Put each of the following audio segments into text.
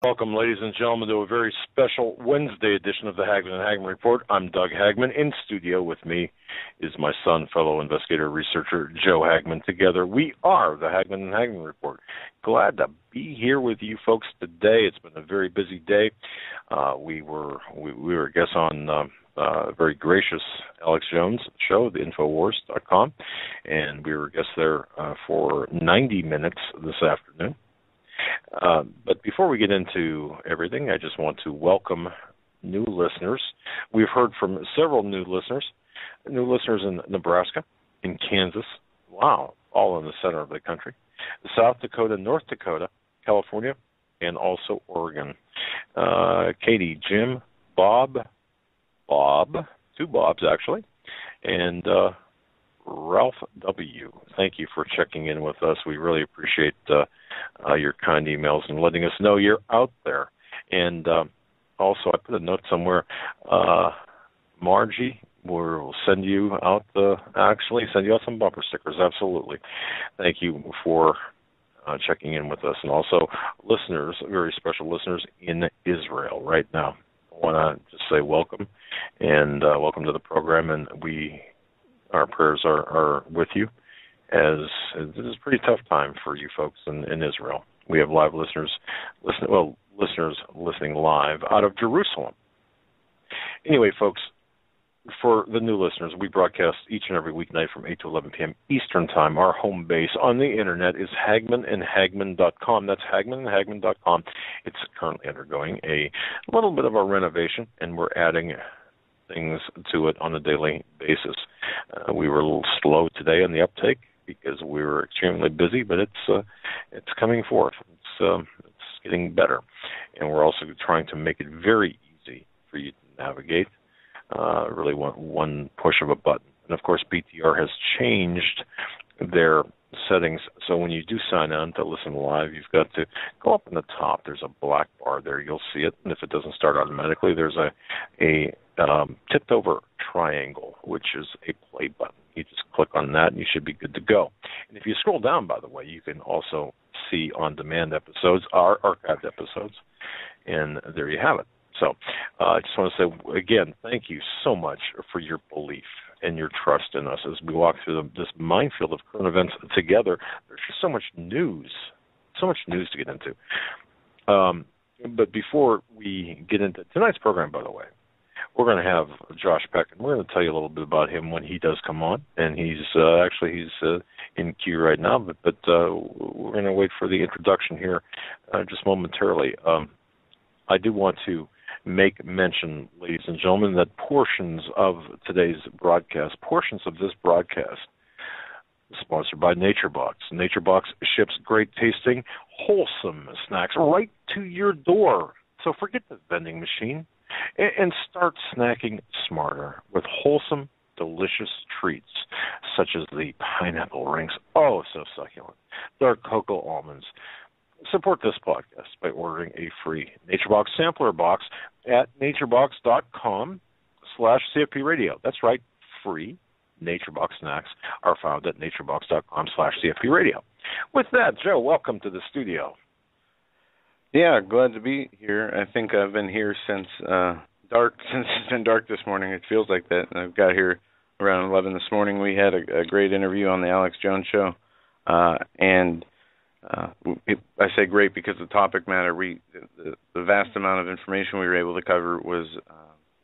Welcome, ladies and gentlemen, to a very special Wednesday edition of the Hagmann and Hagmann Report. I'm Doug Hagmann. In studio with me is my son, fellow investigator, researcher, Joe Hagmann. Together, we are the Hagmann and Hagmann Report. Glad to be here with you folks today. It's been a very busy day. We were guests on very gracious Alex Jones show, the Infowars.com, and we were guests there for 90 minutes this afternoon. But before we get into everything, I just want to welcome new listeners. We've heard from several new listeners in Nebraska, in Kansas, wow, all in the center of the country, South Dakota, North Dakota, California, and also Oregon. Katie, Jim, Bob, two Bobs actually, and Ralph W. Thank you for checking in with us. We really appreciate your kind emails and letting us know you're out there. And also, I put a note somewhere. Margie will send you out some bumper stickers. Absolutely. Thank you for checking in with us, and also listeners, very special listeners in Israel right now. I want to just say welcome and welcome to the program, and our prayers are with you, as this is a pretty tough time for you folks in Israel. We have live listeners listening live out of Jerusalem. Anyway, folks, for the new listeners, we broadcast each and every weeknight from 8 to 11 p.m. Eastern Time. Our home base on the Internet is HagmannandHagmann.com. That's HagmannandHagmann.com. It's currently undergoing a little bit of a renovation, and we're adding things to it on a daily basis. We were a little slow today on the uptake because we were extremely busy, but it's coming forth. It's getting better, and we're also trying to make it very easy for you to navigate. Really one push of a button. And of course, BTR has changed their settings, so when you do sign on to listen live, you've got to go up in the top. There's a black bar there. You'll see it, and if it doesn't start automatically, there's a tipped over triangle, which is a play button. You just click on that, and you should be good to go. And if you scroll down, by the way, you can also see on-demand episodes, our archived episodes, and there you have it. So I just want to say, again, thank you so much for your belief and your trust in us as we walk through this minefield of current events together. There's just so much news to get into. But before we get into tonight's program, by the way, we're going to have Josh Peck, and we're going to tell you a little bit about him when he does come on. And he's in queue right now, but we're going to wait for the introduction here just momentarily. I do want to make mention, ladies and gentlemen, that portions of this broadcast, sponsored by NatureBox. NatureBox ships great tasting, wholesome snacks right to your door. So forget the vending machine and start snacking smarter with wholesome, delicious treats such as the pineapple rings. Oh, so succulent. Dark cocoa almonds. Support this podcast by ordering a free NatureBox sampler box at naturebox.com/CFP radio. That's right, free NatureBox snacks are found at naturebox.com/CFP radio. With that, Joe, welcome to the studio. Yeah, glad to be here. I think I've been here since dark. Since it's been dark this morning, it feels like that. I've got here around 11 this morning. We had a great interview on the Alex Jones show, and I say great because the topic matter, the vast amount of information we were able to cover was,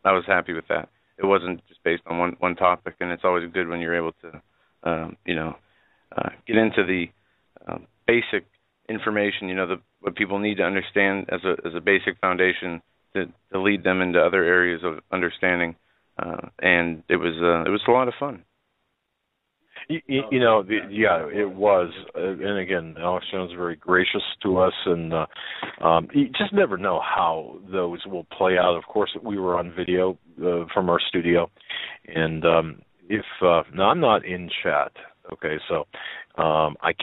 I was happy with that. It wasn't just based on one topic, and it's always good when you're able to, get into the basic information, what people need to understand as a basic foundation to lead them into other areas of understanding, and it was a lot of fun. It was, and again, Alex Jones is very gracious to us, and you just never know how those will play out. Of course, we were on video from our studio, and now I'm not in chat, okay, so I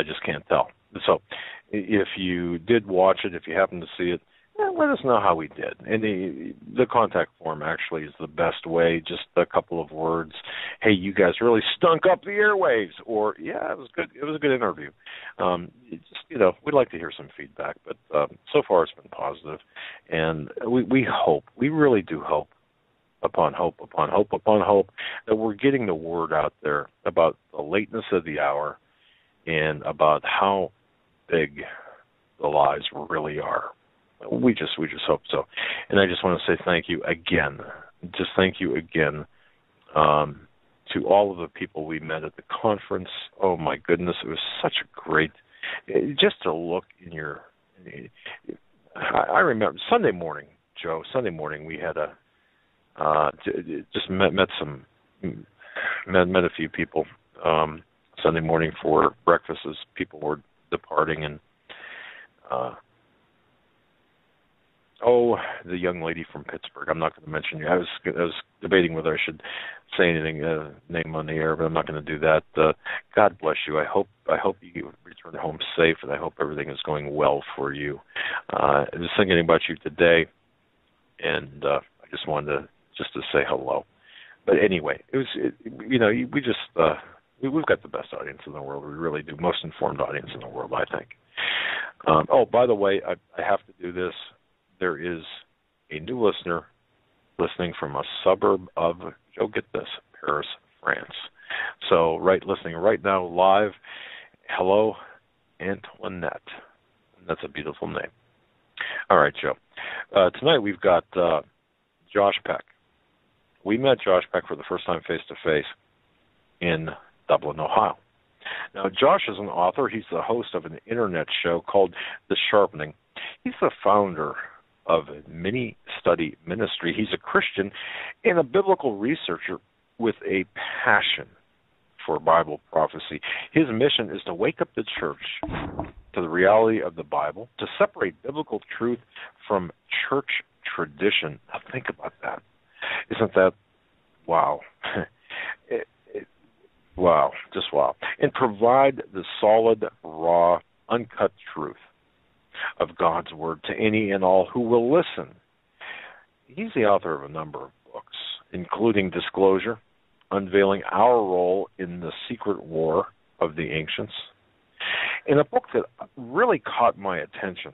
just can't tell. So if you did watch it, if you happen to see it, let us know how we did. And the contact form actually is the best way. Just a couple of words. Hey, you guys really stunk up the airwaves, or yeah, it was good. It was a good interview. We'd like to hear some feedback, but so far it's been positive, and we hope, we really do hope, upon hope, upon hope, upon hope, that we're getting the word out there about the lateness of the hour and about how big the lies really are. We just hope so. And I just want to say thank you again. Just thank you again to all of the people we met at the conference. Oh, my goodness. It was such a great, just to look in your, I remember Sunday morning, Joe, we had just met a few people Sunday morning for breakfast as people were departing, and the young lady from Pittsburgh. I'm not going to mention you. I was debating whether I should say anything, name on the air, but I'm not going to do that. God bless you. I hope you return home safe, and I hope everything is going well for you. Just thinking about you today, and I just wanted to say hello. But anyway, we've got the best audience in the world. We really do. Most informed audience in the world, I think. By the way, I have to do this. There is a new listener listening from a suburb of, Joe, get this, Paris, France. So, listening right now live. Hello, Antoinette. That's a beautiful name. All right, Joe. Tonight we've got Josh Peck. We met Josh Peck for the first time face-to-face in Dublin, Ohio. Now, Josh is an author. He's the host of an internet show called The Sharpening. He's the founder of a mini-study ministry. He's a Christian and a biblical researcher with a passion for Bible prophecy. His mission is to wake up the church to the reality of the Bible, to separate biblical truth from church tradition. Now, think about that. Isn't that wow? Wow, just wow. And provide the solid, raw, uncut truth of God's Word to any and all who will listen. He's the author of a number of books, including Disclosure, Unveiling Our Role in the Secret War of the Ancients, and a book that really caught my attention,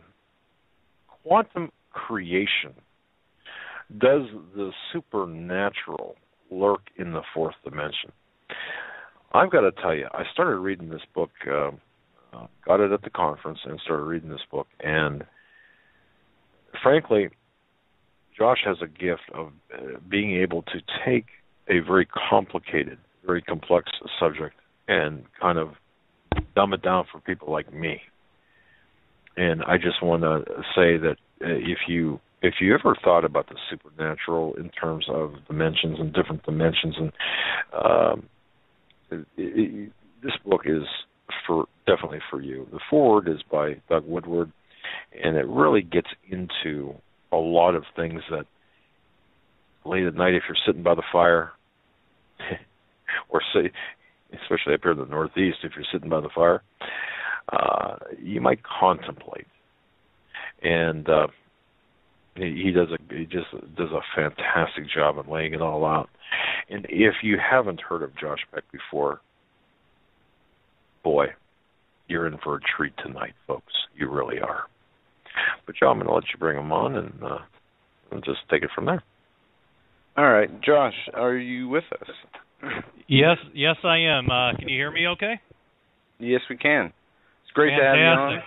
Quantum Creation. Does the supernatural lurk in the fourth dimension? I've got to tell you, I started reading this book, got it at the conference, and started reading this book. And frankly, Josh has a gift of being able to take a very complicated, very complex subject and kind of dumb it down for people like me. And I just want to say that if you ever thought about the supernatural in terms of dimensions and different dimensions, and this book is definitely for you. The foreword is by Doug Woodward, and it really gets into a lot of things that late at night, if you're sitting by the fire, or say, especially up here in the Northeast, if you're sitting by the fire, you might contemplate. And he just does a fantastic job of laying it all out. And if you haven't heard of Josh Peck before, boy, you're in for a treat tonight, folks. You really are. But Joe, I'm going to let you bring him on and just take it from there. All right, Josh, are you with us? Yes, I am. Can you hear me okay? Yes, we can. It's great Fantastic. to have you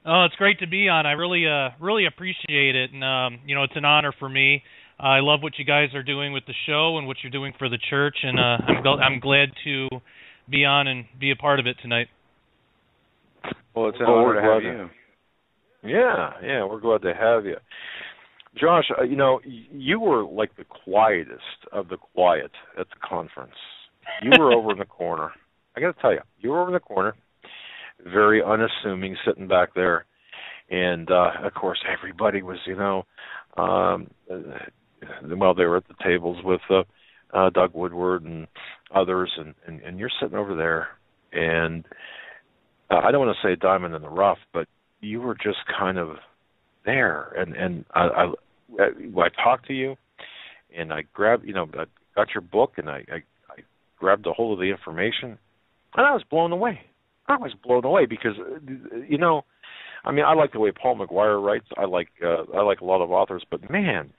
on. Oh, it's great to be on. I really appreciate it, and it's an honor for me. I love what you guys are doing with the show and what you're doing for the church, and I'm glad to be on and be a part of it tonight. Well, it's an honor to have you. Yeah, we're glad to have you. Josh, you were like the quietest of the quiet at the conference. You were over in the corner. I got to tell you, you were over in the corner, very unassuming, sitting back there. And, of course, everybody was, they were at the tables with Doug Woodward and others, and you're sitting over there. And I don't want to say diamond in the rough, but you were just kind of there, and I talked to you, and I grabbed, I got your book, and I grabbed a hold of the information, and I was blown away. I was blown away because, I like the way Paul McGuire writes. I like a lot of authors, but man,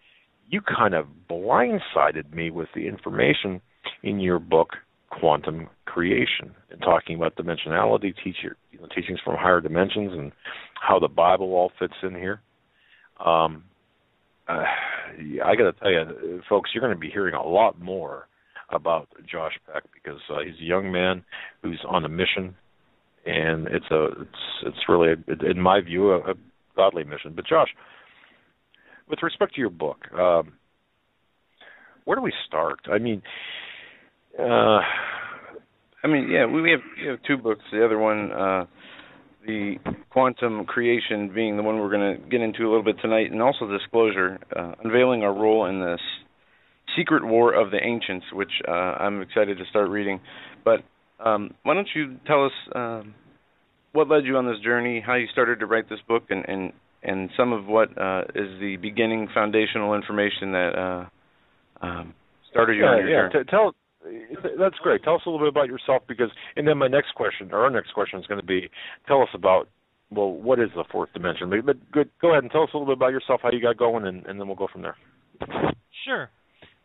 you kind of blindsided me with the information in your book, Quantum Creation, and talking about dimensionality, teachings from higher dimensions, and how the Bible all fits in here. I got to tell you, folks, you're going to be hearing a lot more about Josh Peck because he's a young man who's on a mission, and it's really, in my view, a godly mission. But Josh, with respect to your book, where do we start? We have two books. The other one, the Quantum Creation, being the one we're going to get into a little bit tonight, and also Disclosure, unveiling our role in this secret war of the ancients, which I'm excited to start reading. But why don't you tell us what led you on this journey, how you started to write this book, and some of what is the beginning foundational information that started you on your journey. That's great. Tell us a little bit about yourself, and then our next question is going to be, tell us about, what is the fourth dimension? But go ahead and tell us a little bit about yourself, how you got going, and then we'll go from there. Sure.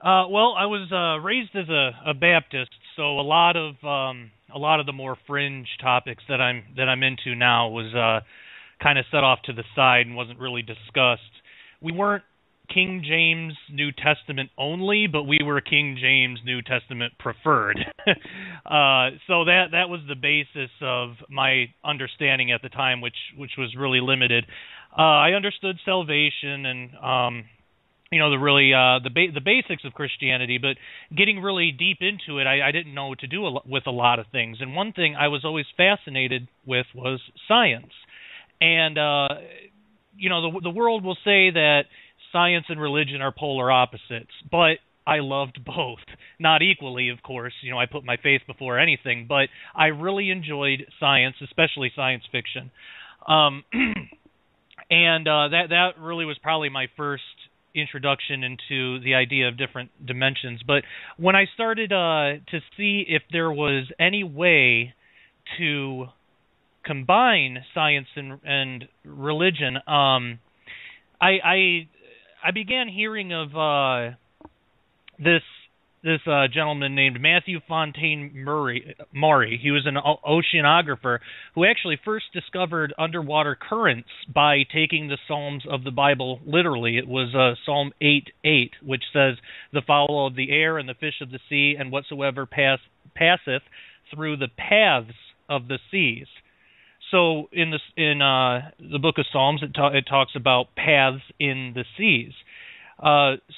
I was raised as a Baptist, so a lot of the more fringe topics that I'm into now was kind of set off to the side and wasn't really discussed. We weren't King James New Testament only, but we were King James New Testament preferred. So that was the basis of my understanding at the time, which was really limited. I understood salvation and the basics of Christianity, but getting really deep into it, I didn't know what to do with a lot of things. And one thing I was always fascinated with was science. And the world will say that science and religion are polar opposites, but I loved both. Not equally, of course. I put my faith before anything, but I really enjoyed science, especially science fiction. And that really was probably my first introduction into the idea of different dimensions. But when I started to see if there was any way to combine science and religion, I began hearing of this gentleman named Matthew Fontaine Maury. He was an oceanographer who actually first discovered underwater currents by taking the Psalms of the Bible literally. It was Psalm 8:8, which says, "The fowl of the air and the fish of the sea, and whatsoever passeth through the paths of the seas." So in the book of Psalms, it talks about paths in the seas.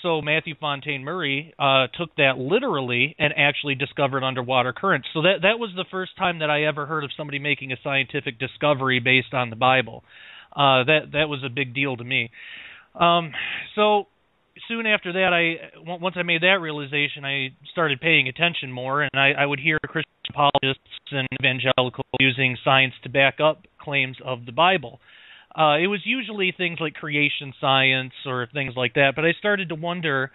So Matthew Fontaine Maury took that literally and actually discovered underwater currents. So that was the first time that I ever heard of somebody making a scientific discovery based on the Bible. That was a big deal to me. So soon after that, once I made that realization, I started paying attention more, and I would hear Christian apologists and evangelicals using science to back up claims of the Bible. It was usually things like creation science or things like that, but I started to wonder,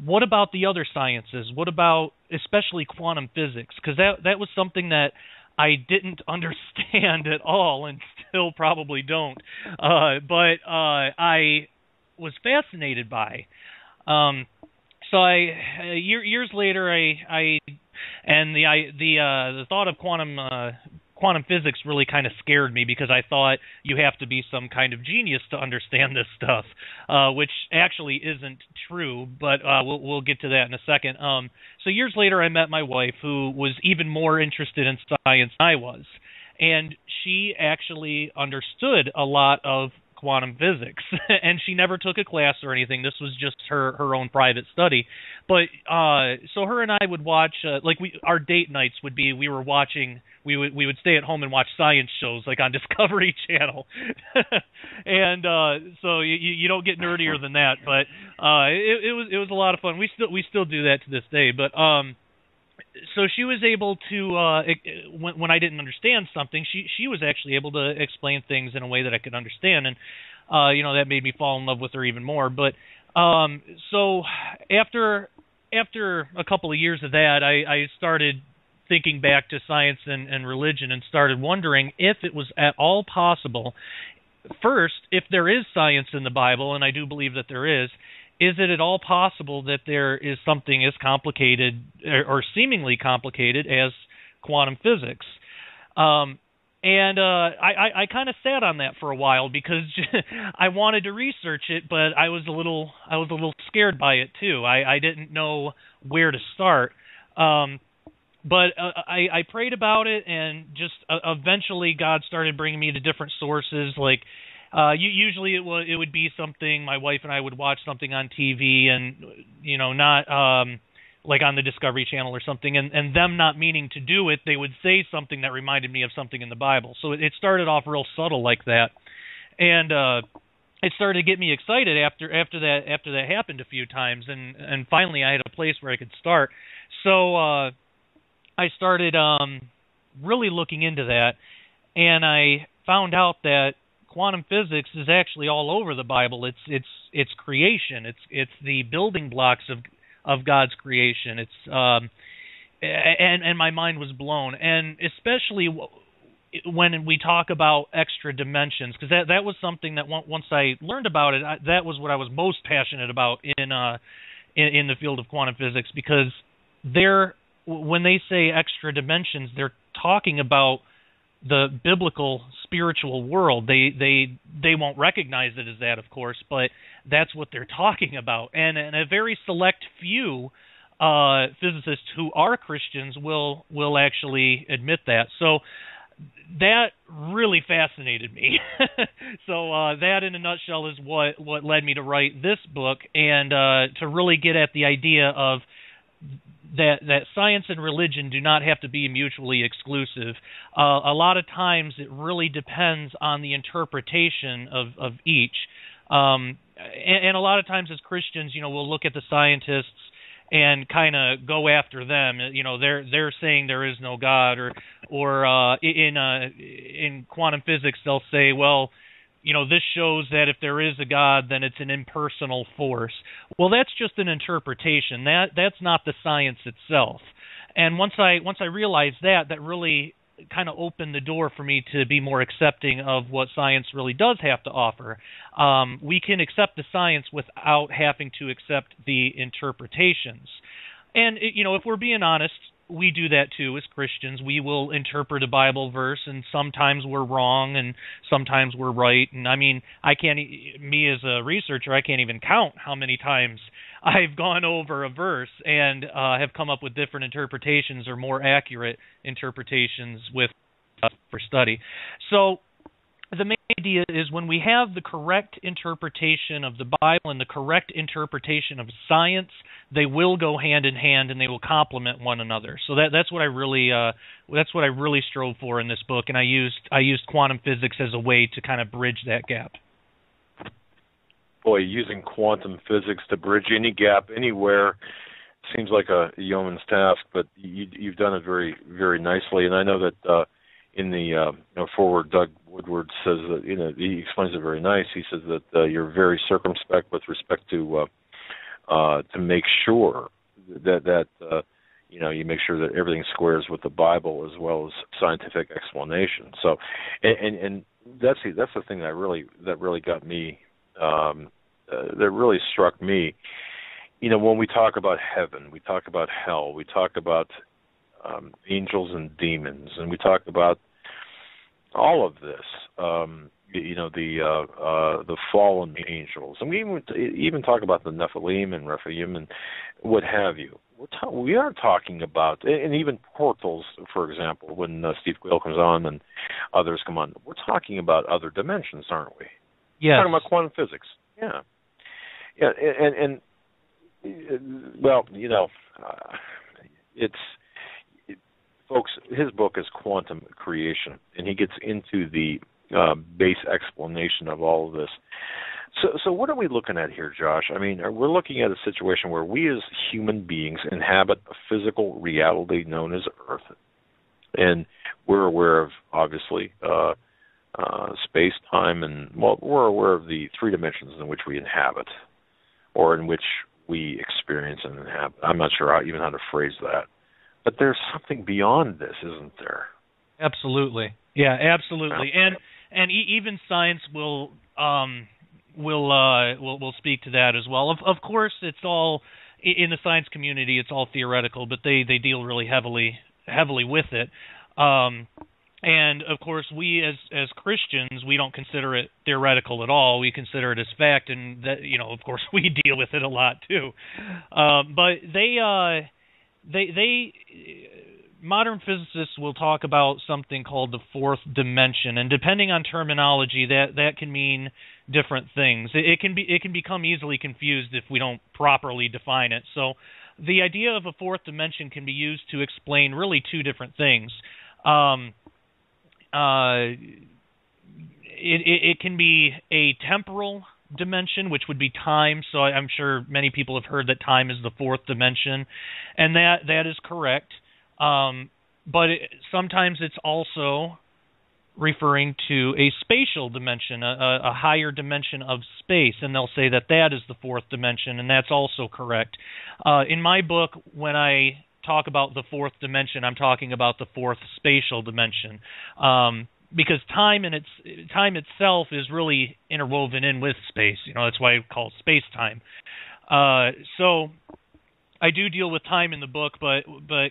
what about the other sciences? What about especially quantum physics? Because that was something that I didn't understand at all and still probably don't. But I was fascinated by. So years later, the thought of quantum physics really kind of scared me, because I thought you have to be some kind of genius to understand this stuff, which actually isn't true, but we'll get to that in a second. So years later, I met my wife, who was even more interested in science than I was, and she actually understood a lot of quantum physics, and she never took a class or anything. This was just her own private study. But so her and I would watch our date nights would be, we would stay at home and watch science shows like on Discovery Channel. And so you don't get nerdier than that, but it was a lot of fun. We still do that to this day. But so she was able to, when I didn't understand something, she was actually able to explain things in a way that I could understand, and that made me fall in love with her even more. But so after a couple of years of that, I started thinking back to science and religion, and started wondering if it was at all possible. First, if there is science in the Bible, and I do believe that there is it at all possible that there is something as complicated or seemingly complicated as quantum physics? And I kind of sat on that for a while because I wanted to research it, but I was a little scared by it too. I didn't know where to start. But I prayed about it, and just eventually God started bringing me to different sources. Like usually it would be something my wife and I would watch something on TV, and not like on the Discovery Channel or something, and them not meaning to do it, they would say something that reminded me of something in the Bible. So it started off real subtle like that, and it started to get me excited after that happened a few times, and finally I had a place where I could start. So I started really looking into that, and I found out that quantum physics is actually all over the Bible. It's creation. It's the building blocks of God's creation. It's and my mind was blown, and especially when we talk about extra dimensions, because that was something that once I learned about it, that was what I was most passionate about in the field of quantum physics, because when they say extra dimensions, they're talking about the biblical spiritual world. They won't recognize it as that, of course, but that's what they're talking about. And a very select few physicists who are Christians will actually admit that. So that really fascinated me. So that, in a nutshell, is what led me to write this book, and to really get at the idea of that science and religion do not have to be mutually exclusive. A lot of times it really depends on the interpretation of each. And a lot of times as Christians, we'll look at the scientists and kind of go after them. They're saying there is no God, or in quantum physics they'll say, well, this shows that if there is a God, then it's an impersonal force. Well, that's just an interpretation. That's not the science itself. And once I realized that really kind of opened the door for me to be more accepting of what science really does have to offer. We can accept the science without having to accept the interpretations. And if we're being honest, we do that too as Christians. We will interpret a Bible verse, and sometimes we're wrong, and sometimes we're right. And I mean, me as a researcher, I can't even count how many times I've gone over a verse and have come up with different interpretations or more accurate interpretations for study. So the main idea is, when we have the correct interpretation of the Bible and the correct interpretation of science, they will go hand in hand and they will complement one another. So that's what I really strove for in this book, and I used quantum physics as a way to kind of bridge that gap. Boy, using quantum physics to bridge any gap anywhere seems like a yeoman's task, but you've done it very, very nicely. And I know that in the forward, Doug Woodward says that he explains it very nice. He says that you're very circumspect with respect to make sure that you make sure that everything squares with the Bible as well as scientific explanation. So, and that's the thing that really got me, that really struck me. When we talk about heaven, we talk about hell, we talk about angels and demons, and we talk about all of this. The fallen angels, and we even talk about the Nephilim and Rephaim and what have you. We are talking about, and even portals, for example, when Steve Quayle comes on and others come on, we're talking about other dimensions, aren't we? Yes. We're talking about quantum physics. Yeah. And well, folks, his book is Quantum Creation, and he gets into the base explanation of all of this. So what are we looking at here, Josh? I mean, we're looking at a situation where we as human beings inhabit a physical reality known as Earth. And we're aware of, obviously, space, time, and, well, we're aware of the three dimensions in which we inhabit, or in which we experience and inhabit. I'm not sure even how to phrase that. But there's something beyond this, isn't there? Absolutely. Yeah, absolutely. And even science will speak to that as well. Of course, it's all in the science community. It's all theoretical, but they deal really heavily with it. And of course, we as Christians, we don't consider it theoretical at all. We consider it as fact, and that, of course, we deal with it a lot too. But they modern physicists will talk about something called the fourth dimension, and depending on terminology, that can mean different things. It can become easily confused if we don't properly define it. So the idea of a fourth dimension can be used to explain really two different things. It can be a temporal dimension, which would be time. So I'm sure many people have heard that time is the fourth dimension, and that is correct. But sometimes it's also referring to a spatial dimension, a higher dimension of space, and they'll say that is the fourth dimension, and that's also correct. In my book, when I talk about the fourth dimension, I'm talking about the fourth spatial dimension, because time itself is really interwoven in with space. That's why I call it space-time. So I do deal with time in the book, but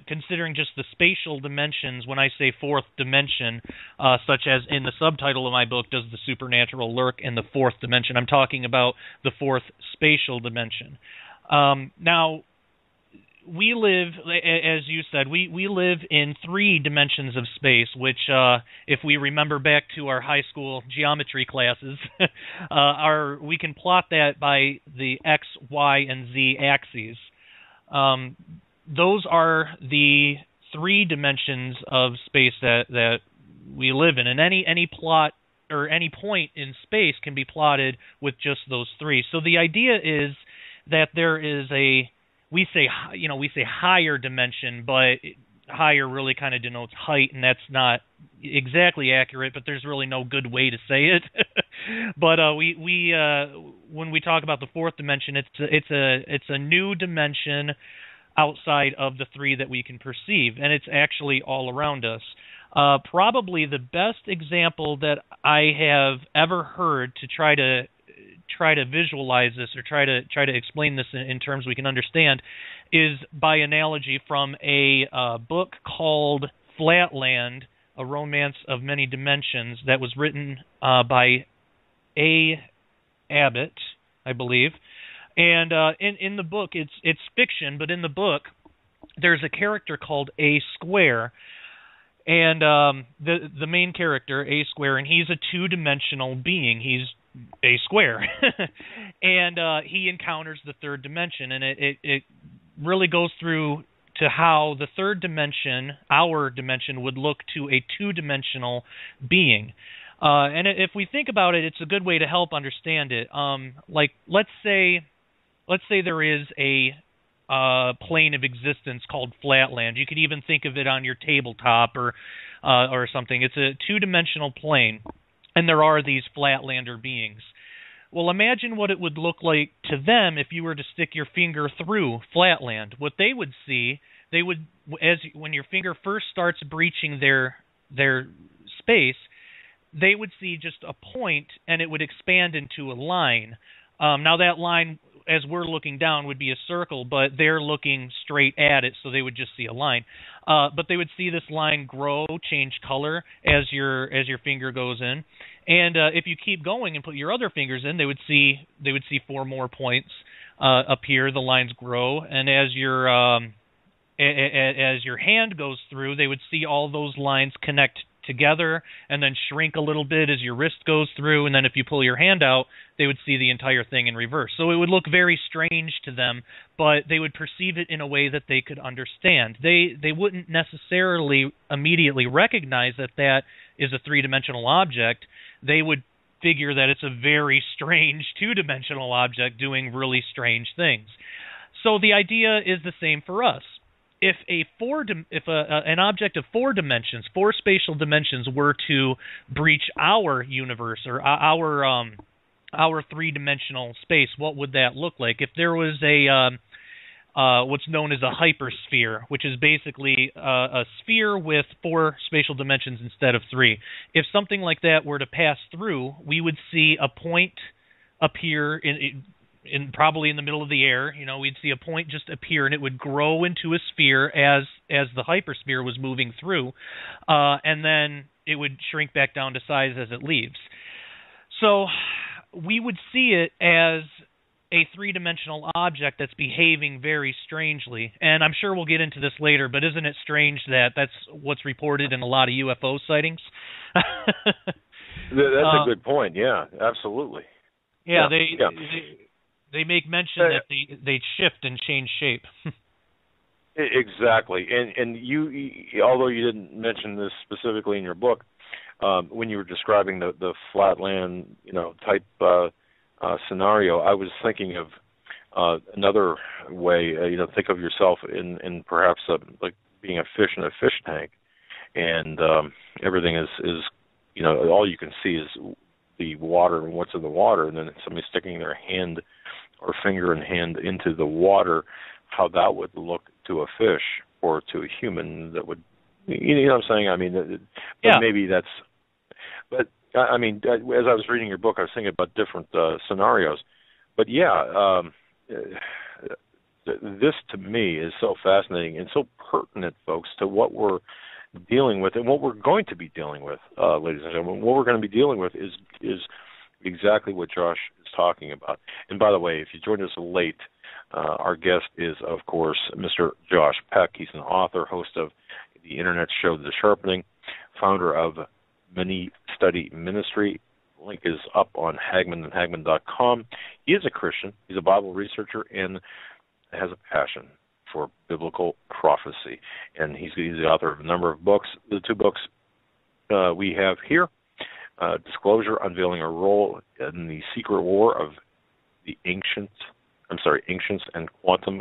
considering just the spatial dimensions, when I say fourth dimension, such as in the subtitle of my book, Does the Supernatural Lurk in the Fourth Dimension? I'm talking about the fourth spatial dimension. Now, we live, as you said, we live in three dimensions of space, which, if we remember back to our high school geometry classes, we can plot that by the X, Y, and Z axes. Those are the three dimensions of space that we live in, and any plot or any point in space can be plotted with just those three. So the idea is that there is we say higher dimension, but higher really kind of denotes height, and that's not exactly accurate, but there's really no good way to say it. But when we talk about the fourth dimension, it's a new dimension outside of the three that we can perceive, and it's actually all around us. Probably the best example that I have ever heard to try to visualize this or try to explain this in terms we can understand is by analogy from a book called Flatland, A Romance of Many Dimensions, that was written by A. Abbott, I believe. And in the book, it's fiction, but in the book, there's a character called A Square, and the main character, A Square, and he's a two-dimensional being. He's A Square, and he encounters the third dimension, and it really goes through to how the third dimension, our dimension, would look to a two-dimensional being. And if we think about it, it's a good way to help understand it. Like let's say there is a plane of existence called Flatland. You could even think of it on your tabletop or something. It's a two-dimensional plane, and there are these Flatlander beings. Well, imagine what it would look like to them if you were to stick your finger through Flatland. What they would see, when your finger first starts breaching their space, they would see just a point, and it would expand into a line. Now that line, as we're looking down, would be a circle, but they're looking straight at it, so they would just see a line. But they would see this line grow, change color as your finger goes in, and if you keep going and put your other fingers in, they would see 4 more points appear. The lines grow, and as your hand goes through, they would see all those lines connect together and then shrink a little bit as your wrist goes through, and then if you pull your hand out, they would see the entire thing in reverse. So it would look very strange to them, but they would perceive it in a way that they could understand. They wouldn't necessarily immediately recognize that is a three-dimensional object. they would figure that it's a very strange two-dimensional object doing really strange things. So the idea is the same for us. If an object of 4 dimensions, 4 spatial dimensions, were to breach our universe or our 3-dimensional space, what would that look like? If there was what's known as a hypersphere, which is basically a sphere with 4 spatial dimensions instead of 3. If something like that were to pass through, we would see a point appear in probably in the middle of the air. We'd see a point just appear, and it would grow into a sphere as the hypersphere was moving through, and then it would shrink back down to size as it leaves. So we would see it as a 3-dimensional object that's behaving very strangely. And I'm sure we'll get into this later, but isn't it strange that that's what's reported in a lot of UFO sightings? That's a good point. Yeah, absolutely. Yeah, they make mention that they shift and change shape. Exactly. And you, although you didn't mention this specifically in your book, when you were describing the flatland, type scenario, I was thinking of another way. Think of yourself in perhaps like being a fish in a fish tank, and everything is all you can see is the water and what's in the water, and then somebody sticking their hand or finger and hand into the water, how that would look to a fish or to a human. That would, what I'm saying? I mean, yeah. Maybe that's. But I mean, as I was reading your book, I was thinking about different scenarios. But yeah, this to me is so fascinating and so pertinent, folks, to what we're dealing with and what we're going to be dealing with, ladies and gentlemen. What we're going to be dealing with is exactly what Josh is talking about. And by the way, if you joined us late, our guest is, of course, Mr. Josh Peck. He's an author, host of the internet show The Sharpening, founder of Many Study Ministry. Link is up on Hagmann and Hagmann.com. He is a Christian. He's a Bible researcher and has a passion for biblical prophecy. And he's the author of a number of books. The 2 books we have here, Disclosure, Unveiling a Role in the Secret War of the Ancients and Quantum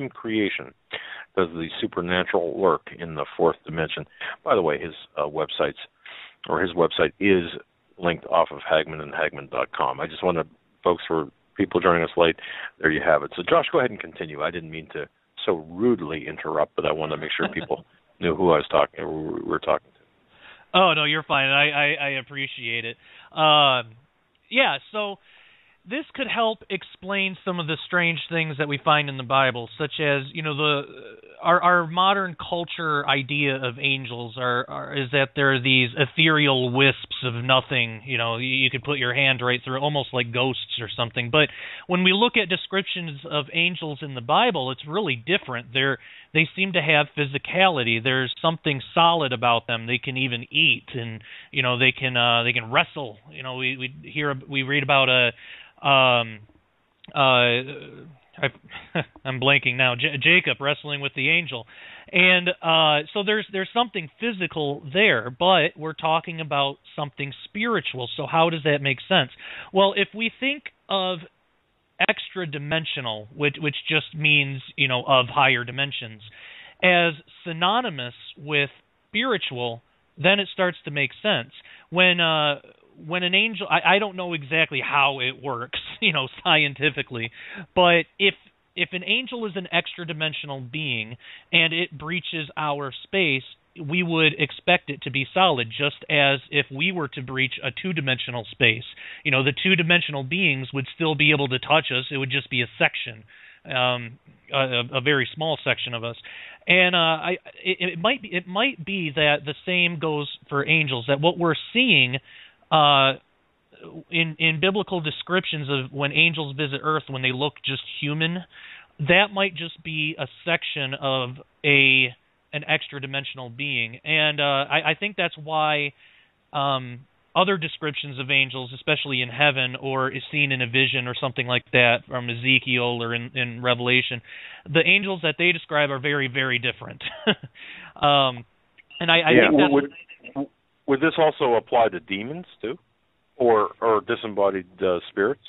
Creation. Does the supernatural lurk in the 4th dimension? By the way, his website is linked off of Hagmann and Hagmann.com. I just want to, folks, for people joining us late, there you have it. So, Josh, go ahead and continue. I didn't mean to so rudely interrupt, but I wanted to make sure people knew who we were talking to. Oh, no, you're fine. I appreciate it. So this could help explain some of the strange things that we find in the Bible, such as, our modern culture idea of angels is that they're these ethereal wisps of nothing. You could put your hand right through, almost like ghosts or something. But when we look at descriptions of angels in the Bible, it's really different. They seem to have physicality. There's something solid about them. They can even eat, and they can wrestle. We read about I'm blanking now. Jacob wrestling with the angel, and so there's something physical there, but we're talking about something spiritual. So how does that make sense? Well, if we think of extra dimensional, which just means of higher dimensions, as synonymous with spiritual, then it starts to make sense. When an angel, I don't know exactly how it works, scientifically, but if an angel is an extra dimensional being and it breaches our space, we would expect it to be solid, just as if we were to breach a 2-dimensional space. The 2-dimensional beings would still be able to touch us. It would just be a section, a very small section of us. And it might be that the same goes for angels, that what we're seeing in biblical descriptions of when angels visit Earth, when they look just human, that might just be a section of an extra-dimensional being. And I think that's why other descriptions of angels, especially in heaven or is seen in a vision or something like that from Ezekiel or in Revelation, the angels that they describe are very, very different. And I think that's... Would this also apply to demons too, or disembodied spirits?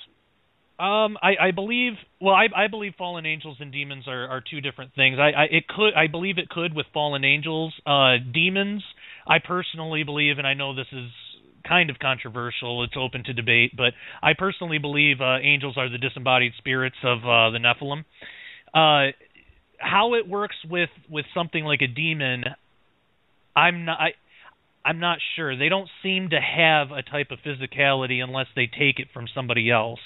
I believe. Well, I believe fallen angels and demons are two different things. I believe it could with fallen angels. Demons, I personally believe, and I know this is kind of controversial. It's open to debate, but I personally believe angels are the disembodied spirits of the Nephilim. How it works with something like a demon, I'm not sure. They don't seem to have a type of physicality unless they take it from somebody else.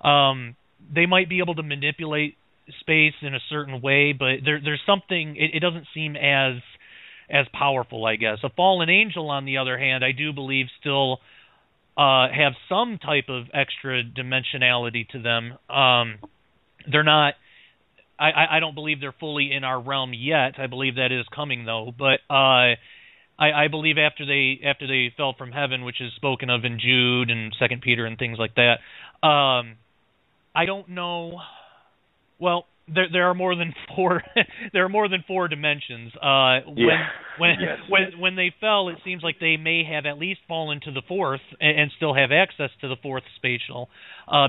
They might be able to manipulate space in a certain way, but there's something. It doesn't seem as powerful, I guess. A fallen angel, on the other hand, I do believe still have some type of extra dimensionality to them. They're not. I don't believe they're fully in our realm yet. I believe that is coming though. But I believe after they fell from heaven, which is spoken of in Jude and 2 Peter and things like that. I don't know. Well, there are more than four. There are more than four dimensions. When they fell, it seems like they may have at least fallen to the fourth and still have access to the fourth spatial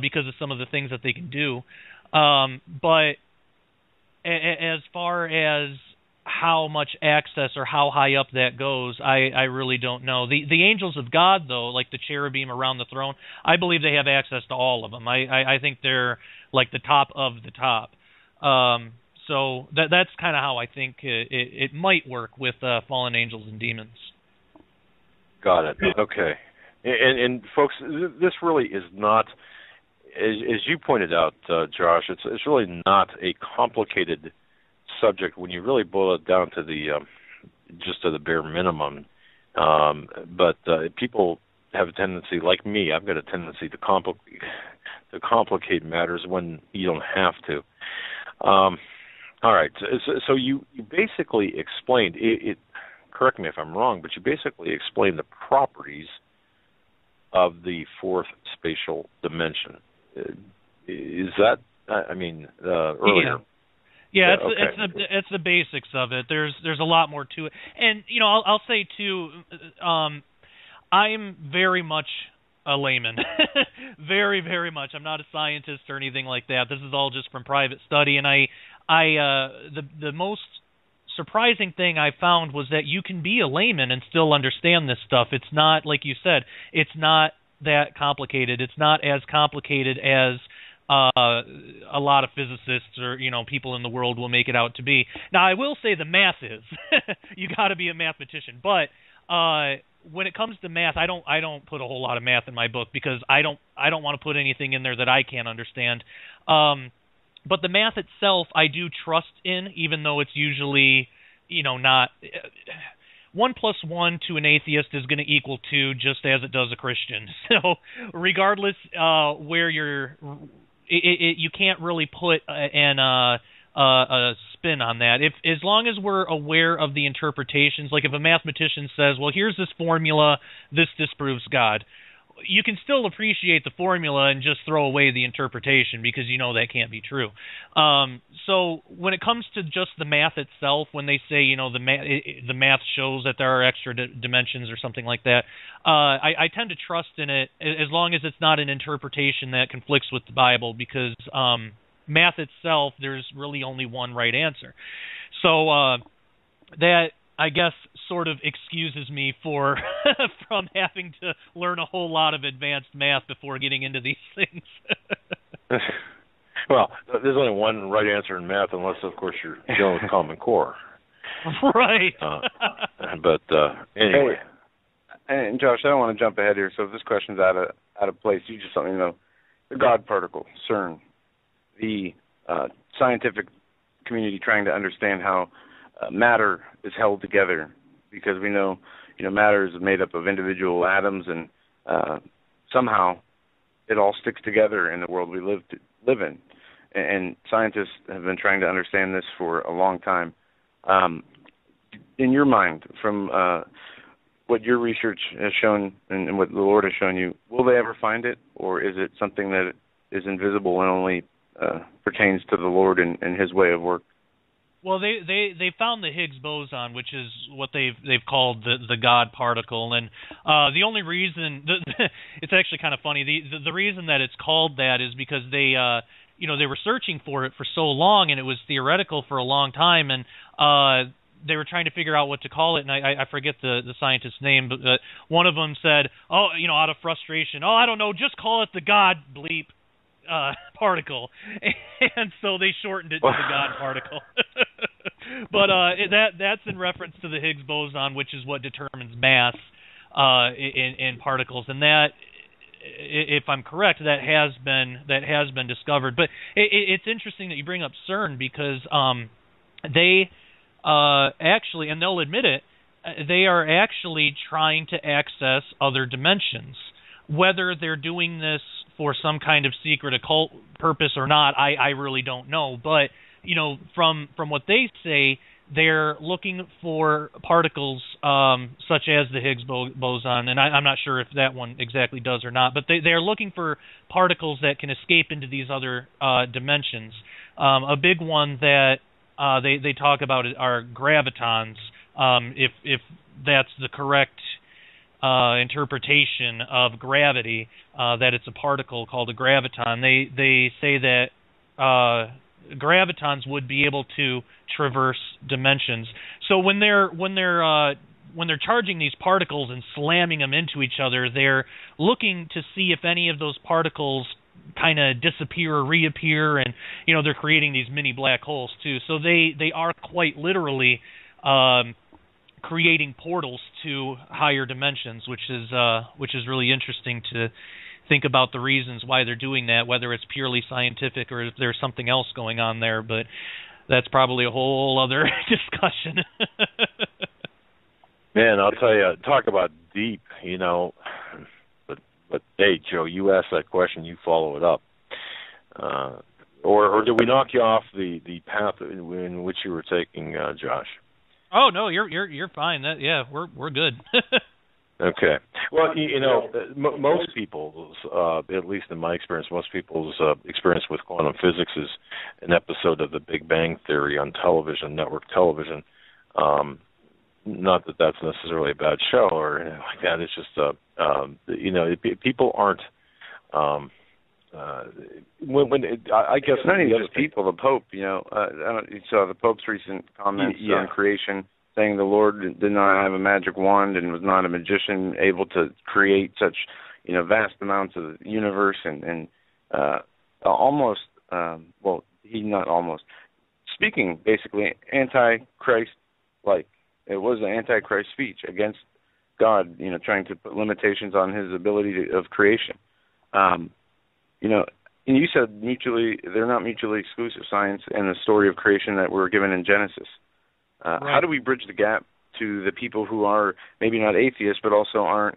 because of some of the things that they can do. But as far as how much access or how high up that goes, I really don't know. The angels of God, though, like the cherubim around the throne, I believe they have access to all of them. I think they're like the top of the top. So that's kind of how I think it might work with fallen angels and demons. Got it. Okay. And folks, this really is not, as you pointed out, Josh, it's really not a complicated subject when you really boil it down to the just to the bare minimum. But people have a tendency, like me, I've got a tendency to complicate matters when you don't have to. All right. So you basically explained it. Correct me if I'm wrong, but you basically explained the properties of the fourth spatial dimension. Is that? I mean, earlier. Yeah, it's the basics of it. There's a lot more to it, and I'll say too, I'm very much a layman, very very much. I'm not a scientist or anything like that. This is all just from private study, and the most surprising thing I found was that you can be a layman and still understand this stuff. It's not, like you said, it's not that complicated. It's not as complicated as a lot of physicists or people in the world will make it out to be. Now, I will say the math is you got to be a mathematician, but when it comes to math, I don't put a whole lot of math in my book because I don't want to put anything in there that I can't understand. But the math itself, I do trust in, even though it's usually not. 1 + 1 to an atheist is going to equal 2, just as it does a Christian. So, regardless where you're. You can't really put a spin on that. As long as we're aware of the interpretations, like if a mathematician says, well, here's this formula, this disproves God, you can still appreciate the formula and just throw away the interpretation because that can't be true. So when it comes to just the math itself, when they say, the math shows that there are extra dimensions or something like that, I tend to trust in it as long as it's not an interpretation that conflicts with the Bible because math itself, there's really only one right answer. So that, I guess, sort of excuses me from having to learn a whole lot of advanced math before getting into these things. Well, there's only one right answer in math, unless, of course, you're dealing with Common Core. Right. But anyway. And Josh, I don't want to jump ahead here. So if this question's out of place, you just let me know. The God particle, CERN, the scientific community trying to understand how matter is held together, because we know, matter is made up of individual atoms, and somehow it all sticks together in the world we live in. And scientists have been trying to understand this for a long time. In your mind, from what your research has shown and what the Lord has shown you, will they ever find it, or is it something that is invisible and only pertains to the Lord and His way of work? Well, they found the Higgs boson, which is what they've called the God particle, and the only reason it's actually kind of funny. The reason that it's called that is because they were searching for it for so long, and it was theoretical for a long time, and they were trying to figure out what to call it, and I forget the scientist's name, but one of them said, out of frustration, I don't know, just call it the God bleep particle, and so they shortened it to the God particle. But that's in reference to the Higgs boson, which is what determines mass in particles, and that, if I'm correct, that has been discovered. But it's interesting that you bring up CERN, because they actually, and they'll admit it, they are actually trying to access other dimensions. Whether they're doing this for some kind of secret occult purpose or not, I really don't know. But from what they say, they're looking for particles such as the Higgs boson, and I'm not sure if that one exactly does or not, but they're looking for particles that can escape into these other dimensions. A big one that they talk about are gravitons, if that's the correct interpretation of gravity, that it's a particle called a graviton. They say that gravitons would be able to traverse dimensions. So when they're charging these particles and slamming them into each other, they're looking to see if any of those particles kind of disappear or reappear, and they're creating these mini black holes too. So they are quite literally creating portals to higher dimensions, which is really interesting to think about the reasons why they're doing that, whether it's purely scientific or if there's something else going on there. But that's probably a whole other discussion. Man, I'll tell you, talk about deep, But hey, Joe, you asked that question, you follow it up. Or did we knock you off the path in which you were taking, Josh? Oh no, you're fine. We're good. Okay. Well, most people's, at least in my experience, most people's experience with quantum physics is an episode of The Big Bang Theory on television, network television. Not that that's necessarily a bad show or anything like that. It's just, people aren't. I guess it's not even just people. The Pope, you saw the Pope's recent comments on creation, saying the Lord did not have a magic wand and was not a magician able to create such, vast amounts of the universe and almost, he not almost, speaking basically anti-Christ-like. It was an anti-Christ speech against God, trying to put limitations on his ability of creation. And you said they're not mutually exclusive, science and the story of creation that we're given in Genesis. Right. How do we bridge the gap to the people who are maybe not atheists, but also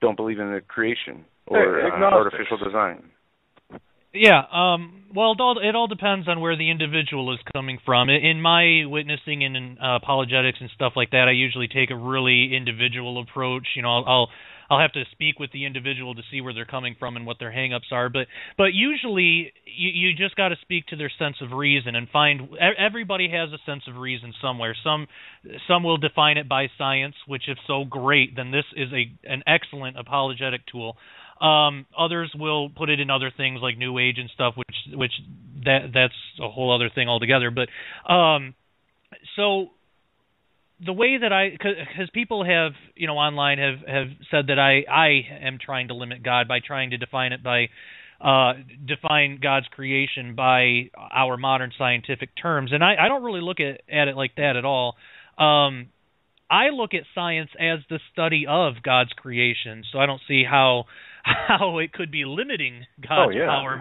don't believe in the creation or artificial design? Yeah, well, it all depends on where the individual is coming from. In my witnessing and in apologetics and stuff like that, I usually take a really individual approach. I'll have to speak with the individual to see where they're coming from and what their hang-ups are. But usually you just got to speak to their sense of reason and find everybody has a sense of reason somewhere. Some will define it by science, which if so, great. Then this is an excellent apologetic tool. Others will put it in other things like New Age and stuff, which that's a whole other thing altogether. But so the way that because people have online have said that I am trying to limit God by trying to define God's creation by our modern scientific terms, and I don't really look at it like that at all. I look at science as the study of God's creation, so I don't see how it could be limiting God's power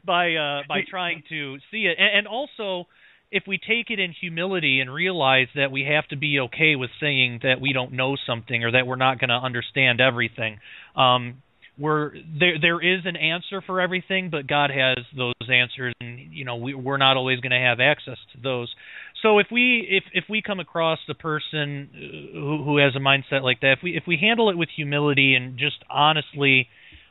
by trying to see it. And also, if we take it in humility and realize that we have to be okay with saying that we don't know something or that we're not going to understand everything, there is an answer for everything, but God has those answers, and we're not always going to have access to those. So if we come across a person who has a mindset like that, if we handle it with humility and just honestly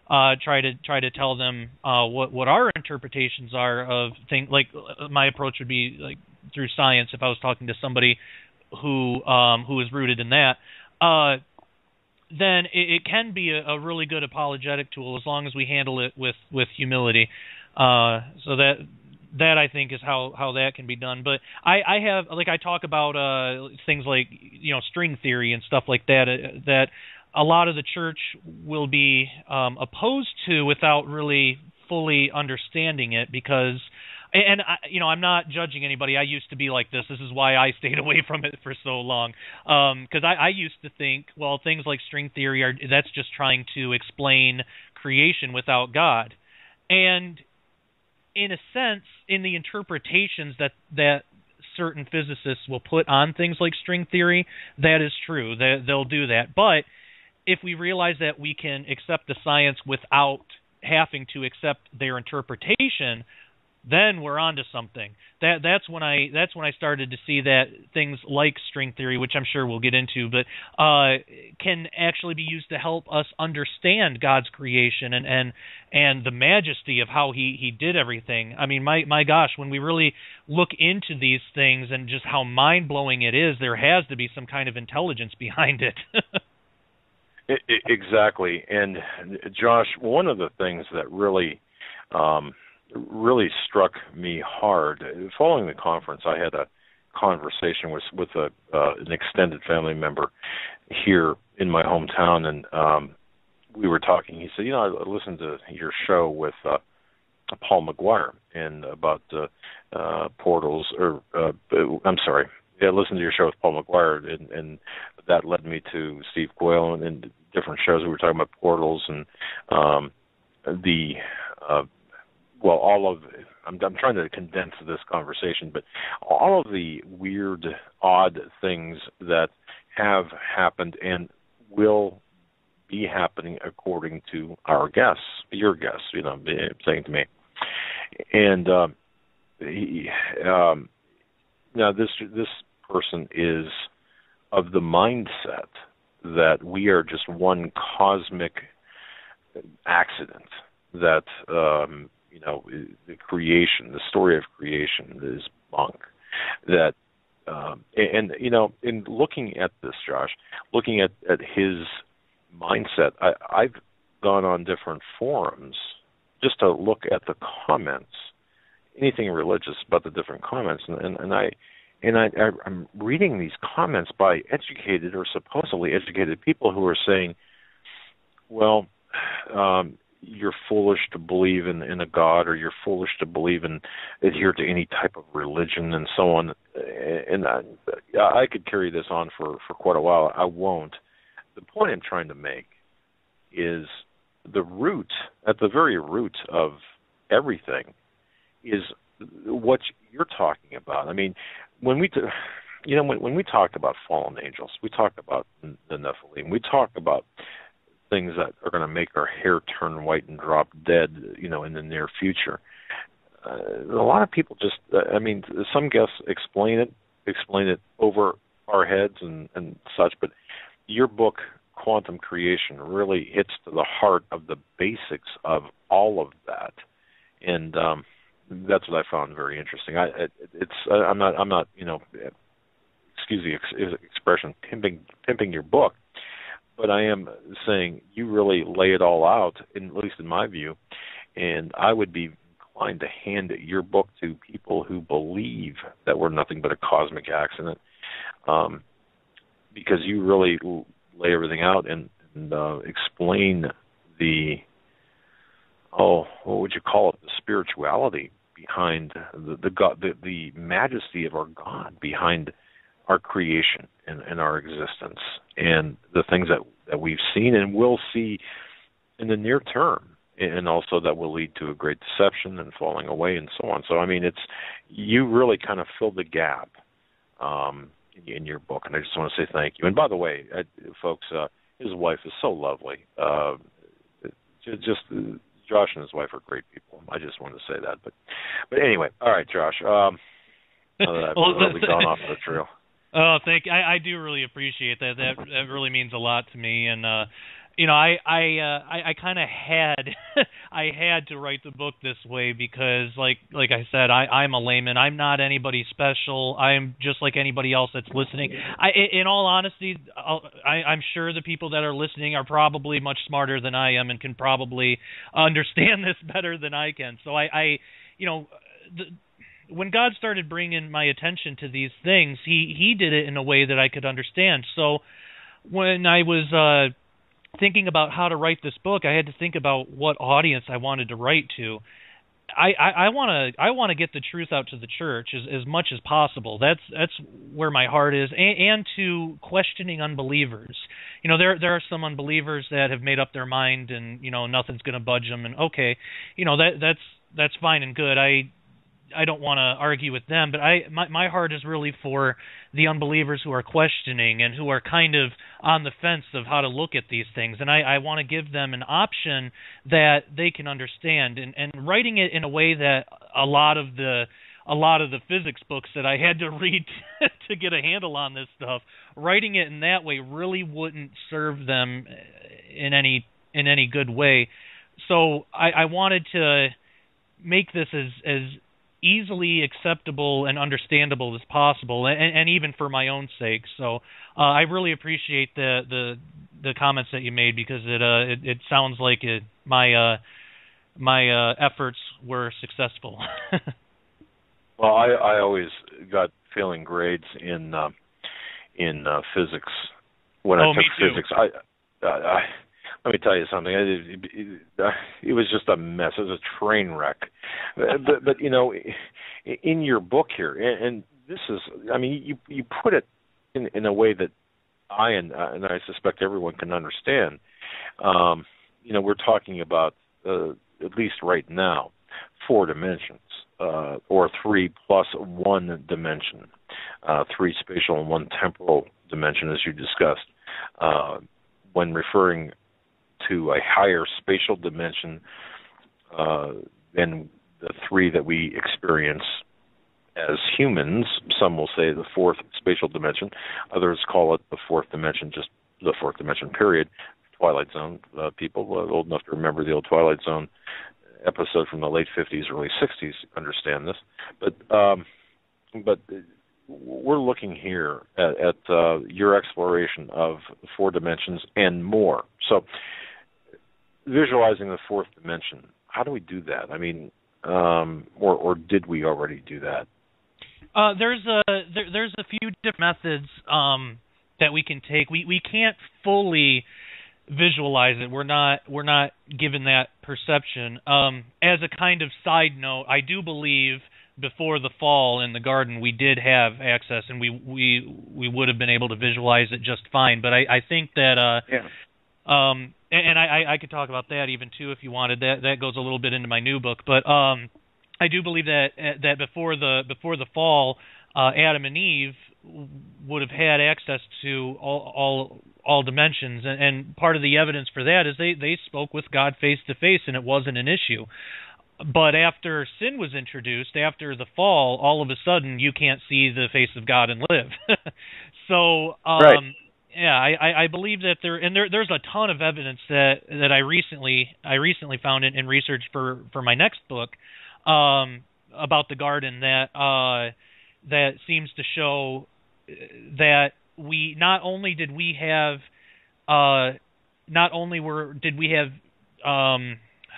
try to tell them what our interpretations are of things. Like my approach would be like through science. If I was talking to somebody who is rooted in that, then it can be a really good apologetic tool as long as we handle it with humility. So that I think is how that can be done. But I have, like, I talk about things like, string theory and stuff like that, that a lot of the church will be opposed to without really fully understanding it, because, and I'm not judging anybody. I used to be like this. This is why I stayed away from it for so long. Because I used to think, well, things like string theory that's just trying to explain creation without God. And in a sense, in the interpretations that certain physicists will put on things like string theory, that is true. They'll do that. But if we realize that we can accept the science without having to accept their interpretation, then we're onto something. That's when I started to see that things like string theory, which I'm sure we'll get into, but can actually be used to help us understand God's creation and the majesty of how he did everything. I mean, my gosh, when we really look into these things and just how mind-blowing it is, there has to be some kind of intelligence behind it. Exactly. And Josh, one of the things that really struck me hard following the conference, I had a conversation with an extended family member here in my hometown, and we were talking. He said, I listened to your show with Paul McGuire and about portals, or I'm sorry, I listened to your show with Paul McGuire, and that led me to Steve Quayle and different shows. We were talking about portals and I'm trying to condense this conversation, but all of the weird, odd things that have happened and will be happening according to our guests, your guests, saying to me. And now this person is of the mindset that we are just one cosmic accident, that the creation, the story of creation is bunk. That in looking at this, Josh, looking at his mindset, I've gone on different forums just to look at the comments, anything religious about the different comments, and I'm reading these comments by educated or supposedly educated people who are saying, well, you're foolish to believe in a God, or you're foolish to believe and adhere to any type of religion, and so on. And I could carry this on for quite a while. I won't. The point I'm trying to make is the root, at the very root of everything, is what you're talking about. I mean, when we talk about fallen angels, we talk about the Nephilim, we talk about things that are going to make our hair turn white and drop dead, in the near future. A lot of people just, some guests explain it over our heads and such, but your book, Quantum Creation, really hits to the heart of the basics of all of that, and that's what I found very interesting. I'm not, excuse the expression, pimping your book. But I am saying you really lay it all out, at least in my view, and I would be inclined to hand your book to people who believe that we're nothing but a cosmic accident, because you really lay everything out and explain what would you call it, the spirituality behind the God, the majesty of our God behind our creation and our existence, and the things that we've seen and will see in the near term, and also that will lead to a great deception and falling away and so on. So, you really kind of filled the gap in your book, and I just want to say thank you. And by the way, folks, his wife is so lovely. Josh and his wife are great people. I just wanted to say that. But anyway, all right, Josh. I've really gone off the trail. Oh, thank you. I do really appreciate that. That really means a lot to me. And I kind of had I had to write the book this way because, like I said, I'm a layman. I'm not anybody special. I'm just like anybody else that's listening. In all honesty, I'm sure the people that are listening are probably much smarter than I am and can probably understand this better than I can. So when God started bringing my attention to these things, He did it in a way that I could understand. So when I was thinking about how to write this book, I had to think about what audience I wanted to write to. I want to get the truth out to the church as much as possible. That's where my heart is, and to questioning unbelievers. There are some unbelievers that have made up their mind, and nothing's going to budge them. And okay, that's fine and good. I don't want to argue with them, but my heart is really for the unbelievers who are questioning and who are kind of on the fence of how to look at these things. And I want to give them an option that they can understand, and writing it in a way that a lot of the physics books that I had to read to get a handle on this stuff, writing it in that way really wouldn't serve them in any good way. So I wanted to make this as easily acceptable and understandable as possible, and even for my own sake. So I really appreciate the comments that you made, because it sounds like my efforts were successful. Well, I always got failing grades in physics when I took physics. Let me tell you something. It was just a mess. It was a train wreck. But in your book here, and this is, you put it in a way that I suspect everyone can understand. We're talking about at least right now 4 dimensions, or 3 plus 1 dimension, 3 spatial and 1 temporal dimension, as you discussed. When referring to a higher spatial dimension than the 3 that we experience as humans. Some will say the 4th spatial dimension. Others call it the 4th dimension, just the 4th dimension, period. Twilight Zone people old enough to remember the old Twilight Zone episode from the late 50s, early 60s understand this. But we're looking here at your exploration of 4 dimensions and more. So visualizing the 4th dimension, how do we do that? Or did we already do that? There's a few different methods that we can take. We can't fully visualize it. We're not given that perception. As a kind of side note, I do believe before the fall in the garden we did have access, and we would have been able to visualize it just fine. But I think that and I could talk about that even too if you wanted. That goes a little bit into my new book, but I do believe that before the fall, Adam and Eve would have had access to all dimensions, and part of the evidence for that is they spoke with God face to face, and it wasn't an issue. But after sin was introduced, after the fall, all of a sudden you can't see the face of God and live. So right. Yeah, I believe that there's a ton of evidence that I recently found in research for my next book about the garden that seems to show that we not only did we have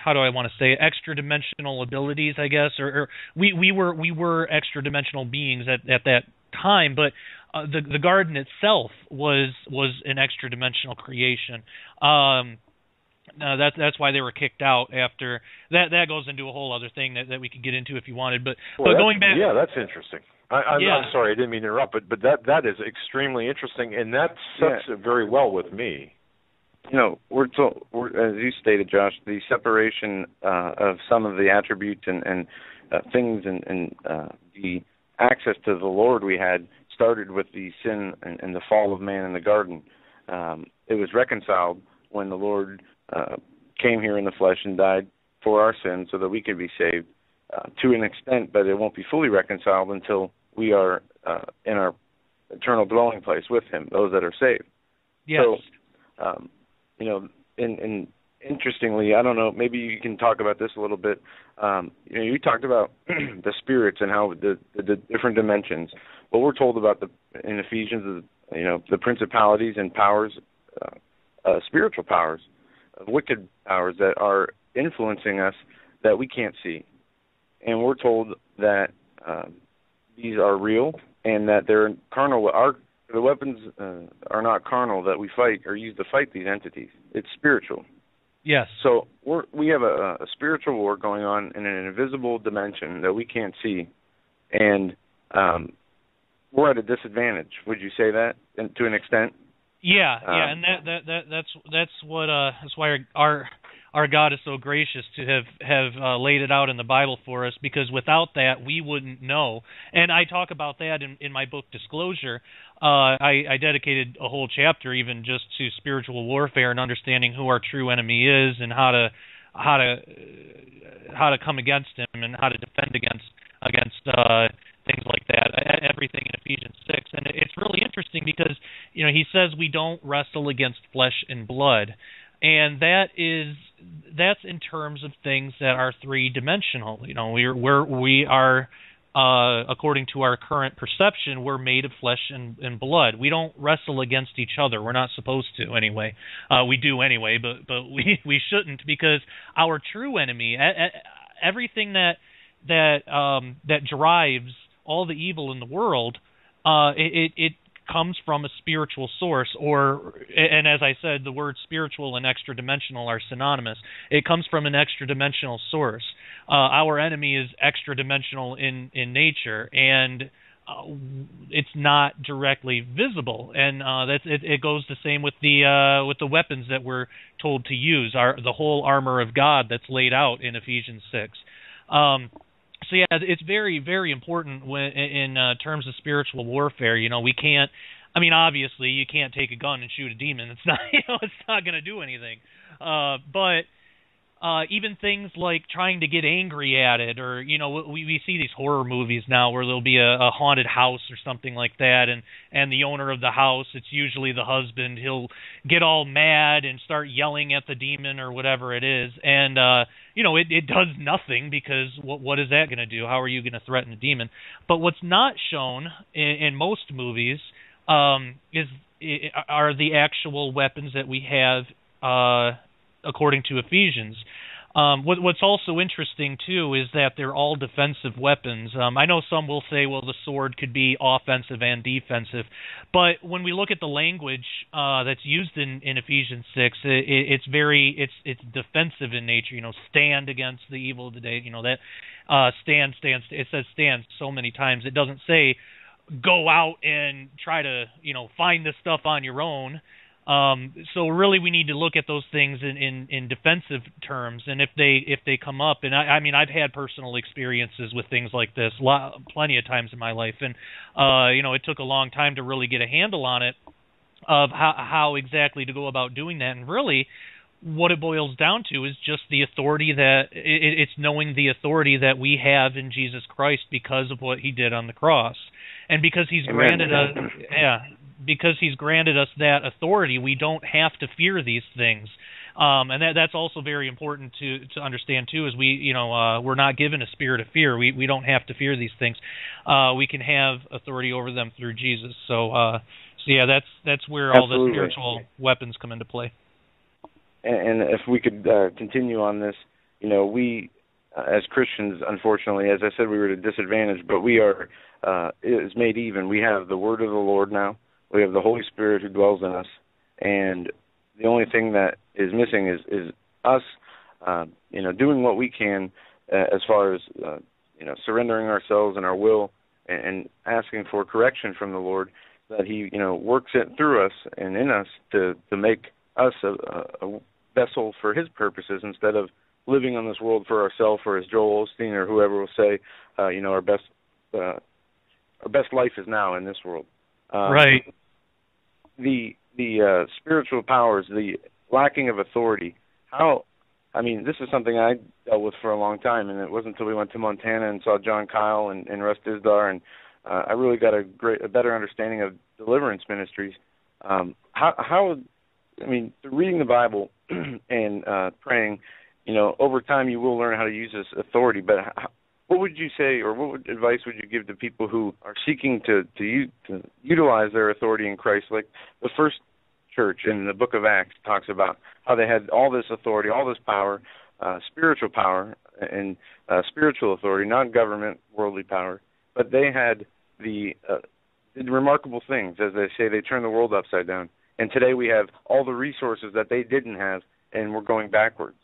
how do I want to say, extra dimensional abilities, I guess, or we were extra dimensional beings at that time, but the garden itself was an extra dimensional creation. That's why they were kicked out after that. That goes into a whole other thing that we could get into if you wanted. But going back, yeah, that's interesting. I'm sorry, I didn't mean to interrupt, but that is extremely interesting, and that sets it very well with me. We're as you stated, Josh, the separation of some of the attributes and things and the access to the Lord we had started with the sin and the fall of man in the garden. It was reconciled when the Lord came here in the flesh and died for our sins so that we could be saved to an extent, but it won't be fully reconciled until we are in our eternal dwelling place with him, those that are saved. Yes. So, and interestingly, I don't know, maybe you can talk about this a little bit. You talked about the spirits and how the different dimensions. What we're told about in Ephesians is, the principalities and powers, spiritual powers, wicked powers that are influencing us that we can't see. And we're told that these are real and that they're carnal. The weapons are not carnal that we fight or use to fight these entities. It's spiritual. Yes. So we have a spiritual war going on in an invisible dimension that we can't see, and we're at a disadvantage. Would you say that, to an extent? Yeah, and that's why our God is so gracious to have laid it out in the Bible for us, because without that we wouldn't know. And I talk about that in my book Disclosure. I dedicated a whole chapter even just to spiritual warfare and understanding who our true enemy is and how to come against him and how to defend against things like that. Everything in Ephesians 6, and it's really interesting because he says we don't wrestle against flesh and blood, and that's in terms of things that are three-dimensional. We are according to our current perception, we're made of flesh and blood. We don't wrestle against each other. We're not supposed to anyway. We do anyway, but we shouldn't, because our true enemy, everything that drives all the evil in the world, it comes from a spiritual source, and as I said, the words spiritual and extra-dimensional are synonymous. It comes from an extra-dimensional source. Our enemy is extra-dimensional in nature, and it's not directly visible. And it goes the same with the weapons that we're told to use, the whole armor of God that's laid out in Ephesians 6. So yeah, it's very, very important in terms of spiritual warfare. We can't. I mean, obviously, you can't take a gun and shoot a demon. It's not. It's not going to do anything. But even things like trying to get angry at it, or we see these horror movies now where there'll be a haunted house or something like that, and the owner of the house, it's usually the husband, he'll get all mad and start yelling at the demon or whatever it is, and it does nothing, because what is that going to do? How are you going to threaten a demon? But what's not shown in most movies are the actual weapons that we have according to Ephesians. What's also interesting, too, is that they're all defensive weapons. I know some will say, well, the sword could be offensive and defensive, but when we look at the language that's used in Ephesians 6, it's defensive in nature. Stand against the evil of the day. That stand. It says stand so many times. It doesn't say go out and try to find this stuff on your own. So really, we need to look at those things in defensive terms, and if they come up, and I mean, I've had personal experiences with things like this plenty of times in my life, and it took a long time to really get a handle on it, of how exactly to go about doing that. And really, what it boils down to is just the authority it's knowing the authority that we have in Jesus Christ because of what He did on the cross, and because He's granted us, because He's granted us that authority, we don't have to fear these things. And that's also very important to understand too. Is we're not given a spirit of fear. We don't have to fear these things. We can have authority over them through Jesus. So yeah, that's where all the spiritual weapons come into play. And if we could continue on this, we as Christians, unfortunately, as I said, we were at a disadvantage, but we are is made even. We have the Word of the Lord now. We have the Holy Spirit who dwells in us, and the only thing that is missing is us, doing what we can as far as surrendering ourselves and our will, and asking for correction from the Lord, that He works it through us and in us to make us a vessel for His purposes, instead of living on this world for ourselves, or as Joel Osteen or whoever will say, our best life is now in this world. Right. The spiritual powers, the lacking of authority. This is something I dealt with for a long time, and it wasn't until we went to Montana and saw John Kyle and Russ Dizdar, and I really got a better understanding of deliverance ministries. How I mean, through reading the Bible and praying, over time you will learn how to use this authority. But what would you say, or advice would you give to people who are seeking to utilize their authority in Christ? Like the first church in the book of Acts talks about how they had all this authority, all this power, spiritual power, and spiritual authority, not government, worldly power. But they had did remarkable things. As they say, they turned the world upside down. And today we have all the resources that they didn't have, and we're going backwards.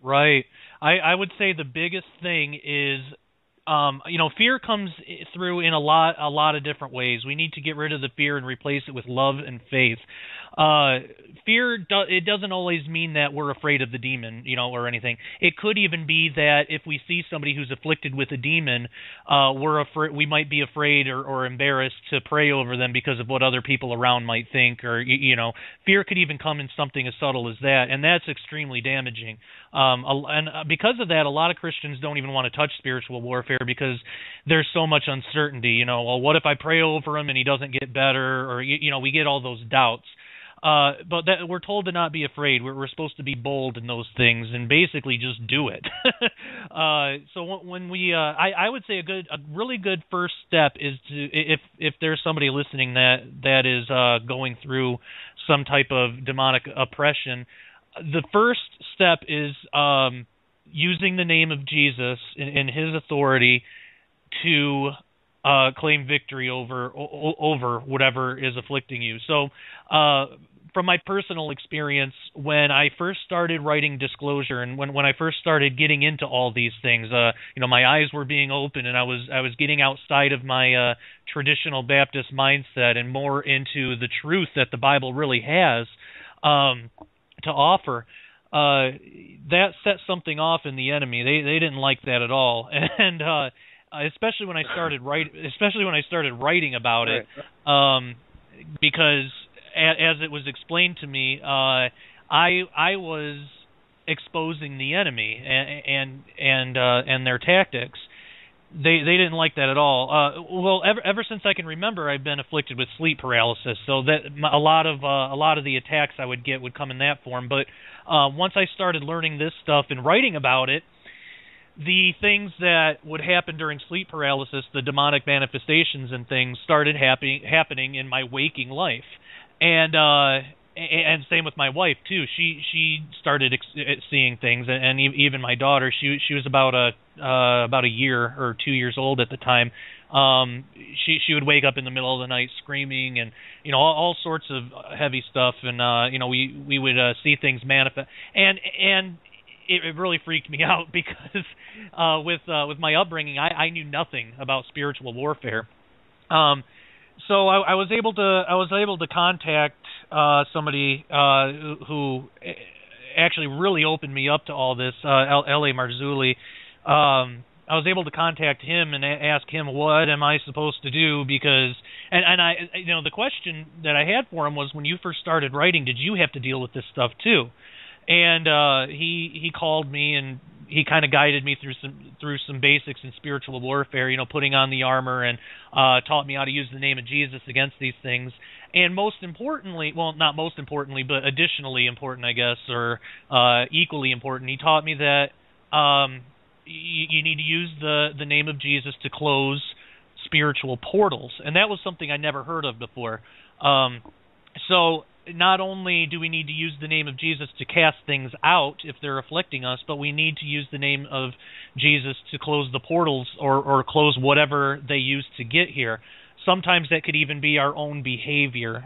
Right. I would say the biggest thing is, fear comes through in a lot of different ways. We need to get rid of the fear and replace it with love and faith. Fear, it doesn't always mean that we're afraid of the demon, or anything. It could even be that if we see somebody who's afflicted with a demon, we might be afraid or embarrassed to pray over them because of what other people around might think, or, fear could even come in something as subtle as that, and that's extremely damaging. And because of that, a lot of Christians don't even want to touch spiritual warfare because there's so much uncertainty. Well, what if I pray over him and he doesn't get better, or, we get all those doubts. But we're told to not be afraid. We're supposed to be bold in those things and basically just do it. So when I would say a really good first step is to, if there's somebody listening that is going through some type of demonic oppression, the first step is using the name of Jesus and His authority to claim victory over whatever is afflicting you. So, from my personal experience, when I first started writing Disclosure, and when I first started getting into all these things, my eyes were being opened, and I was getting outside of my traditional Baptist mindset and more into the truth that the Bible really has to offer. That set something off in the enemy. They didn't like that at all, and especially when I started writing about it, because as it was explained to me, I was exposing the enemy and their tactics. They didn't like that at all. Well, ever since I can remember, I've been afflicted with sleep paralysis, so that a lot of the attacks I would get would come in that form. But once I started learning this stuff and writing about it, the things that would happen during sleep paralysis, the demonic manifestations and things, started happening in my waking life, and same with my wife too. She started seeing things, and even my daughter. She was about a year or 2 years old at the time. She would wake up in the middle of the night screaming, and all sorts of heavy stuff, and we would see things manifest, and it really freaked me out because with my upbringing, I knew nothing about spiritual warfare. So I was able to contact somebody who actually really opened me up to all this, L.A. Marzulli. I was able to contact him and ask him, what am I supposed to do? Because and I the question that I had for him was, when you first started writing, did you have to deal with this stuff too? And he called me, and he kind of guided me through some basics in spiritual warfare, putting on the armor, and taught me how to use the name of Jesus against these things. And most importantly, well, not most importantly, but additionally important, I guess, or equally important, he taught me that you need to use the name of Jesus to close spiritual portals, and that was something I never heard of before. So not only do we need to use the name of Jesus to cast things out if they're afflicting us, but we need to use the name of Jesus to close the portals or close whatever they use to get here. Sometimes that could even be our own behavior,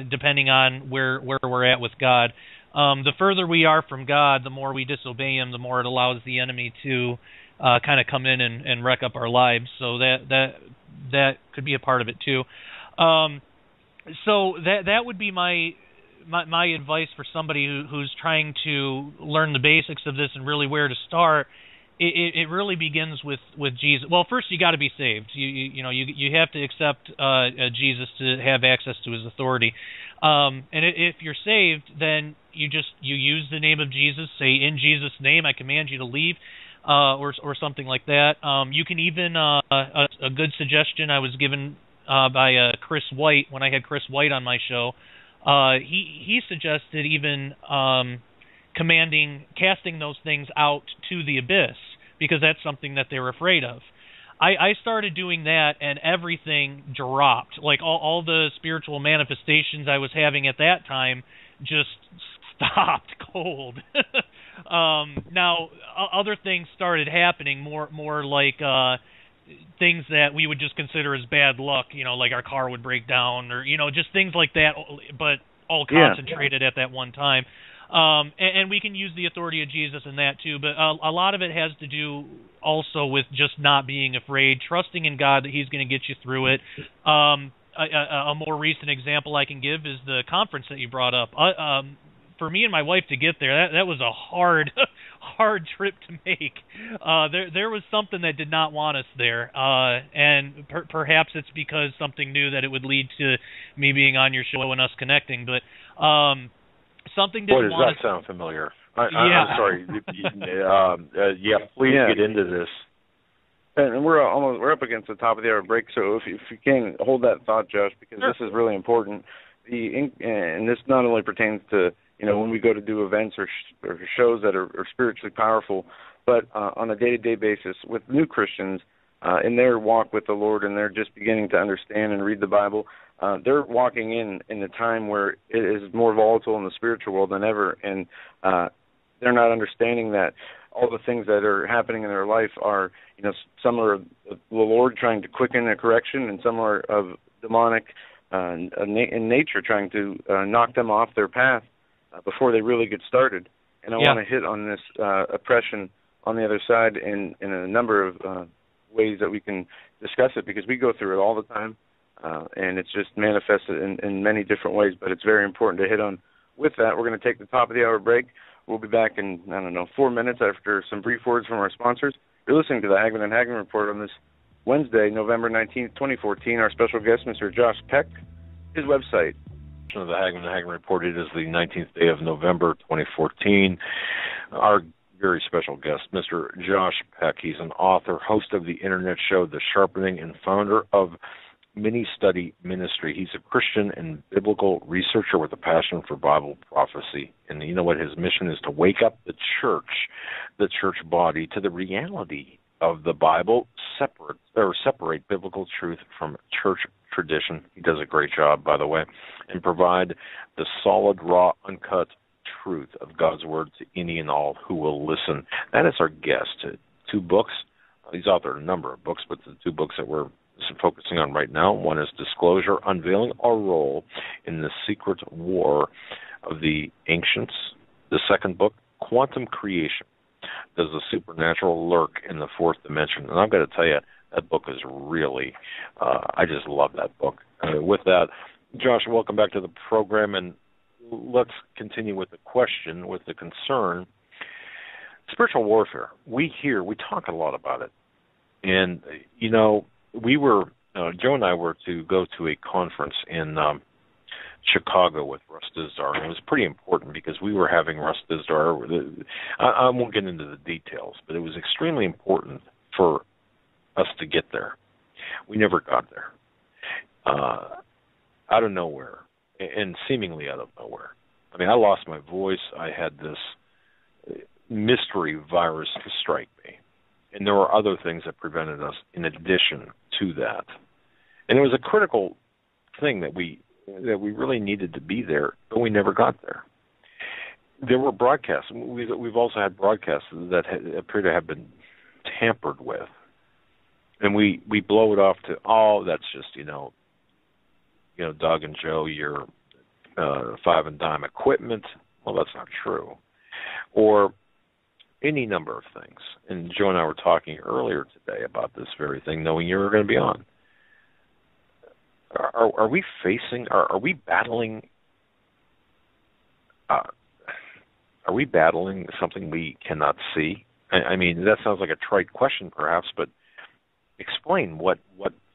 depending on where we're at with God. The further we are from God, the more we disobey Him, the more it allows the enemy to kind of come in and wreck up our lives. So that could be a part of it too. So that would be my advice for somebody who's trying to learn the basics of this and really where to start. It really begins with Jesus. Well, first you got to be saved. You have to accept Jesus to have access to His authority. And if you're saved, then you use the name of Jesus. Say, in Jesus' name, I command you to leave, or something like that. You can even a good suggestion I was given by Chris White when I had Chris White on my show. he suggested even casting those things out to the abyss, because that's something that they're afraid of. I started doing that, and everything dropped. Like all the spiritual manifestations I was having at that time just stopped cold. Now, other things started happening, more like things that we would just consider as bad luck, like our car would break down, or, just things like that, but all concentrated at that one time. And we can use the authority of Jesus in that too, but a lot of it has to do also with just not being afraid, trusting in God that He's going to get you through it. A more recent example I can give is the conference that you brought up. For me and my wife to get there, that was a hard trip to make. There was something that did not want us there, and perhaps it's because something knew that it would lead to me being on your show and us connecting, but something didn't want us. Boy, does that sound familiar. Yeah. I'm sorry. Please get into this. And we're up against the top of the hour break, so if you can hold that thought, Josh, because Sure. This is really important. And this not only pertains to when we go to do events or shows that are spiritually powerful, but on a day-to-day basis with new Christians in their walk with the Lord, and they're just beginning to understand and read the Bible. They're walking in a time where it is more volatile in the spiritual world than ever, and they're not understanding that all the things that are happening in their life are, some are the Lord trying to quicken a correction, and some are of demonic in nature trying to knock them off their path before they really get started. And I want to hit on this oppression on the other side in a number of ways that we can discuss it, because we go through it all the time. And it's just manifested in many different ways, but it's very important to hit on. With that, we're going to take the top of the hour break. We'll be back in, 4 minutes after some brief words from our sponsors. You're listening to the Hagmann and Hagmann Report on this Wednesday, November 19th, 2014. Our special guest, Mr. Josh Peck, his website. Of the Hagmann and Hagmann Report. It is the 19th day of November, 2014. Our very special guest, Mr. Josh Peck. He's an author, host of the internet show The Sharpening, and founder of Mini Study Ministry. He's a Christian and biblical researcher with a passion for Bible prophecy. And you know what? His mission is to wake up the church body, to the reality of the Bible, separate biblical truth from church tradition. He does a great job, by the way, and provide the solid, raw, uncut truth of God's Word to any and all who will listen. That is our guest. 2 books. He's authored a number of books, but the 2 books that we're focusing on right now, one is Disclosure, Unveiling Our Role in the Secret War of the Ancients. The second book, Quantum Creation. Does the supernatural lurk in the fourth dimension? And I've got to tell you, that book is really, I just love that book. With that, Josh, welcome back to the program, and let's continue with the question, with the concern. Spiritual warfare. We talk a lot about it. And, Joe and I were to go to a conference in Chicago with Russ Dizdar, and it was pretty important because we were having Russ Dizdar. I won't get into the details, but it was extremely important for us to get there. We never got there. Out of nowhere, and seemingly out of nowhere. I mean, I lost my voice. I had this mystery virus strike me. And there were other things that prevented us in addition to that. And it was a critical thing that we really needed to be there, but we never got there. There were broadcasts. We've also had broadcasts that appear to have been tampered with. And we blow it off to, that's just, Doug and Joe, your 5 and dime equipment. Well, that's not true. Or any number of things. And Joe and I were talking earlier today about this very thing, knowing you were going to be on. Are we facing, are we battling something we cannot see? I mean, that sounds like a trite question perhaps, but explain what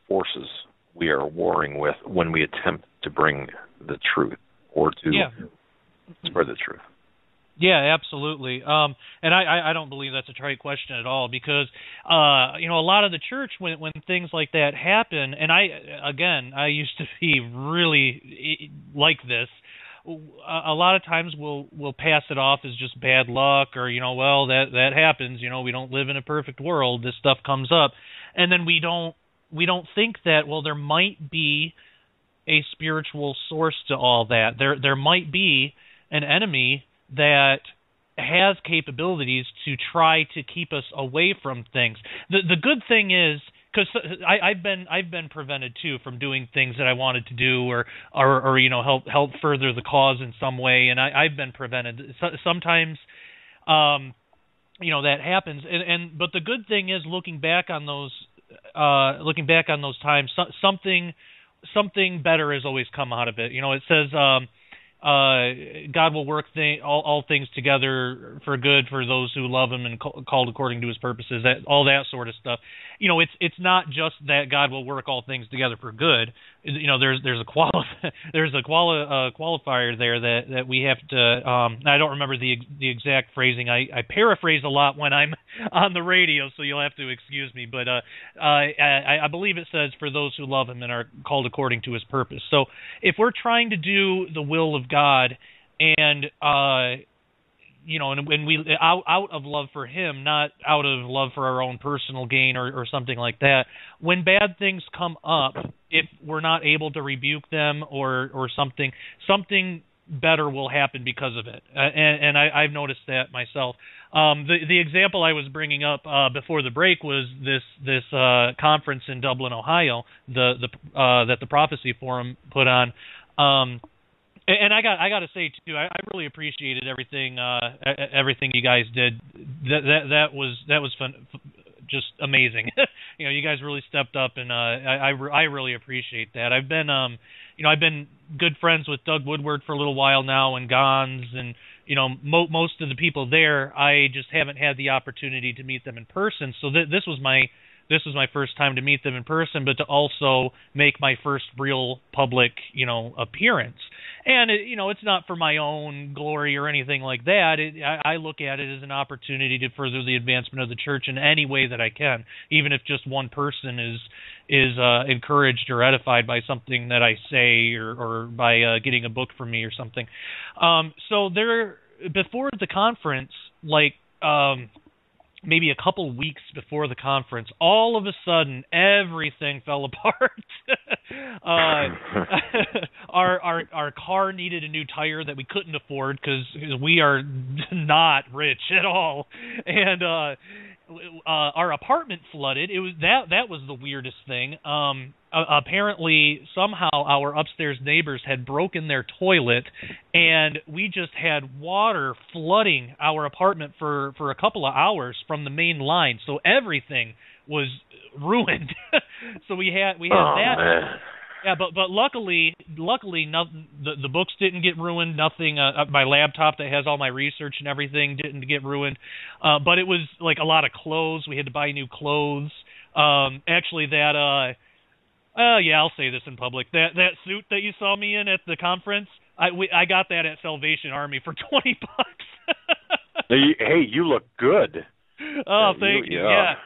forces we are warring with when we attempt to bring the truth or to spread the truth. Yeah, absolutely. And I don't believe that's a trite question at all, because a lot of the church, when things like that happen, and I used to be really like this. a lot of times we'll pass it off as just bad luck, or well, that happens. We don't live in a perfect world. This stuff comes up, and then we don't think that, well, there might be a spiritual source to all that. There might be an enemy that has capabilities to try to keep us away from things. The good thing is, because I've been prevented too from doing things that I wanted to do, or help further the cause in some way, and I've been prevented. Sometimes that happens, but the good thing is, looking back on those times, something better has always come out of it. It says God will work all things together for good for those who love Him and called according to His purposes. All that sort of stuff. It's not just that God will work all things together for good. There's a qualifier there that we have to. I don't remember the exact phrasing. I paraphrase a lot when I'm on the radio, so you'll have to excuse me. But I believe it says, for those who love Him and are called according to His purpose. So if we're trying to do the will of God, and and we out of love for Him, not out of love for our own personal gain or something like that, when bad things come up, if we're not able to rebuke them or something better will happen because of it. And I've noticed that myself. The example I was bringing up before the break was this conference in Dublin, Ohio, that the Prophecy Forum put on. And I got to say too, I really appreciated everything you guys did. That was fun, just amazing. You guys really stepped up, and I really appreciate that. I've been good friends with Doug Woodward for a little while now, and Gons, and most of the people there, I just haven't had the opportunity to meet them in person. So this was my first time to meet them in person, but to also make my first real public, appearance. And it's not for my own glory or anything like that. I look at it as an opportunity to further the advancement of the church in any way that I can, even if just one person is encouraged or edified by something that I say, or by getting a book from me or something. So before the conference, maybe a couple weeks before the conference, all of a sudden everything fell apart. Our car needed a new tire that we couldn't afford because we are not rich at all, and our apartment flooded. It was that was the weirdest thing. Apparently, somehow our upstairs neighbors had broken their toilet, and we just had water flooding our apartment for a couple of hours from the main line. So everything was ruined. So we had that. Man. Yeah, but luckily, nothing. The books didn't get ruined. Nothing. My laptop that has all my research and everything didn't get ruined. But it was like a lot of clothes. We had to buy new clothes. Actually, that. Yeah, I'll say this in public. That suit that you saw me in at the conference, I got that at Salvation Army for $20. Hey, you look good. Oh, thank you. Yeah.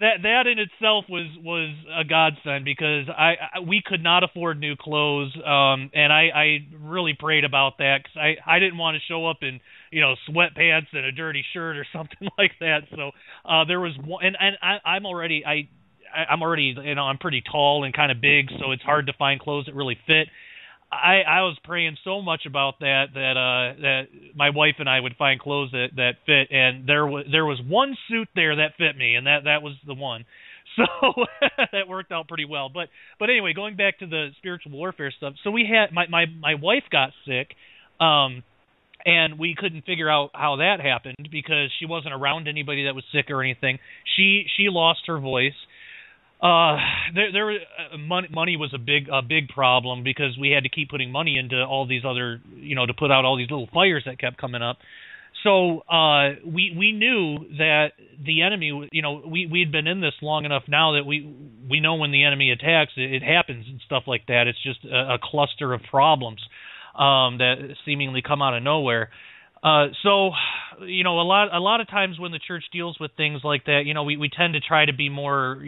That in itself was a godsend, because we could not afford new clothes, and I really prayed about that, because I didn't want to show up in sweatpants and a dirty shirt or something like that. So there was one, and I'm already I'm pretty tall and kind of big, so it's hard to find clothes that really fit. I was praying so much about that my wife and I would find clothes that fit, and there was one suit there that fit me, and that was the one. So that worked out pretty well. But anyway, going back to the spiritual warfare stuff. So we had my wife got sick, and we couldn't figure out how that happened, because she wasn't around anybody that was sick or anything. She lost her voice. Money was a big problem, because we had to keep putting money into all these other, to put out all these little fires that kept coming up. So we knew that the enemy, we had been in this long enough now that we know when the enemy attacks, it happens and stuff like that. It's just a cluster of problems that seemingly come out of nowhere. So, a lot of times when the church deals with things like that, we tend to try to be more,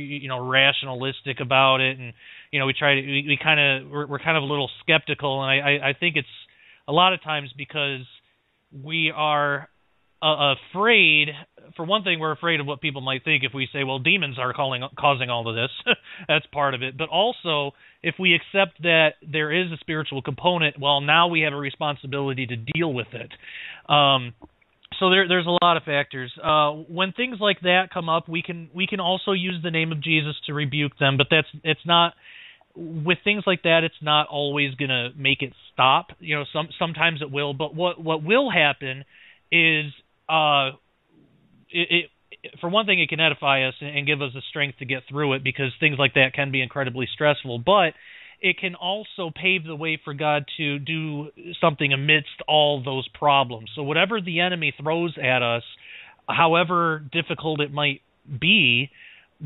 rationalistic about it, and we're kind of a little skeptical, and I think it's a lot of times because we are afraid. For one thing, we're afraid of what people might think if we say, well, demons are causing all of this. That's part of it. But also, if we accept that there is a spiritual component, well, now we have a responsibility to deal with it. So there's a lot of factors. When things like that come up, we can also use the name of Jesus to rebuke them, but it's not. With things like that, it's not always going to make it stop. Sometimes it will, but what will happen is it for one thing, it can edify us and give us the strength to get through it, because things like that can be incredibly stressful. But it can also pave the way for God to do something amidst all those problems. So whatever the enemy throws at us, however difficult it might be,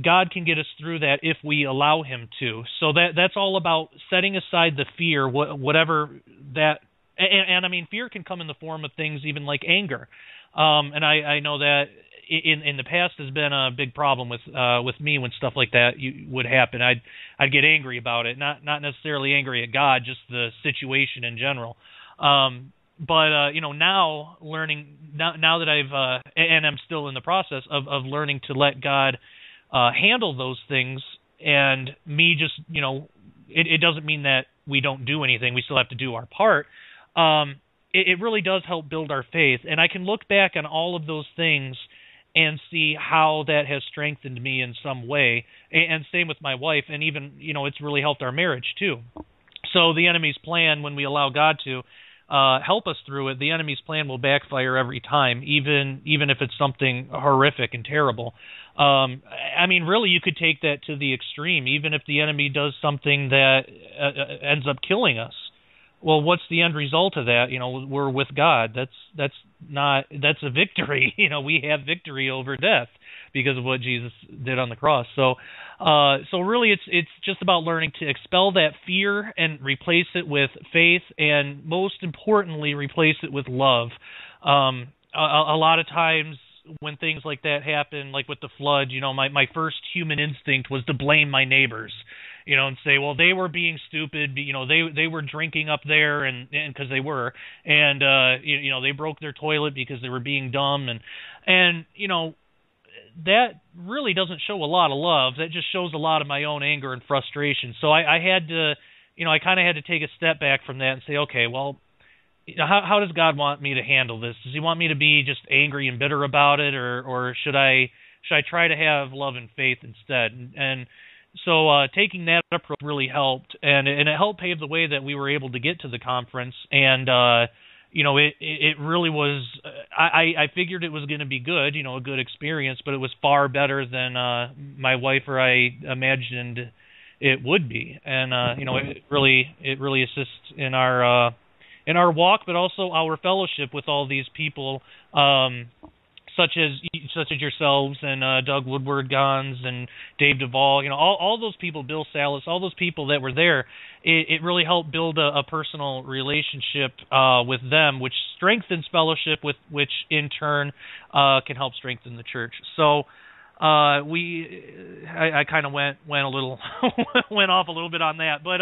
God can get us through that if we allow him to. So that's all about setting aside the fear, whatever that, and I mean, fear can come in the form of things even like anger. And I know that in the past has been a big problem with me when stuff like that would happen. I'd get angry about it, not necessarily angry at God, just the situation in general. But now learning now that I've and I'm still in the process of learning to let God handle those things, and me just it doesn't mean that we don't do anything. We still have to do our part. It really does help build our faith, and I can look back on all of those things and see how that has strengthened me in some way, and same with my wife, and even it's really helped our marriage too. So the enemy's plan, when we allow God to help us through it, the enemy's plan will backfire every time, even if it's something horrific and terrible. I mean, really, you could take that to the extreme. Even if the enemy does something that ends up killing us, well, what's the end result of that? We're with God. That's a victory. We have victory over death because of what Jesus did on the cross. So really, it's just about learning to expel that fear and replace it with faith, and most importantly, replace it with love. A lot of times when things like that happen, like with the flood, my first human instinct was to blame my neighbors. And say, well, they were being stupid. They were drinking up there, and because they were, and they broke their toilet because they were being dumb, and that really doesn't show a lot of love. That just shows a lot of my own anger and frustration. So I had to, I kind of had to take a step back from that and say, okay, well, how does God want me to handle this? Does he want me to be just angry and bitter about it, or should I try to have love and faith instead? And so taking that approach really helped, and it helped pave the way that we were able to get to the conference. And it really was. I figured it was going to be good, a good experience, but it was far better than my wife or I imagined it would be. And it really assists in our walk, but also our fellowship with all these people. Such as yourselves and Doug Woodward-Gons and Dave Duvall, all those people, Bill Salas, all those people that were there, it really helped build a personal relationship with them, which strengthens fellowship, which in turn can help strengthen the church. So I kind of went a little went off a little bit on that, but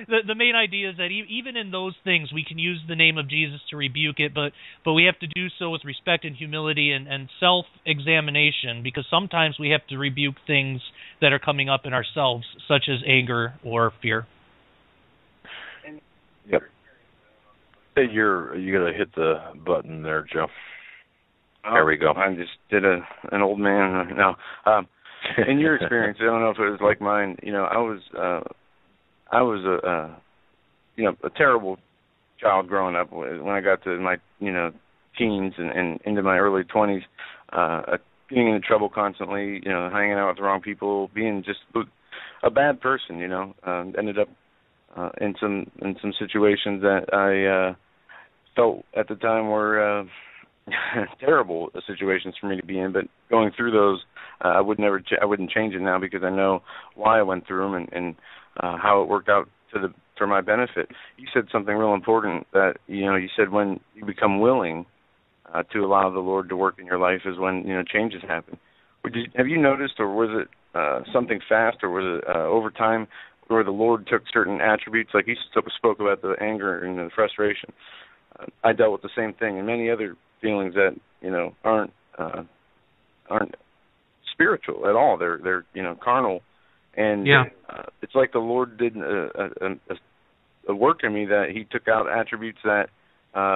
the main idea is that even in those things we can use the name of Jesus to rebuke it, but we have to do so with respect and humility and self-examination, because sometimes we have to rebuke things that are coming up in ourselves, such as anger or fear. Yep. Hey, you gotta hit the button there, Joe. There we go. I just did an old man. No, in your experience, I don't know if it was like mine. I was a terrible child growing up. When I got to my teens and into my early 20s, getting into trouble constantly. Hanging out with the wrong people, being just a bad person. Ended up in some situations that I felt at the time were terrible situations for me to be in, but going through those, I wouldn't change it now, because I know why I went through them and how it worked out for my benefit. You said something real important, that you said when you become willing to allow the Lord to work in your life is when changes happen. Have you noticed, or was it something fast, or was it over time, where the Lord took certain attributes, like you spoke about the anger and the frustration? I dealt with the same thing and many other feelings that aren't spiritual at all. They're carnal, and it's like the Lord did a work in me that He took out attributes that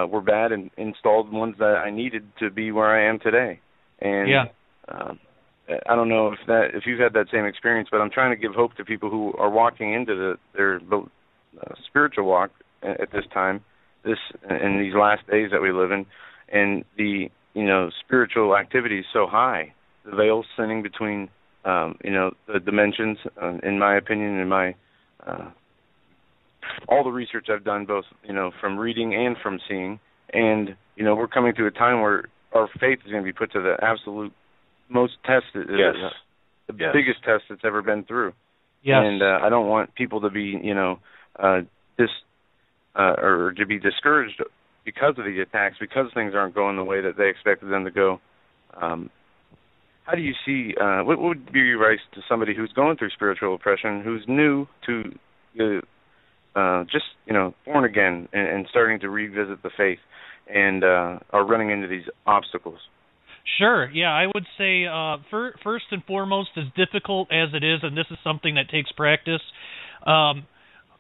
were bad and installed ones that I needed to be where I am today. And I don't know if you've had that same experience, but I'm trying to give hope to people who are walking into their spiritual walk at this time, in these last days that we live in, and the spiritual activity is so high. The veil's thinning between the dimensions, in my opinion, in my all the research I've done, both from reading and from seeing, and we're coming to a time where our faith is going to be put to the absolute most tested, the biggest test it's ever been through. Yes. And I don't want people to be or to be discouraged because of the attacks, because things aren't going the way that they expected them to go. How do you see, what would be your advice to somebody who's going through spiritual oppression, who's new to just born again and starting to revisit the faith and are running into these obstacles? Sure. Yeah, I would say first and foremost, as difficult as it is, and this is something that takes practice,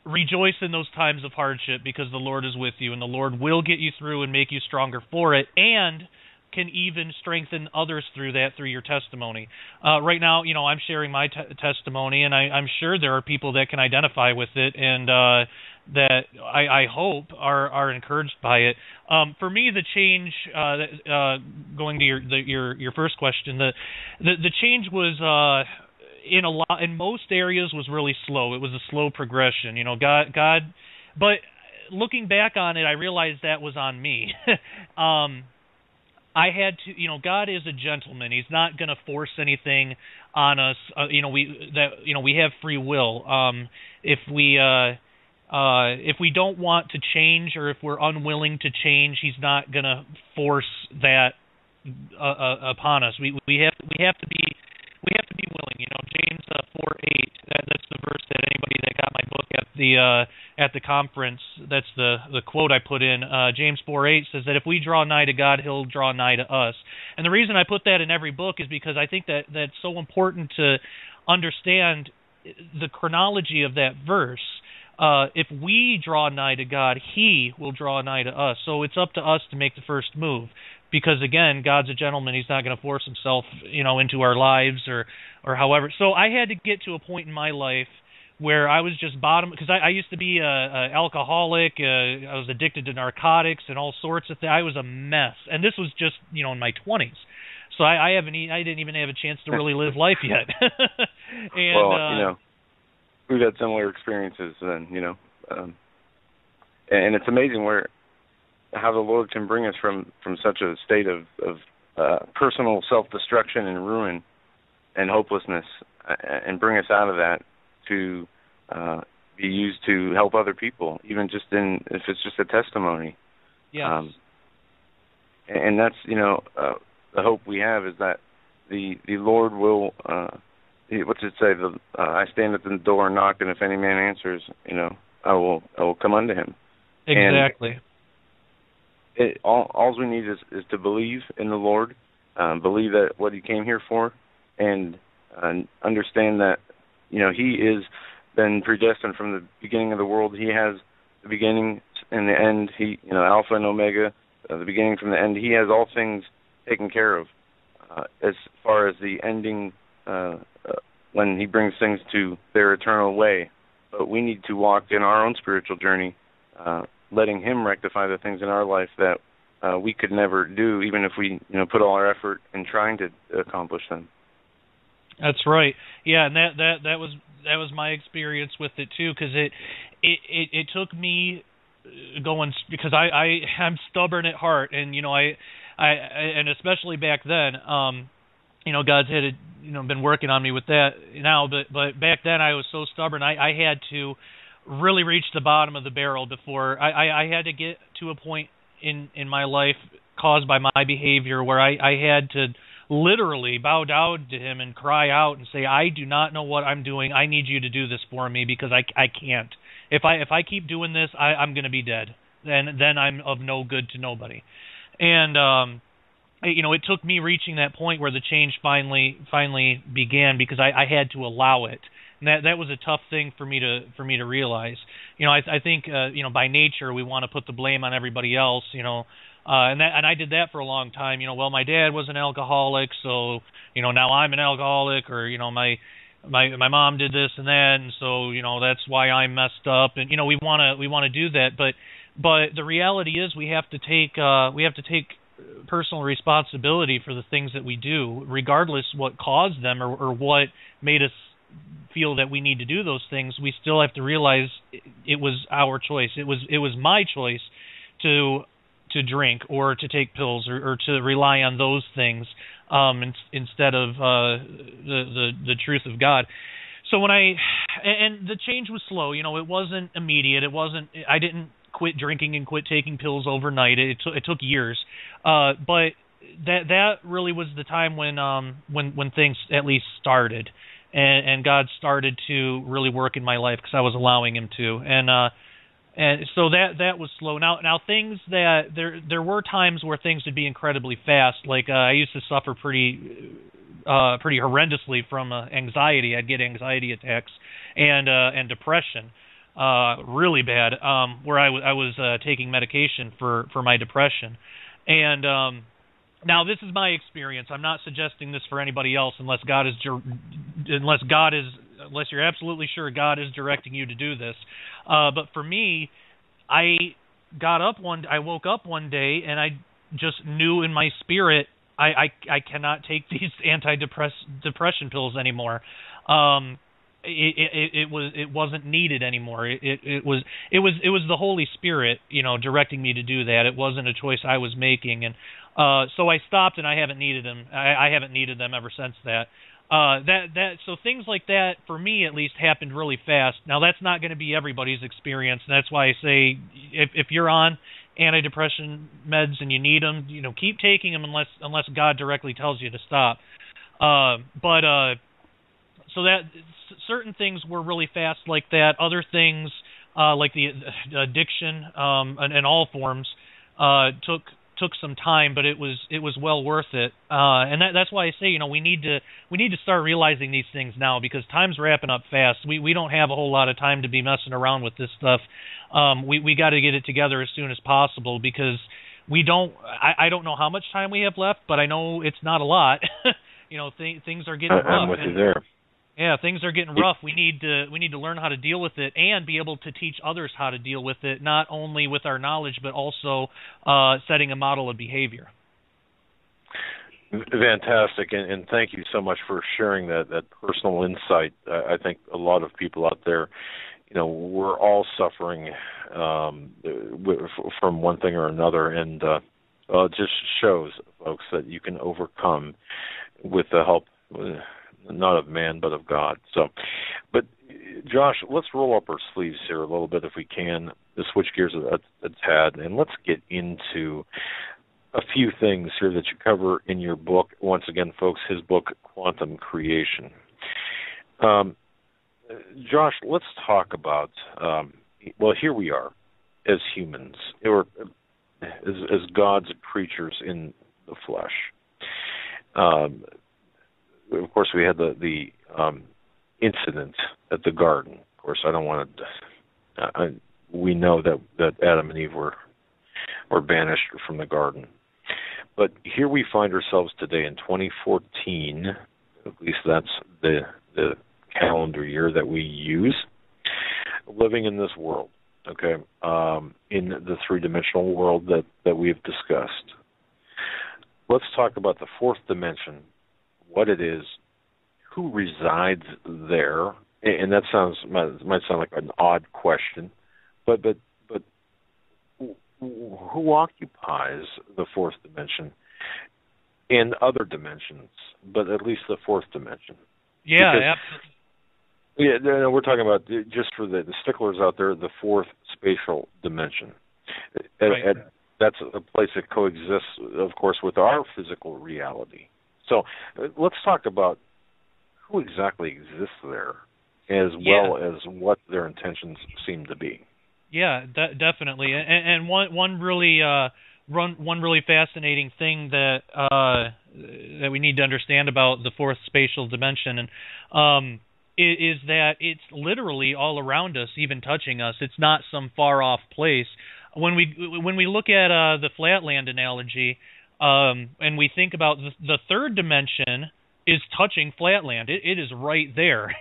rejoice in those times of hardship because the Lord is with you, and the Lord will get you through and make you stronger for it, and can even strengthen others through that, through your testimony. Right now, I'm sharing my testimony, and I'm sure there are people that can identify with it, and that I hope are encouraged by it. For me, the change, going to your first question, the change was in most areas was really slow. It was a slow progression. God, but looking back on it, I realized that was on me. I had to, God is a gentleman. He's not going to force anything on us. We have free will. If we don't want to change, or if we're unwilling to change, He's not going to force that upon us. We have to be willing. James 4:8. That's the verse that anybody that got my book at the conference, that's the quote I put in. James 4:8 says that if we draw nigh to God, He'll draw nigh to us. And the reason I put that in every book is because I think that that's so important to understand the chronology of that verse. If we draw nigh to God, He will draw nigh to us. So it's up to us to make the first move. Because again, God's a gentleman. He's not going to force Himself, into our lives or however. So I had to get to a point in my life where I was just bottom, because I used to be a alcoholic. I was addicted to narcotics and all sorts of things. I was a mess, and this was just in my 20s. So I didn't even have a chance to really live life yet. And, we've had similar experiences, then and it's amazing how the Lord can bring us from such a state of personal self-destruction and ruin and hopelessness, and bring us out of that to be used to help other people, even just if it's just a testimony. Yes. And that's the hope we have is that the Lord will. What's it say? I stand at the door and knock, and if any man answers, I will come unto him. Exactly. All we need is to believe in the Lord, believe that what He came here for, and understand that He is been predestined from the beginning of the world. He has the beginning and the end. He, Alpha and Omega, the beginning from the end. He has all things taken care of. As far as the ending, when He brings things to their eternal way, but we need to walk in our own spiritual journey, letting Him rectify the things in our life that we could never do, even if we put all our effort in trying to accomplish them. That's right. Yeah, and that was my experience with it too, because it took me going, because I'm stubborn at heart, and I and especially back then, God's had been working on me with that now, but back then I was so stubborn. I had to really reach the bottom of the barrel before I had to get to a point in my life caused by my behavior where I had to literally bow down to Him and cry out and say, I do not know what I'm doing. I need You to do this for me, because I can't. If I keep doing this, I'm going to be dead. then I'm of no good to nobody. And it took me reaching that point where the change finally began, because I had to allow it. And that was a tough thing for me to realize. I think by nature we want to put the blame on everybody else. And I did that for a long time. Well, my dad was an alcoholic, so now I'm an alcoholic, or my mom did this and that, and so that's why I'm messed up. And we want to do that, but the reality is we have to take personal responsibility for the things that we do, regardless what caused them or what made us feel that we need to do those things. We still have to realize it was our choice. It was my choice to drink or to take pills or to rely on those things instead of the truth of God. So and the change was slow. It wasn't immediate. I didn't quit drinking and quit taking pills overnight. It took years. But that really was the time when things at least started, and God started to really work in my life because I was allowing Him to. And so that was slow. Now things that there were times where things would be incredibly fast. Like I used to suffer pretty horrendously from anxiety. I'd get anxiety attacks and depression, really bad. Where I was taking medication for my depression, and now this is my experience. I'm not suggesting this for anybody else unless you're absolutely sure God is directing you to do this. But for me, I woke up one day and I just knew in my spirit I cannot take these antidepressant pills anymore. It wasn't needed anymore. It was the Holy Spirit, directing me to do that. It wasn't a choice I was making, and so I stopped, and I haven't needed them. I haven't needed them ever since that. So things like that, for me at least, happened really fast. Now that's not going to be everybody's experience, and that's why I say if you're on antidepressant meds and you need them, keep taking them unless God directly tells you to stop. So that certain things were really fast like that. Other things like the addiction and all forms took some time, but it was well worth it. And that's why I say we need to start realizing these things now, because time's wrapping up fast. We don't have a whole lot of time to be messing around with this stuff. We got to get it together as soon as possible, because I don't know how much time we have left, but I know it's not a lot. Things are getting rough. I'm with you there. Yeah, things are getting rough. We need to learn how to deal with it and be able to teach others how to deal with it, not only with our knowledge, but also setting a model of behavior. Fantastic, and thank you so much for sharing that personal insight. I think a lot of people out there, we're all suffering from one thing or another, and it just shows, folks, that you can overcome with the help not of man, but of God. So, but Josh, let's roll up our sleeves here a little bit if we can, to switch gears a tad, and let's get into a few things here that you cover in your book. Once again, folks, his book, Quantum Creation. Josh, let's talk about, here we are as humans, or as God's creatures in the flesh. Of course, we had the incident at the garden. Of course, I don't want to. We know that Adam and Eve were banished from the garden, but here we find ourselves today in 2014. At least that's the calendar year that we use, living in this world. Okay, in the three-dimensional world that we've discussed. Let's talk about the fourth dimension. What it is, who resides there, and that might sound like an odd question, but who occupies the fourth dimension and other dimensions, but at least the fourth dimension? Yeah, absolutely. Yeah, we're talking about, just for the sticklers out there, the fourth spatial dimension. Right. That's a place that coexists, of course, with our physical reality. So let's talk about who exactly exists there, as well as what their intentions seem to be. Yeah, definitely. And one really fascinating thing that we need to understand about the fourth spatial dimension is that it's literally all around us, even touching us. It's not some far off place. When we look at the flatland analogy, and we think about the third dimension is touching flatland. It is right there.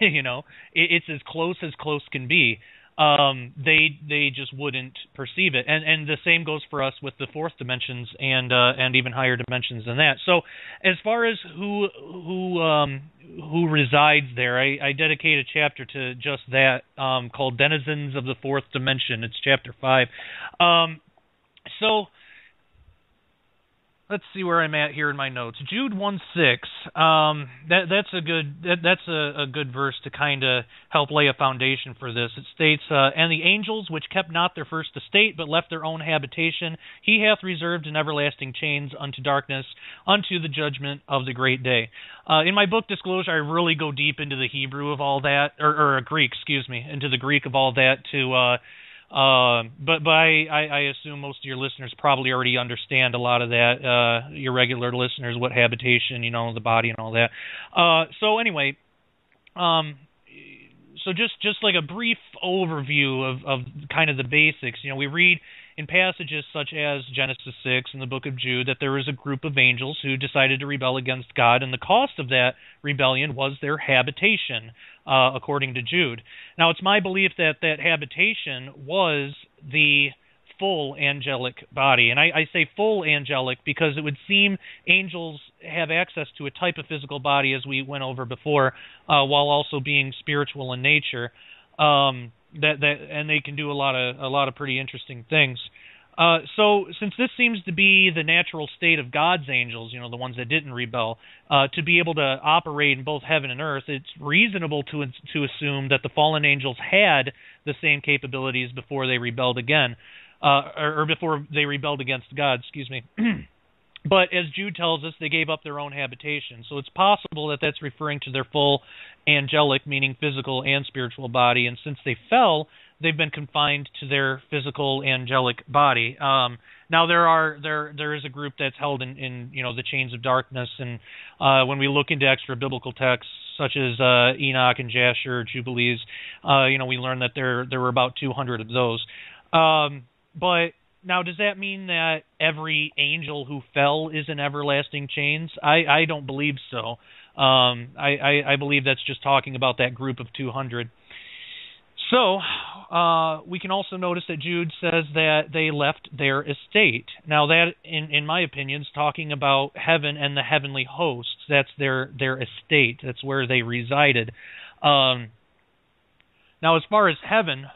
It's as close can be. They just wouldn't perceive it, and the same goes for us with the fourth dimensions and even higher dimensions than that. So, as far as who resides there, I dedicate a chapter to just that, called "Denizens of the Fourth Dimension." It's chapter 5. So. Let's see where I'm at here in my notes. Jude 1:6. That's a good verse to kind of help lay a foundation for this. It states, "And the angels which kept not their first estate, but left their own habitation, he hath reserved in everlasting chains unto darkness, unto the judgment of the great day." In my book Disclosure, I really go deep into the Hebrew of all that, or Greek, into the Greek of all that to. But I assume most of your listeners probably already understand a lot of that. Your regular listeners, what habitation, the body and all that. So anyway, so just like a brief overview of kind of the basics. We read in passages such as Genesis 6 and the book of Jude that there was a group of angels who decided to rebel against God, and the cost of that rebellion was their habitation, according to Jude. Now, it's my belief that habitation was the full angelic body. And I say full angelic because it would seem angels have access to a type of physical body, as we went over before, while also being spiritual in nature. And they can do a lot of pretty interesting things. So since this seems to be the natural state of God's angels, the ones that didn't rebel, to be able to operate in both heaven and earth, it's reasonable to assume that the fallen angels had the same capabilities before they rebelled again, or before they rebelled against God, But as Jude tells us, they gave up their own habitation. So it's possible that that's referring to their full angelic, meaning physical and spiritual body. And since they fell, they've been confined to their physical angelic body. Now there is a group that's held in the chains of darkness. And when we look into extra biblical texts such as Enoch and Jasher, Jubilees, we learn that there were about 200 of those. But now, does that mean that every angel who fell is in everlasting chains? I don't believe so. I believe that's just talking about that group of 200. So, we can also notice that Jude says that they left their estate. Now, that, in my opinion, is talking about heaven and the heavenly hosts. That's their estate. That's where they resided. Now, as far as heaven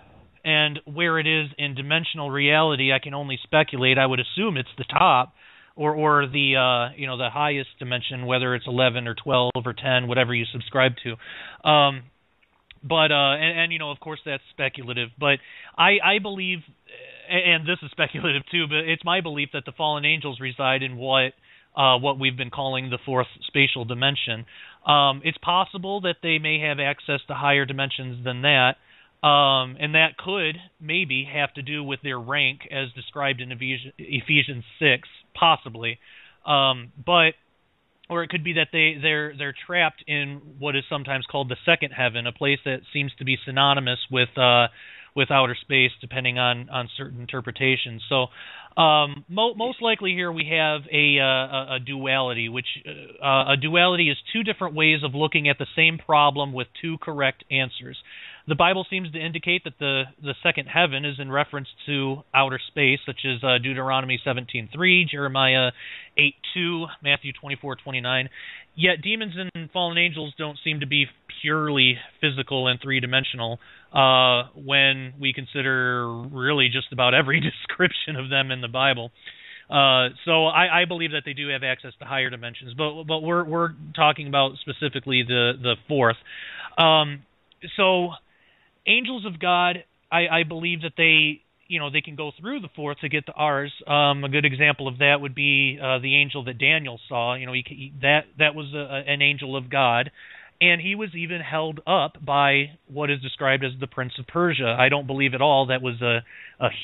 and where it is in dimensional reality, I can only speculate. I would assume it's the top, or the the highest dimension, whether it's 11 or 12 or 10, whatever you subscribe to. But of course that's speculative. But I believe, and this is speculative too, but it's my belief that the fallen angels reside in what we've been calling the fourth spatial dimension. It's possible that they may have access to higher dimensions than that. And that could maybe have to do with their rank as described in Ephesians 6, possibly. Or it could be that they're trapped in what is sometimes called the second heaven, a place that seems to be synonymous with outer space, depending on certain interpretations. So most likely here we have a duality, which a duality is two different ways of looking at the same problem with two correct answers. The Bible seems to indicate that the second heaven is in reference to outer space, such as Deuteronomy 17:3, Jeremiah 8:2, Matthew 24:29. Yet demons and fallen angels don't seem to be purely physical and three-dimensional when we consider really just about every description of them in the Bible. So I believe that they do have access to higher dimensions, but we're talking about specifically the fourth. So angels of God, I believe that they can go through the fourth to get to ours. A good example of that would be the angel that Daniel saw. That was an angel of God, And he was even held up by what is described as the Prince of Persia. I don't believe at all that was a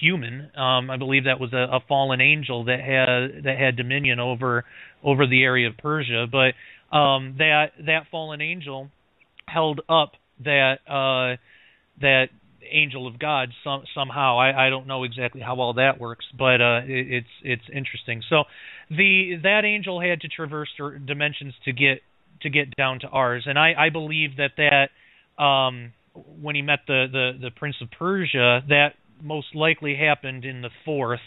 human. I believe that was a fallen angel that had dominion over the area of Persia. But that fallen angel held up that angel of God somehow. I don't know exactly how well that works, but it's interesting. So that angel had to traverse dimensions to get down to ours, and I believe that when he met the Prince of Persia, that most likely happened in the fourth,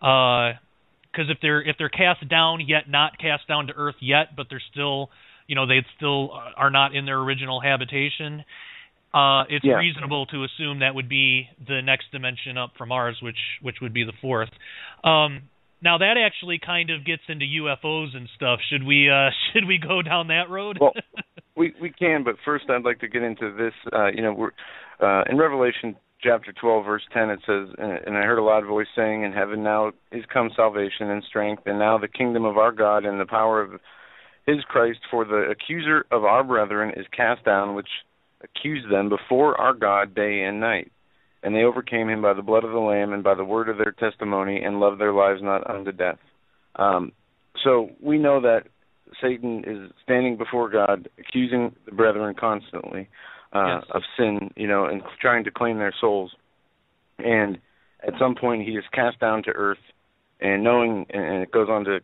because if they're cast down yet not cast down to earth yet, but they're still, they still are not in their original habitation. It's reasonable to assume that would be the next dimension up from ours, which would be the fourth. Now that actually kind of gets into UFOs and stuff. Should we go down that road? Well, we can, but first I'd like to get into this. We're in Revelation chapter 12, verse 10. It says, "And I heard a loud voice saying, in heaven now is come salvation and strength, and now the kingdom of our God and the power of His Christ. For the accuser of our brethren is cast down, which accused them before our God day and night. And they overcame him by the blood of the Lamb and by the word of their testimony, and loved their lives not unto death." So we know that Satan is standing before God, accusing the brethren constantly of sin, and trying to claim their souls. And at some point he is cast down to earth, and it goes on to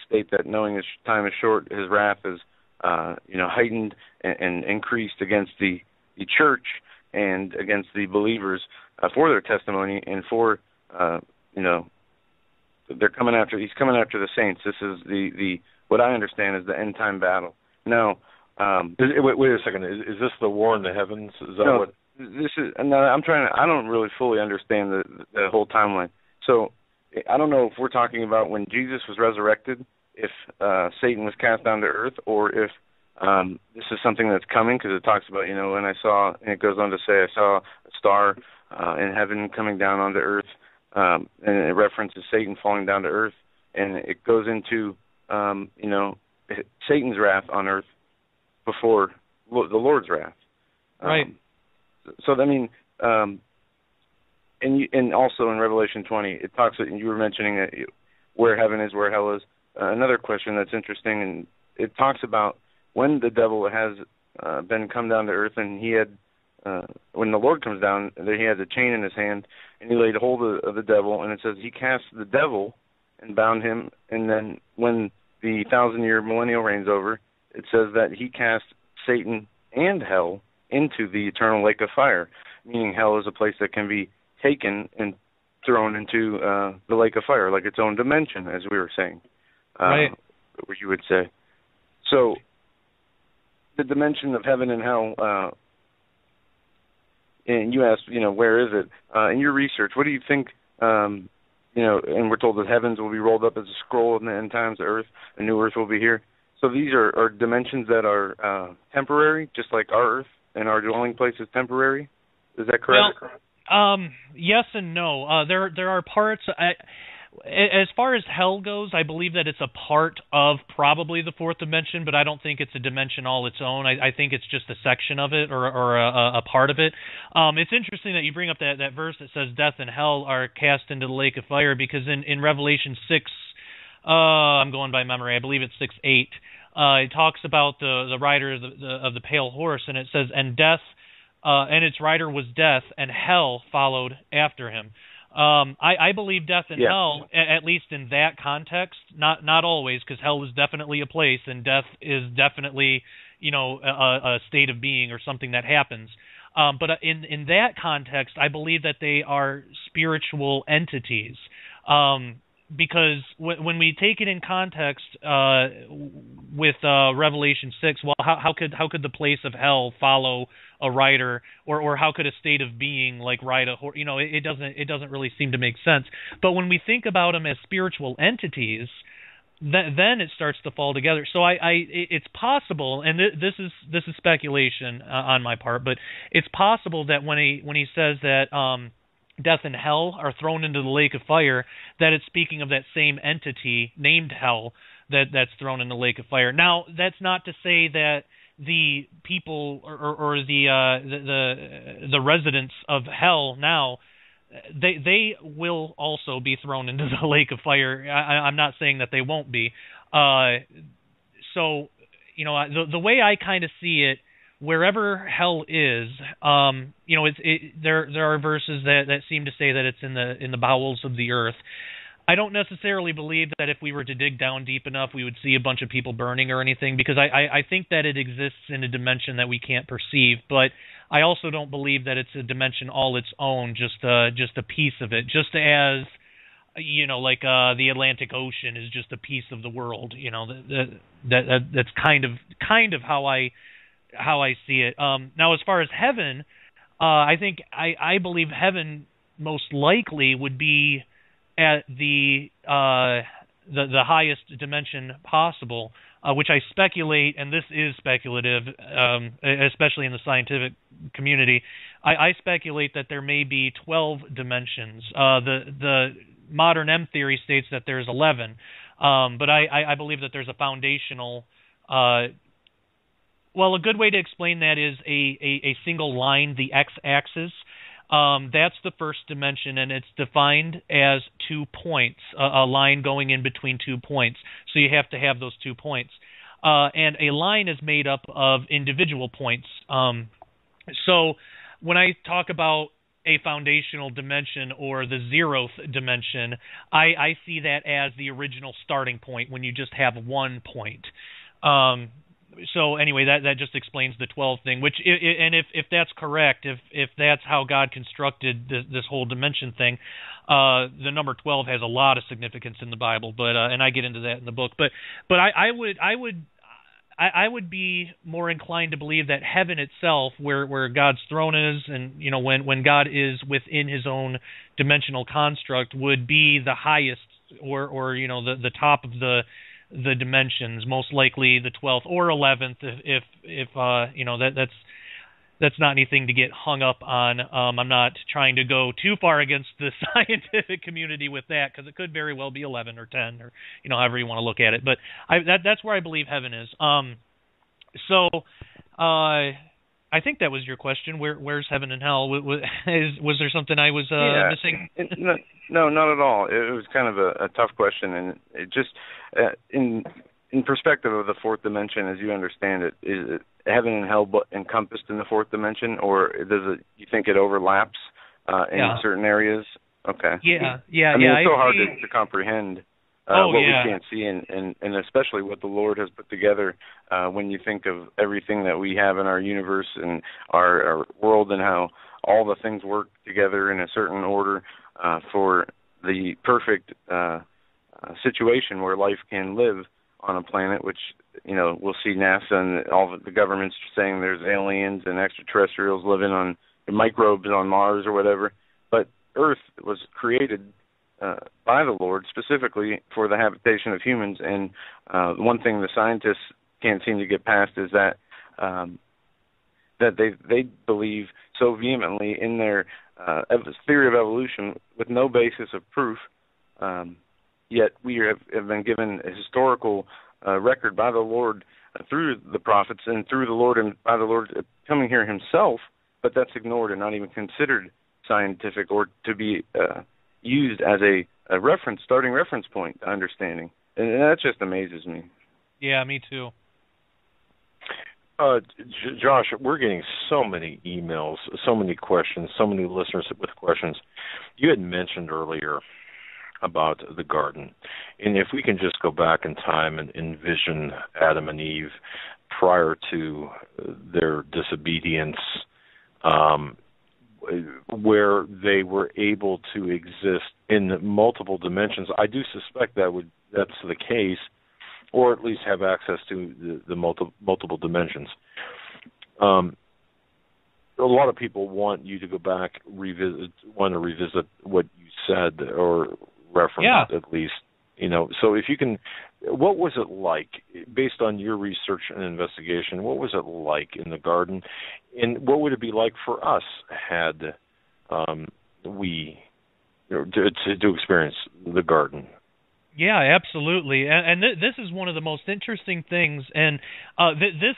state that knowing his time is short, his wrath is heightened and increased against the church and against the believers for their testimony, and for he's coming after the saints. This is the what I understand is the end time battle. Now, wait a second. Is this the war in the heavens? Is that what? This is. No, I don't really fully understand the whole timeline. So I don't know if we're talking about when Jesus was resurrected, if Satan was cast down to earth, or if this is something that's coming, because it talks about, when I saw, and it goes on to say, I saw a star in heaven coming down onto earth, and it references Satan falling down to earth, and it goes into, Satan's wrath on earth before the Lord's wrath. Right. And also in Revelation 20, it talks, you were mentioning where heaven is, where hell is. Another question that's interesting, and it talks about when the devil has been come down to earth, and he had, when the Lord comes down, he has a chain in his hand, and he laid hold of the devil, and it says he cast the devil and bound him, and then when the 1,000-year millennial reigns over, it says that he cast Satan and hell into the eternal lake of fire, meaning hell is a place that can be taken and thrown into the lake of fire, like its own dimension, as we were saying. Right. What you would say. So the dimension of heaven and hell, and you asked, where is it? In your research, what do you think, and we're told that heavens will be rolled up as a scroll in the end times, the earth, a new earth will be here. So these are dimensions that are temporary, just like our earth, and our dwelling place is temporary. Is that correct? Well, yes and no. There are parts. As far as hell goes, I believe that it's a part of probably the fourth dimension, but I don't think it's a dimension all its own. I think it's just a section of it, or a part of it. It's interesting that you bring up that verse that says death and hell are cast into the lake of fire, because in Revelation 6, I'm going by memory, I believe it's 6:8, it talks about the rider of the pale horse, and it says, and death, and its rider was death, and hell followed after him. I believe death and hell, at least in that context, not always, because hell is definitely a place, and death is definitely, a state of being or something that happens. But in that context, I believe that they are spiritual entities. Because when we take it in context with Revelation 6, well, how could the place of hell follow a rider, or how could a state of being like ride a horse? It doesn't really seem to make sense. But when we think about them as spiritual entities, then it starts to fall together. So it's possible, and this is speculation on my part, but it's possible that when he says that death and hell are thrown into the lake of fire, that it's speaking of that same entity named hell that's thrown in the lake of fire. Now, that's not to say that the people or the residents of hell now, they will also be thrown into the lake of fire. I'm not saying that they won't be. So, the way I kind of see it, wherever hell is, there are verses that seem to say that it's in the bowels of the earth. I don't necessarily believe that if we were to dig down deep enough, we would see a bunch of people burning or anything, because I think that it exists in a dimension that we can't perceive. But I also don't believe that it's a dimension all its own, just a piece of it, just as the Atlantic Ocean is just a piece of the world. That's kind of how I see it. Now, as far as heaven, I think I believe heaven most likely would be at the highest dimension possible, which I speculate, and this is speculative, especially in the scientific community. I speculate that there may be 12 dimensions. The modern M theory states that there's 11, but I believe that there's a foundational. Well, a good way to explain that is a single line, the x-axis. That's the first dimension, and it's defined as 2 points, a line going in between 2 points. So you have to have those 2 points. And a line is made up of individual points. So when I talk about a foundational dimension or the 0th dimension, I see that as the original starting point when you just have 1 point. So anyway, that just explains the 12 thing. Which, and if that's correct, if that's how God constructed this whole dimension thing, the number 12 has a lot of significance in the Bible. But and I get into that in the book. But I would be more inclined to believe that heaven itself, where God's throne is, and when God is within His own dimensional construct, would be the highest, or the top of the dimensions, most likely the 12th or 11th, if that's not anything to get hung up on. I'm not trying to go too far against the scientific community with that, because it could very well be 11 or 10 or however you want to look at it. But that's where I believe heaven is. So I think that was your question. Where's heaven and hell? Was there something I was missing? No, not at all. It was kind of a tough question, and it just in perspective of the 4th dimension, as you understand it, is it heaven and hell encompassed in the 4th dimension, or you think it overlaps in certain areas? Okay. Yeah. I mean, it's so hard to comprehend we can't see, and especially what the Lord has put together when you think of everything that we have in our universe and our world, and how all the things work together in a certain order for the perfect situation where life can live on a planet, which we'll see NASA and all the governments saying there's aliens and extraterrestrials living on microbes on Mars or whatever. But Earth was created by the Lord specifically for the habitation of humans, and one thing the scientists can't seem to get past is that they believe so vehemently in their theory of evolution with no basis of proof, yet we have been given a historical record by the Lord through the prophets and through the Lord, and by the Lord coming here Himself, but that's ignored and not even considered scientific or to be used as a starting reference point to understanding. And that just amazes me. Yeah, me too. Josh, we're getting so many emails, so many questions, so many listeners with questions. You had mentioned earlier about the garden. And if we can just go back in time and envision Adam and Eve prior to their disobedience, where they were able to exist in multiple dimensions, I do suspect that's the case, or at least have access to the multiple dimensions. A lot of people want you to go back, revisit what you said, or reference at least. So if you can, what was it like, based on your research and investigation, what was it like in the garden, and what would it be like for us had we to experience the garden? Yeah, absolutely, and this is one of the most interesting things. And this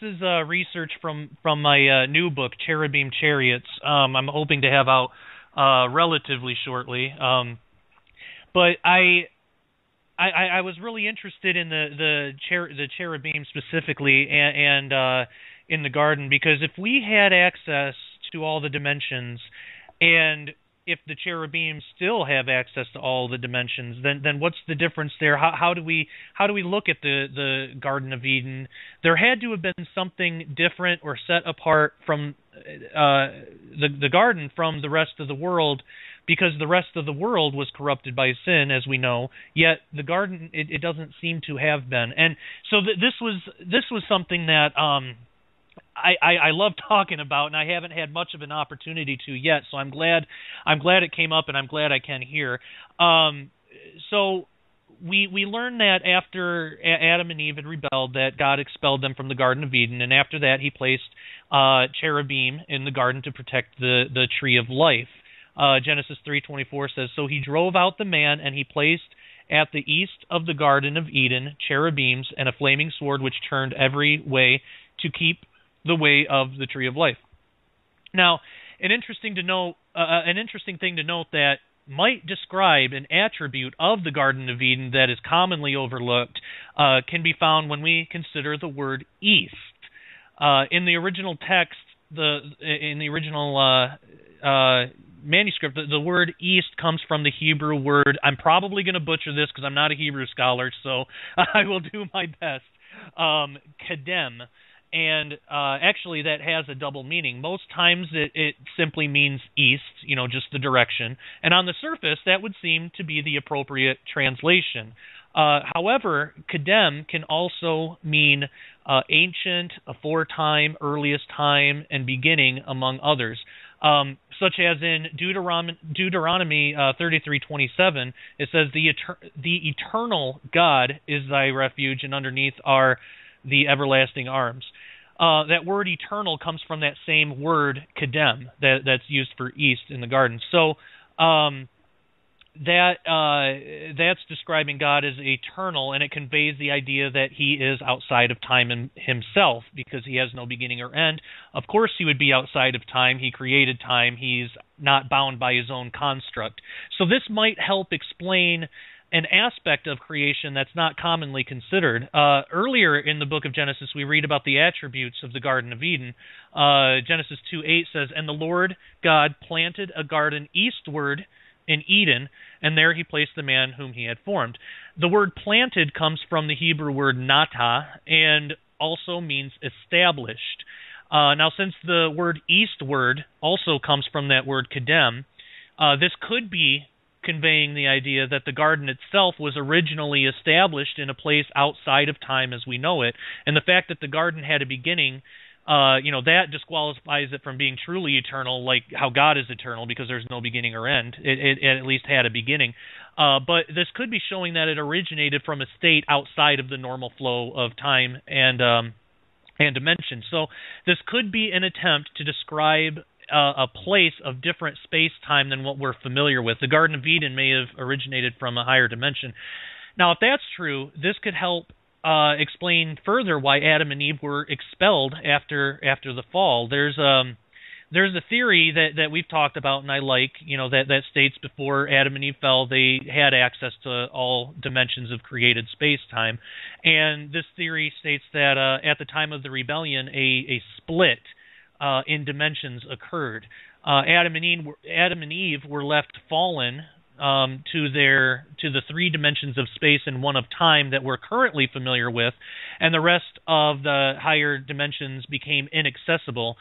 is research from my new book, Cherubim Chariots. I'm hoping to have out relatively shortly. But I was really interested in the cherubim specifically, and in the garden, because if we had access to all the dimensions, and if the cherubim still have access to all the dimensions, then what's the difference there? How do we look at the Garden of Eden? There had to have been something different or set apart from the garden from the rest of the world, because the rest of the world was corrupted by sin, as we know. Yet the garden, it doesn't seem to have been. And so this was something that I love talking about, and I haven't had much of an opportunity to yet. So I'm glad it came up, and I'm glad I can here. So we learned that after Adam and Eve had rebelled, that God expelled them from the Garden of Eden, and after that He placed cherubim in the garden to protect the tree of life. Genesis 3:24 says, "So He drove out the man, and He placed at the east of the Garden of Eden cherubims and a flaming sword which turned every way to keep the way of the tree of life." Now, an interesting thing to note that might describe an attribute of the Garden of Eden that is commonly overlooked can be found when we consider the word east. In the original text, in the original manuscript, the word east comes from the Hebrew word. I'm probably going to butcher this because I'm not a Hebrew scholar, so I will do my best. Kedem. And actually that has a double meaning. Most times it simply means east, just the direction. And on the surface, that would seem to be the appropriate translation. However, Kedem can also mean ancient, aforetime, earliest time, and beginning, among others. Such as in Deuteronomy 33:27, it says, the eternal God is thy refuge, and underneath are the everlasting arms. That word eternal comes from that same word kedem that's used for east in the garden. So that's describing God as eternal, and it conveys the idea that He is outside of time Himself, because He has no beginning or end. Of course He would be outside of time. He created time. He's not bound by His own construct. So this might help explain an aspect of creation that's not commonly considered. Earlier in the book of Genesis, we read about the attributes of the Garden of Eden. Genesis 2:8 says, "And the Lord God planted a garden eastward in Eden, and there He placed the man whom He had formed." The word planted comes from the Hebrew word nata, and also means established. Now, since the word eastward also comes from that word kedem, this could be conveying the idea that the garden itself was originally established in a place outside of time as we know it, and the fact that the garden had a beginning, that disqualifies it from being truly eternal, like how God is eternal, because there's no beginning or end. It at least had a beginning, but this could be showing that it originated from a state outside of the normal flow of time and dimension. So this could be an attempt to describe a place of different space-time than what we're familiar with. The Garden of Eden may have originated from a higher dimension. Now, if that's true, this could help explain further why Adam and Eve were expelled after the fall. There's a theory that we've talked about, and I like, that states before Adam and Eve fell, they had access to all dimensions of created space-time. And this theory states that at the time of the rebellion, a split in dimensions occurred. Adam and Eve were left fallen to the three dimensions of space and one of time that we're currently familiar with, and the rest of the higher dimensions became inaccessible.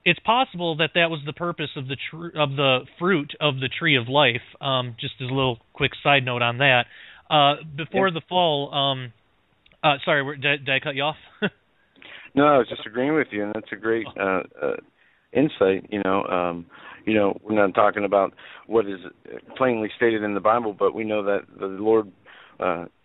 It's possible that was the purpose of the fruit of the tree of life. Just as a little quick side note on that. Before the fall, sorry, did I cut you off? No, I was just agreeing with you, and that's a great insight. We're not talking about what is plainly stated in the Bible, but we know that the Lord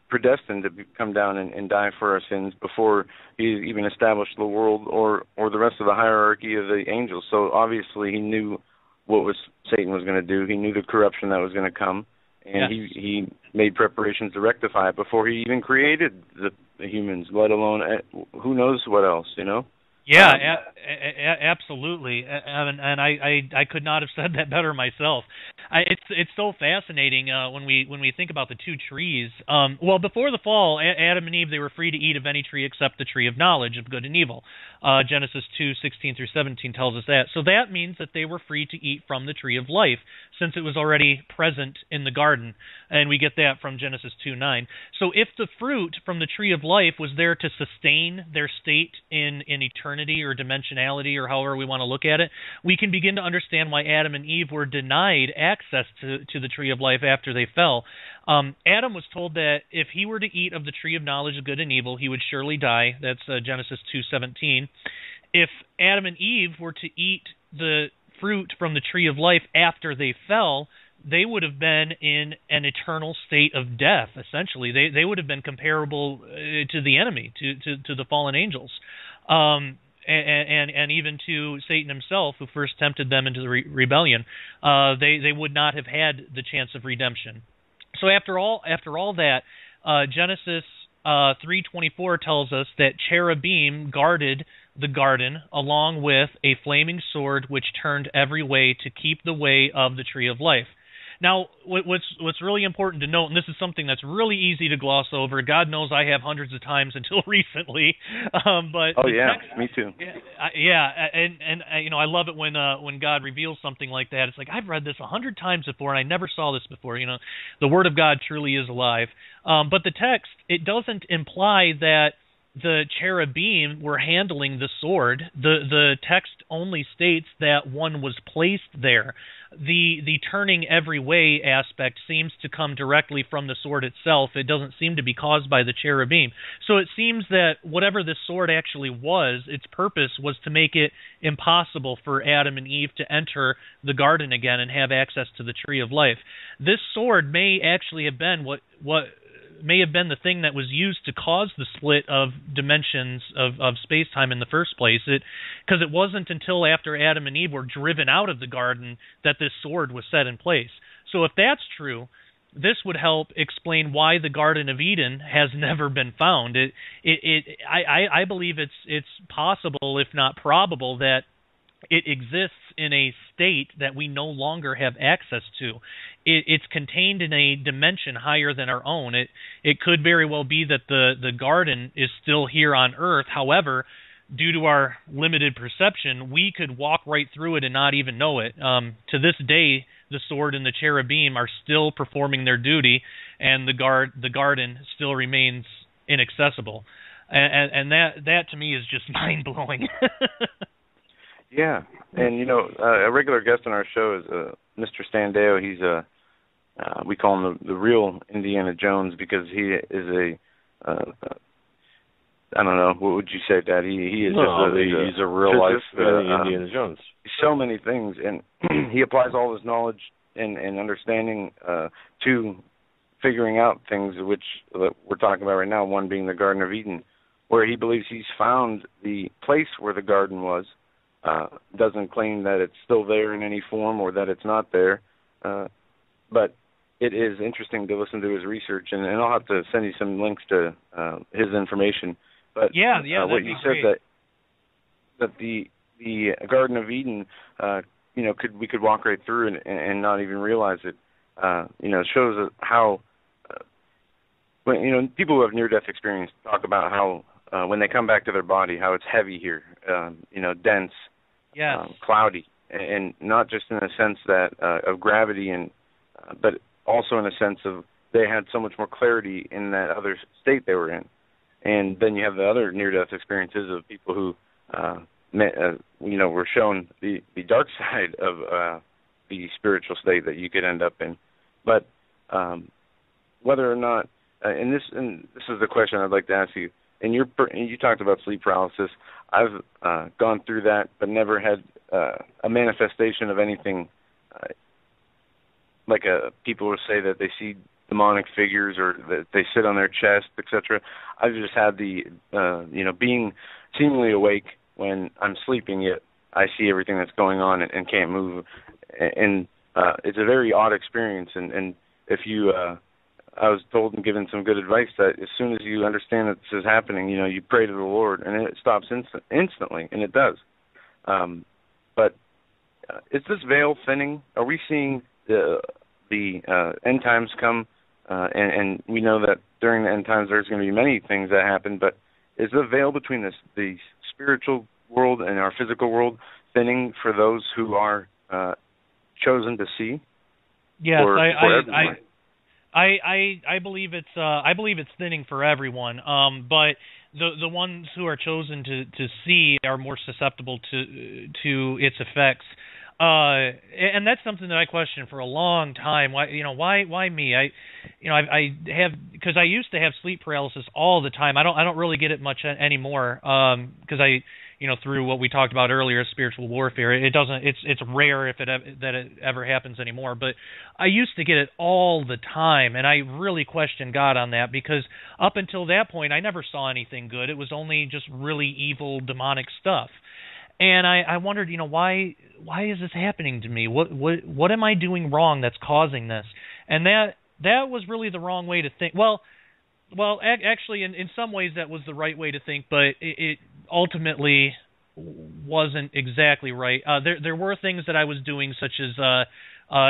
predestined to come down and die for our sins before He even established the world or the rest of the hierarchy of the angels. So obviously He knew what Satan was going to do. He knew the corruption that was going to come, and he made preparations to rectify it before he even created the humans, let alone who knows what else, you know? Yeah, absolutely, and I could not have said that better myself. It's so fascinating when we think about the two trees. Well, before the fall, Adam and Eve, they were free to eat of any tree except the tree of knowledge of good and evil. Genesis 2:16 through 17 tells us that. So that means that they were free to eat from the tree of life, since it was already present in the garden, and we get that from Genesis 2:9. So if the fruit from the tree of life was there to sustain their state in eternity or dimensionality, or however we want to look at it, we can begin to understand why Adam and Eve were denied access to the tree of life after they fell. Adam was told that if he were to eat of the tree of knowledge of good and evil, he would surely die. That's Genesis 2:17. If Adam and Eve were to eat the fruit from the tree of life after they fell, they would have been in an eternal state of death, essentially. They would have been comparable to the enemy, to the fallen angels. And even to Satan himself, who first tempted them into the rebellion. They would not have had the chance of redemption. So after all that, Genesis 3:24 tells us that cherubim guarded the garden along with a flaming sword which turned every way to keep the way of the tree of life. Now, what's really important to note, and this is something that's really easy to gloss over. God knows I have hundreds of times until recently. But text, me too. Yeah, and you know, I love it when God reveals something like that. It's like, I've read this 100 times before, and I never saw this before. You know, the Word of God truly is alive. But the text, it doesn't imply that the cherubim were handling the sword. The text only states that one was placed there. The turning every way aspect seems to come directly from the sword itself. It doesn't seem to be caused by the cherubim. So it seems that whatever this sword actually was, its purpose was to make it impossible for Adam and Eve to enter the garden again and have access to the tree of life. This sword may actually have been what may have been the thing that was used to cause the split of dimensions of space-time in the first place. Because it wasn't until after Adam and Eve were driven out of the garden that this sword was set in place. So if that's true, this would help explain why the Garden of Eden has never been found. I believe it's possible, if not probable, that it exists in a state that we no longer have access to. It's contained in a dimension higher than our own. It could very well be that the garden is still here on Earth. However, due to our limited perception, we could walk right through it and not even know it. To this day, the sword and the cherubim are still performing their duty, and the garden still remains inaccessible. And that to me is just mind-blowing. Yeah, and you know, a regular guest on our show is Mr. Standeo. He's we call him the real Indiana Jones because he is I don't know, what would you say, Dad? He is he's a real life Indiana Jones. So many things, and he applies all his knowledge and understanding to figuring out things which we're talking about right now. One being the Garden of Eden, where he believes he's found the place where the garden was. Doesn't claim that it's still there in any form or that it's not there, but it is interesting to listen to his research, and I'll have to send you some links to his information. But what you said great. that the Garden of Eden, you know, we could walk right through and not even realize it. You know, it shows how when you know people who have near-death experience talk about how when they come back to their body, how it's heavy here, you know, dense. Yes. Cloudy, and not just in a sense that of gravity, but also in a sense of they had so much more clarity in that other state they were in. And then you have the other near-death experiences of people who, you know, were shown the dark side of the spiritual state that you could end up in. But whether or not, and this is the question I'd like to ask you. And you talked about sleep paralysis. I've gone through that, but never had a manifestation of anything like people will say that they see demonic figures or that they sit on their chest, etc. I've just had the you know, being seemingly awake when I'm sleeping, yet I see everything that's going on and can't move. And it's a very odd experience, and if you I was told and given some good advice that as soon as you understand that this is happening, you pray to the Lord, and it stops instantly, and it does. But is this veil thinning? Are we seeing the end times come? And we know that during the end times there's going to be many things that happen, but is the veil between the spiritual world and our physical world thinning for those who are chosen to see? Yes, I believe it's thinning for everyone. But the ones who are chosen to see are more susceptible to its effects. And that's something that I questioned for a long time. Why me? Because I used to have sleep paralysis all the time. I don't really get it much anymore. Because through what we talked about earlier, spiritual warfare, it's rare that it ever happens anymore. But I used to get it all the time, and I really questioned God on that, because up until that point, I never saw anything good. It was only just really evil, demonic stuff. And I wondered, why is this happening to me? What am I doing wrong that's causing this? And that was really the wrong way to think. Well, actually, in some ways that was the right way to think, but it ultimately wasn't exactly right. There were things that I was doing, such as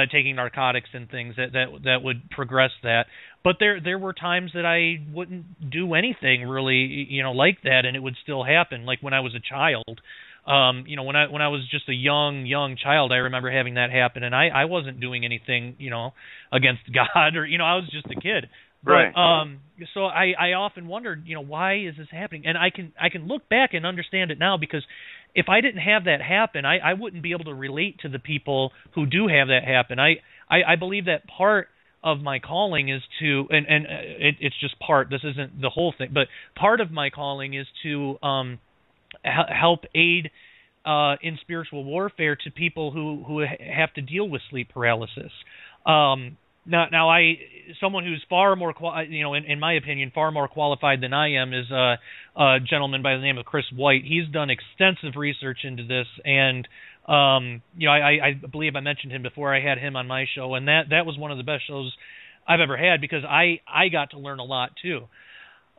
taking narcotics and things that would progress that. But there were times that I wouldn't do anything really, like that, and it would still happen. Like when I was a child. When I was just a young child, I remember having that happen, and I wasn't doing anything, against God, or I was just a kid. But right. So I often wondered, why is this happening? And I can look back and understand it now, because if I didn't have that happen, I wouldn't be able to relate to the people who do have that happen. I believe that part of my calling is to, and it's just part. This isn't the whole thing, but part of my calling is to help aid in spiritual warfare to people who have to deal with sleep paralysis. Now, someone who's far more, in my opinion, far more qualified than I am is a gentleman by the name of Chris White. He's done extensive research into this, and I believe I mentioned him before. I had him on my show, and that was one of the best shows I've ever had, because I got to learn a lot too.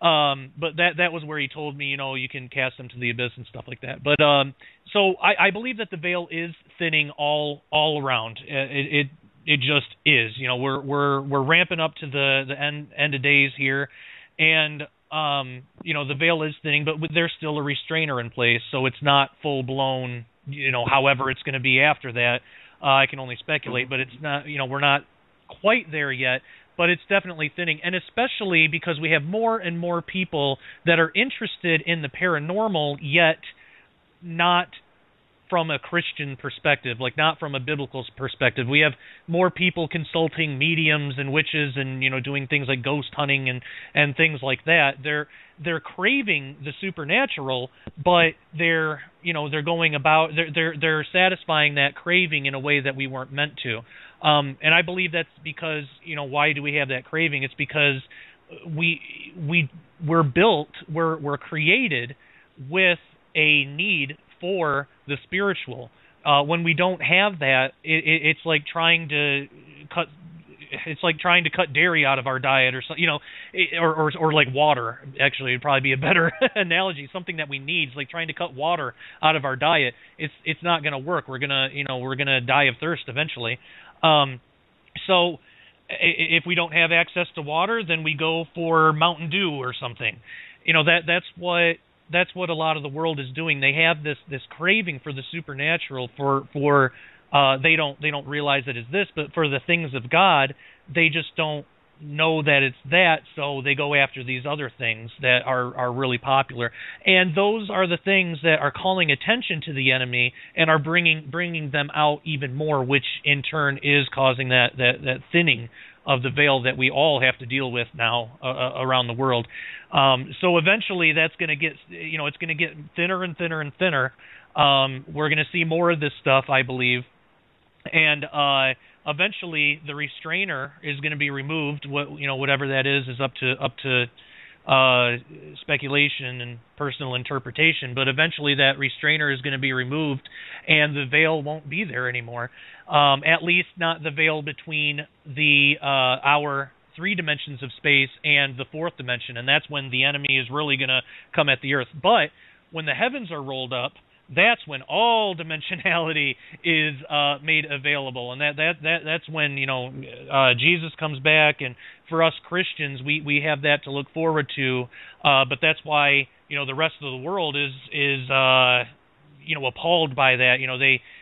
But that was where he told me, you can cast them to the abyss and stuff like that. But so I believe that the veil is thinning all around. It just is. We're ramping up to the end of days here, and the veil is thinning, but there's still a restrainer in place, so it's not full blown. However it's going to be after that, I can only speculate. But it's not. We're not quite there yet. But it's definitely thinning, and especially because we have more and more people that are interested in the paranormal, yet not from a Christian perspective, like not from a biblical perspective. We have more people consulting mediums and witches and doing things like ghost hunting and things like that. They're craving the supernatural, but they're going about they're satisfying that craving in a way that we weren't meant to. And I believe that's because, why do we have that craving? It's because we're created with a need for the spiritual. When we don't have that, it's like trying to cut. It's like trying to cut dairy out of our diet, or something, or like water. Actually, it'd probably be a better analogy. Something that we need is like trying to cut water out of our diet. It's not going to work. We're gonna die of thirst eventually. So if we don't have access to water, then we go for Mountain Dew or something. That's what a lot of the world is doing. They have this craving for the supernatural, for they don't realize it is this, but for the things of God, they just don't know that it's that, so they go after these other things that are really popular. And those are the things that are calling attention to the enemy and are bringing them out even more, which in turn is causing that thinning of the veil that we all have to deal with now around the world. So eventually that's going to get, it's going to get thinner and thinner and thinner. We're going to see more of this stuff, I believe. And eventually the restrainer is going to be removed. Whatever that is up to speculation and personal interpretation, but eventually that restrainer is going to be removed and the veil won't be there anymore. At least not the veil between our three dimensions of space and the fourth dimension, and that's when the enemy is really going to come at the earth. But when the heavens are rolled up, that's when all dimensionality is made available, and that's when Jesus comes back. And for us Christians, we have that to look forward to. But that's why the rest of the world is appalled by that.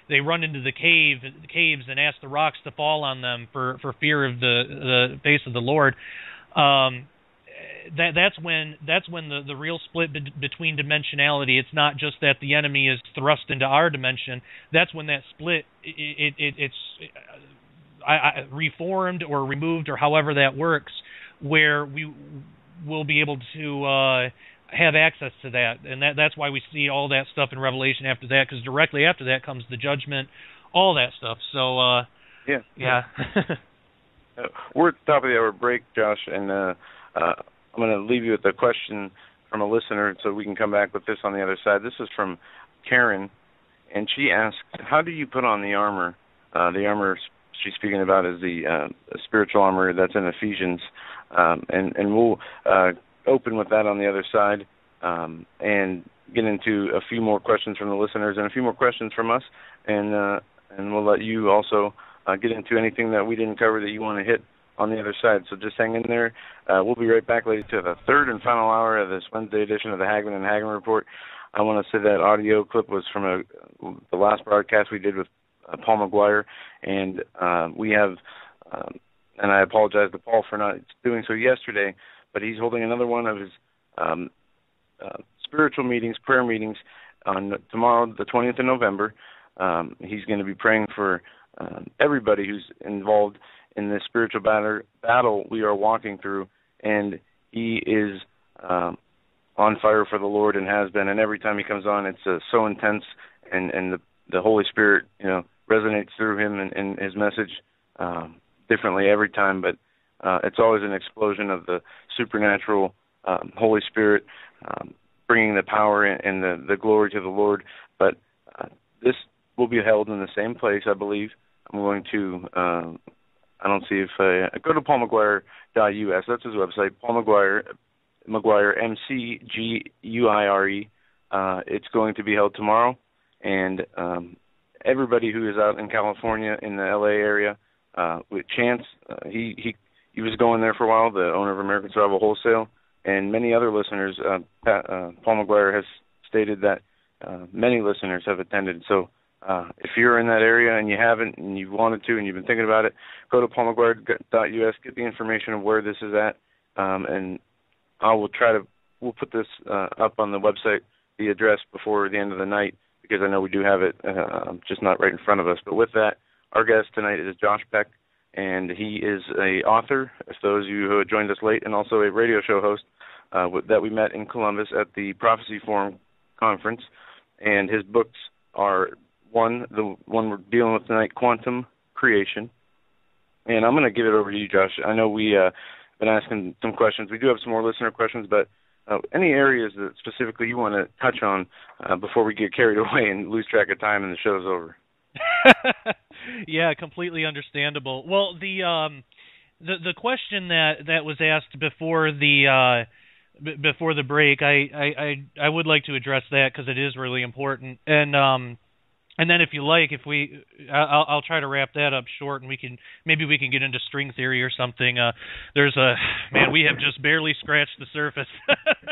They run into the caves and ask the rocks to fall on them for fear of the face of the Lord. That's when the real split between dimensionality. It's not just that the enemy is thrust into our dimension. That's when that split it's reformed or removed, or however that works, where we will be able to have access to that. And that's why we see all that stuff in Revelation after that, because directly after that comes the judgment, all that stuff. So yeah. We're at the top of the hour break, Josh, and I'm going to leave you with a question from a listener so we can come back with this on the other side. This is from Karen, and she asks, how do you put on the armor? The armor she's speaking about is the spiritual armor that's in Ephesians, and we'll open with that on the other side and get into a few more questions from the listeners and a few more questions from us, and we'll let you also get into anything that we didn't cover that you want to hit on the other side. So just hang in there. We'll be right back, ladies, to the third and final hour of this Wednesday edition of the Hagmann and Hagmann Report. I want to say that audio clip was from the last broadcast we did with Paul McGuire, and we have, and I apologize to Paul for not doing so yesterday, but he's holding another one of his spiritual meetings, prayer meetings, on tomorrow, the 20th of November. He's going to be praying for everybody who's involved in this spiritual battle we are walking through, and he is on fire for the Lord and has been. And every time he comes on, it's so intense, and the Holy Spirit, resonates through him and his message differently every time. But it's always an explosion of the supernatural Holy Spirit bringing the power and the glory to the Lord. But this will be held in the same place, I believe. I'm going to. I don't see if I go to paulmcguire.us. That's his website, Paul McGuire, McGuire. It's going to be held tomorrow, and everybody who is out in California, in the LA area, with Chance, he was going there for a while, the owner of American Survival Wholesale, and many other listeners. Paul McGuire has stated that many listeners have attended. So if you're in that area and you haven't, and you've wanted to, and you've been thinking about it, go to paulmcguire.us, get the information of where this is at, and we'll put this up on the website, the address, before the end of the night, because I know we do have it, just not right in front of us. But with that, our guest tonight is Josh Peck, and he is a author, as those of you who have joined us late, and also a radio show host that we met in Columbus at the Prophecy Forum conference. And his books are the one we're dealing with tonight, Quantum Creation. And I'm going to give it over to you, Josh. I know we've been asking some questions. We do have some more listener questions, but any areas that specifically you want to touch on before we get carried away and lose track of time and the show's over? Yeah, completely understandable. Well, the question that was asked before the break, I would like to address that because it is really important. And then, if you like, I'll try to wrap that up short, and we can get into string theory or something. We have just barely scratched the surface.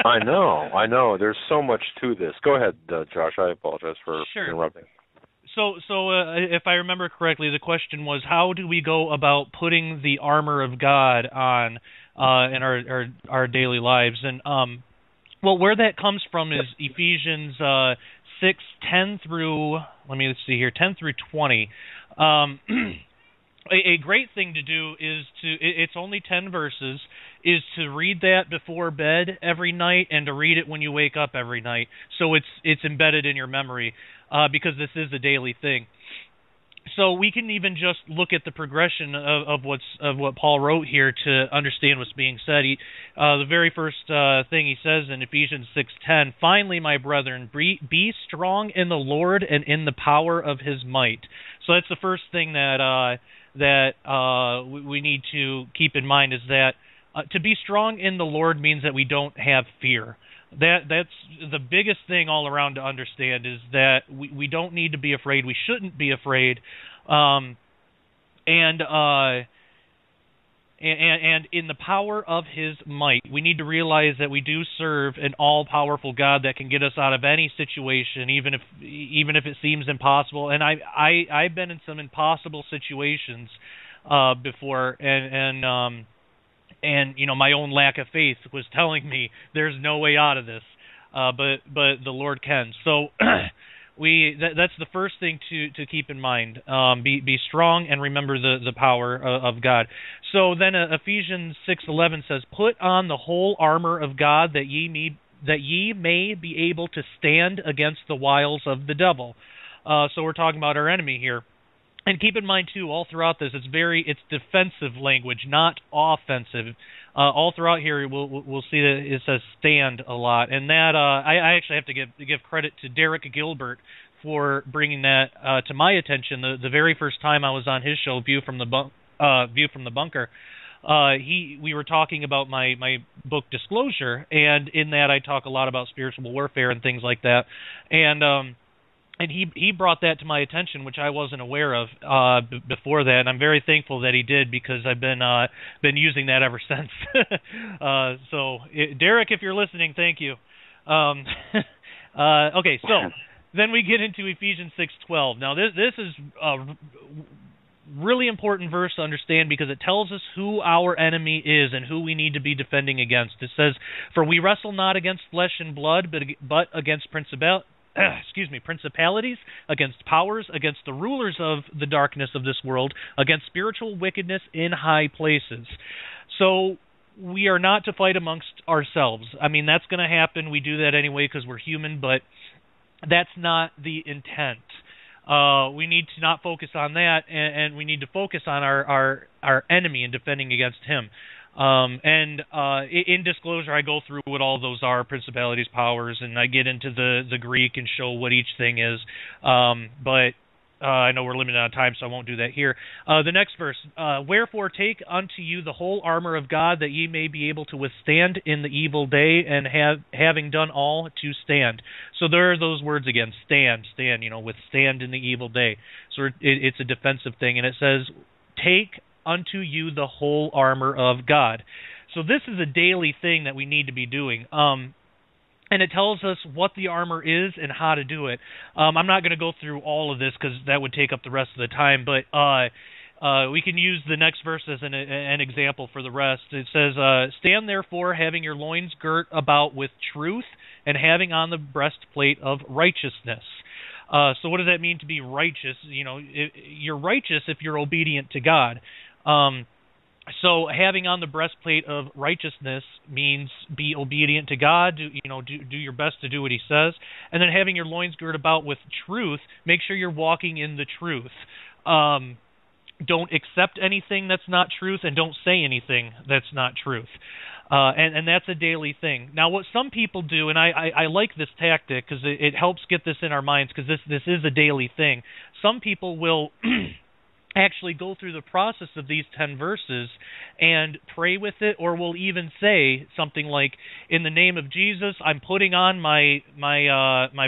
I know. There's so much to this. Go ahead, Josh. I apologize for interrupting. So, if I remember correctly, the question was, how do we go about putting the armor of God on in our daily lives? And where that comes from is Ephesians 6:10 through 10 through 20. A great thing to do is it's only 10 verses, is to read that before bed every night and to read it when you wake up every night. So it's embedded in your memory, because this is a daily thing. So we can even just look at the progression of what Paul wrote here to understand what's being said. The very first thing he says in Ephesians 6:10, "Finally, my brethren, be strong in the Lord and in the power of His might." So that's the first thing that we need to keep in mind, is that to be strong in the Lord means that we don't have fear. That's the biggest thing all around to understand, is that we don't need to be afraid. We shouldn't be afraid, and in the power of His might, we need to realize that we do serve an all-powerful God that can get us out of any situation, even if it seems impossible. And I've been in some impossible situations before, and my own lack of faith was telling me there's no way out of this, but the Lord can. So that's the first thing to keep in mind. Be strong and remember the power of God. So then Ephesians 6:11 says, "Put on the whole armor of God, that ye may be able to stand against the wiles of the devil." So we're talking about our enemy here. And keep in mind, too, all throughout this, it's defensive language, not offensive. All throughout here, we'll see that it says stand a lot. And that I actually have to give credit to Derek Gilbert for bringing that to my attention. The very first time I was on his show, View from the Bunker, we were talking about my book Disclosure, and in that I talk a lot about spiritual warfare and things like that. And he brought that to my attention, which I wasn't aware of before that, and I'm very thankful that he did, because I've been using that ever since. So, Derek, if you're listening, thank you. Okay, so then we get into Ephesians 6:12. Now, this is a really important verse to understand, because it tells us who our enemy is and who we need to be defending against. It says, "For we wrestle not against flesh and blood, but against principalities, against powers, against the rulers of the darkness of this world, against spiritual wickedness in high places." So we are not to fight amongst ourselves. I mean, that's going to happen. We do that anyway because we're human, but that's not the intent. We need to not focus on that, and we need to focus on our enemy and defending against him. In Disclosure, I go through what all those are, principalities, powers, and I get into the Greek and show what each thing is. But I know we're limited on time, so I won't do that here. The next verse, "Wherefore take unto you the whole armor of God, that ye may be able to withstand in the evil day, and having done all, to stand." So there are those words again, stand, withstand in the evil day. So it's a defensive thing, and it says, "Take unto you the whole armor of God." So this is a daily thing that we need to be doing. And it tells us what the armor is and how to do it. I'm not going to go through all of this because that would take up the rest of the time, but we can use the next verse as an example for the rest. It says, "Stand therefore, having your loins girt about with truth, and having on the breastplate of righteousness." So what does that mean to be righteous? You're righteous if you're obedient to God. So having on the breastplate of righteousness means be obedient to God, do your best to do what He says. And then having your loins girt about with truth, make sure you're walking in the truth. Don't accept anything that's not truth, and don't say anything that's not truth. And that's a daily thing. Now, what some people do, and I like this tactic because it helps get this in our minds, because this is a daily thing. Some people will actually go through the process of these 10 verses and pray with it, or will even say something like, "In the name of Jesus, I'm putting on my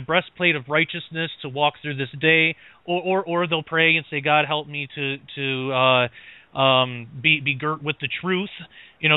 breastplate of righteousness to walk through this day," or they'll pray and say, "God, help me to be girt with the truth,"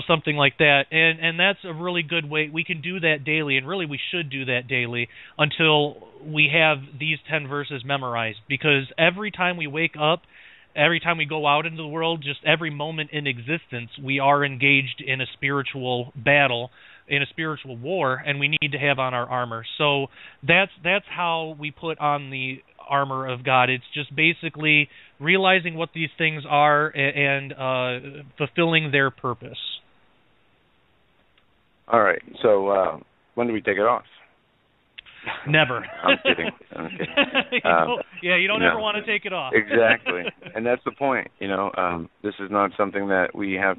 something like that. And that's a really good way. We can do that daily, and really we should do that daily until we have these 10 verses memorized, because every time we wake up, every time we go out into the world, just every moment in existence, we are engaged in a spiritual battle, in a spiritual war, and we need to have on our armor. So that's how we put on the armor of God. It's just basically realizing what these things are and fulfilling their purpose. All right. So when do we take it off? Never. I'm kidding. You don't ever want to take it off. Exactly, and that's the point. This is not something that we have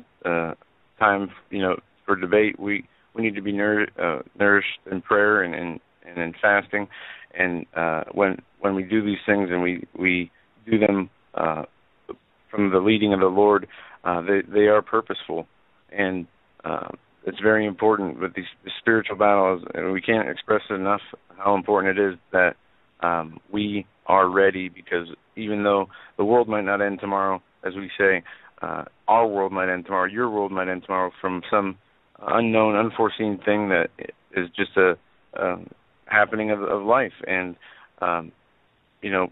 time, for debate. We need to be nourished in prayer and in fasting, and when we do these things and we do them from the leading of the Lord, they are purposeful, and it's very important. But these spiritual battles, and we can't express enough how important it is that we are ready, because even though the world might not end tomorrow, as we say, our world might end tomorrow, your world might end tomorrow from some unknown, unforeseen thing that is just a happening of life. And,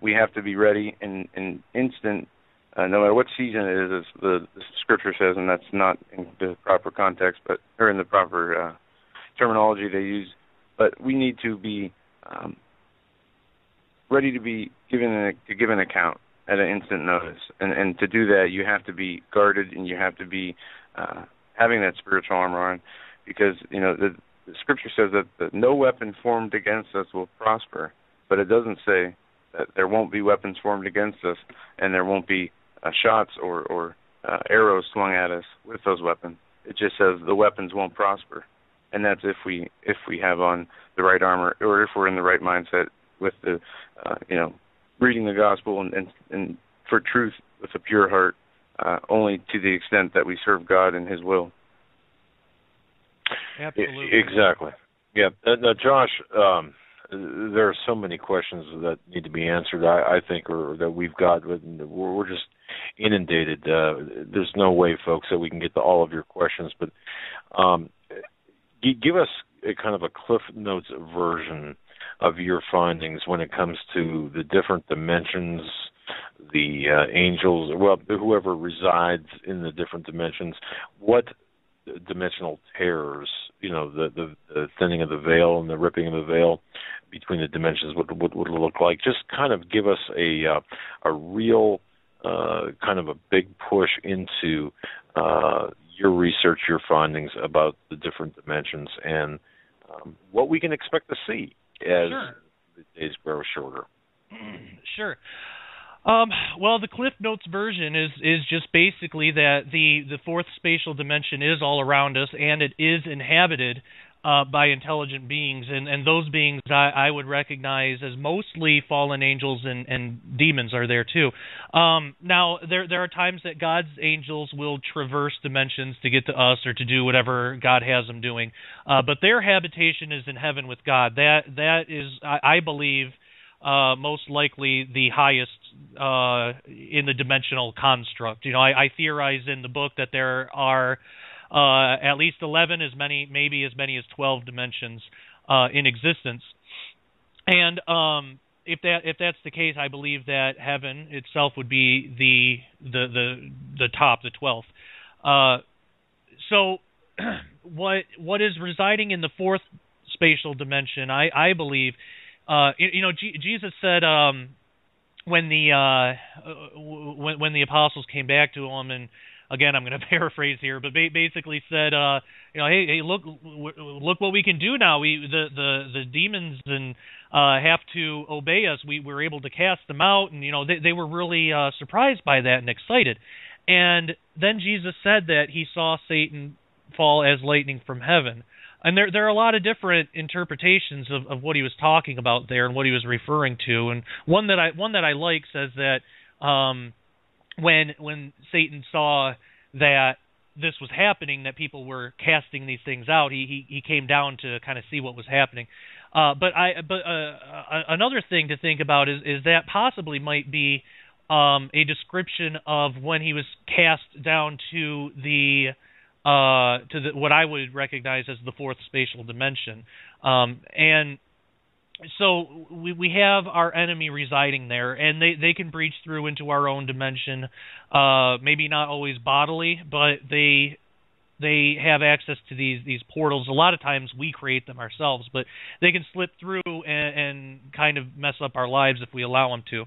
we have to be ready in instant, no matter what season it is, as the Scripture says, and that's not in the proper context, or in the proper terminology they use. But we need to be ready to be give an account at an instant notice, and to do that, you have to be guarded, and you have to be having that spiritual armor on, because the Scripture says that no weapon formed against us will prosper, but it doesn't say that there won't be weapons formed against us, and there won't be shots or arrows swung at us with those weapons. It just says the weapons won't prosper, and that's if we have on the right armor, or if we're in the right mindset with the reading the gospel and for truth with a pure heart, only to the extent that we serve God and His will. Absolutely. Exactly. Yeah. Now, Josh, there are so many questions that need to be answered, I think, or that we've got. We're just inundated. There's no way, folks, that we can get to all of your questions. But give us a kind of a Cliff Notes version of your findings when it comes to the different dimensions, the angels, whoever resides in the different dimensions, what dimensional terrors, the thinning of the veil and the ripping of the veil between the dimensions would look like. Just kind of give us a real kind of a big push into your research, your findings about the different dimensions, and what we can expect to see as the days grow shorter. Sure. Well, the Cliff Notes version is just basically that the fourth spatial dimension is all around us, and it is inhabited by intelligent beings, and those beings I would recognize as mostly fallen angels and demons are there too. Now, there are times that God's angels will traverse dimensions to get to us or to do whatever God has them doing, but their habitation is in heaven with God. That is, I believe, most likely the highest in the dimensional construct. I theorize in the book that there are at least 11, maybe as many as 12 dimensions in existence. And if that's the case, I believe that heaven itself would be the top, the 12th. So what is residing in the fourth spatial dimension, I believe, Jesus said when the apostles came back to him, and again, I'm going to paraphrase here, but basically said, hey, look what we can do now. The demons and have to obey us. We were able to cast them out, and they were really surprised by that and excited. And then Jesus said that he saw Satan fall as lightning from heaven. And there are a lot of different interpretations of what he was talking about there and what he was referring to. And one that I like says that when Satan saw that this was happening, that people were casting these things out, he came down to kind of see what was happening. But another thing to think about is that possibly might be a description of when he was cast down to what I would recognize as the fourth spatial dimension. And so we have our enemy residing there, and they can breach through into our own dimension, maybe not always bodily, but they have access to these portals. A lot of times we create them ourselves, but they can slip through and kind of mess up our lives if we allow them to.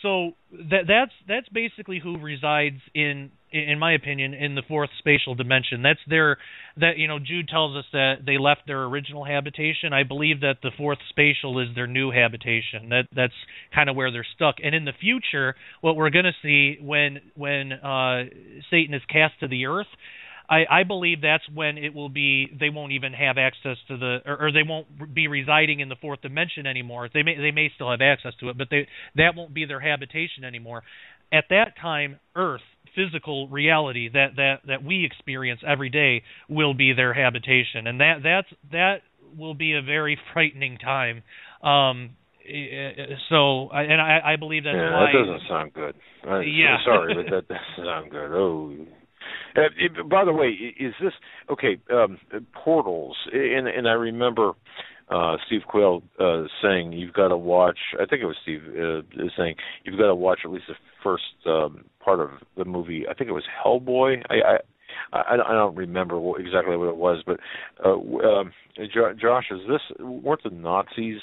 So that's basically who resides in in my opinion, in the fourth spatial dimension. Jude tells us that they left their original habitation. I believe that the fourth spatial is their new habitation. That's kind of where they're stuck. And in the future, what we're going to see when Satan is cast to the earth, I believe that's when it will be. They won't even have access to or they won't be residing in the fourth dimension anymore. They may still have access to it, but that won't be their habitation anymore. At that time, Earth, physical reality that we experience every day, will be their habitation, and that will be a very frightening time. So I believe that's why. That doesn't sound good. Sorry, but that doesn't sound good. Oh. By the way, is this okay? Portals, and I remember Steve Quayle saying you've got to watch. I think it was Steve saying you've got to watch at least the first part of the movie. I think it was Hellboy. I don't remember exactly what it was, but Josh, weren't the Nazis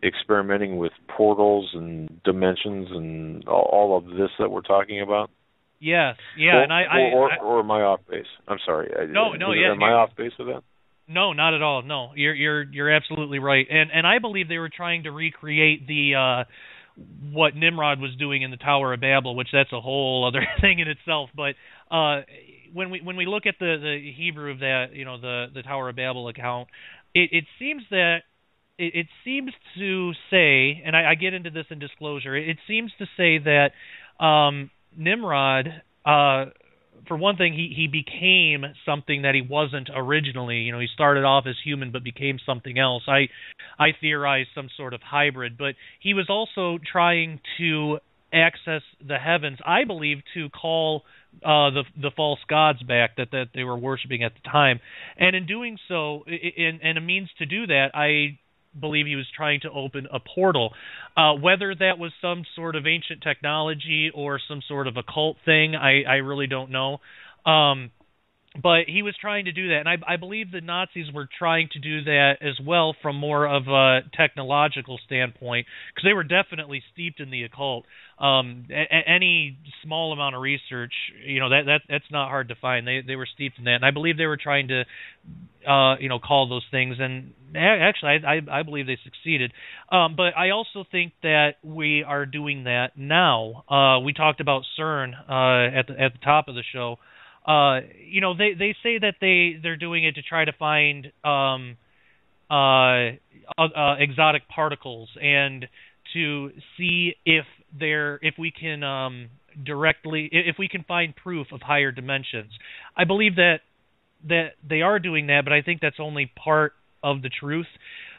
experimenting with portals and dimensions and all of this that we're talking about? Yes, or am I off base? I'm sorry. No, yeah. Am I off base with that? No, not at all. No, you're absolutely right. And I believe they were trying to recreate the what Nimrod was doing in the Tower of Babel, which that's a whole other thing in itself. But when we look at the Hebrew of that, the Tower of Babel account, it seems that it seems to say, and I get into this in disclosure, it seems to say that Nimrod, for one thing, he became something that he wasn't originally. He started off as human but became something else. I theorize some sort of hybrid, but he was also trying to access the heavens, I believe, to call the false gods back that they were worshiping at the time. And in doing so, and a means to do that, I believe he was trying to open a portal. Whether that was some sort of ancient technology or some sort of occult thing, I really don't know. But he was trying to do that, and I believe the Nazis were trying to do that as well from more of a technological standpoint, because they were definitely steeped in the occult. Any small amount of research, that's not hard to find. They were steeped in that, and I believe they were trying to, call those things. And actually, I believe they succeeded. But I also think that we are doing that now. We talked about CERN at the top of the show. They say that they're doing it to try to find exotic particles and to see if we can find proof of higher dimensions. I believe that they are doing that, but I think that's only part of the truth.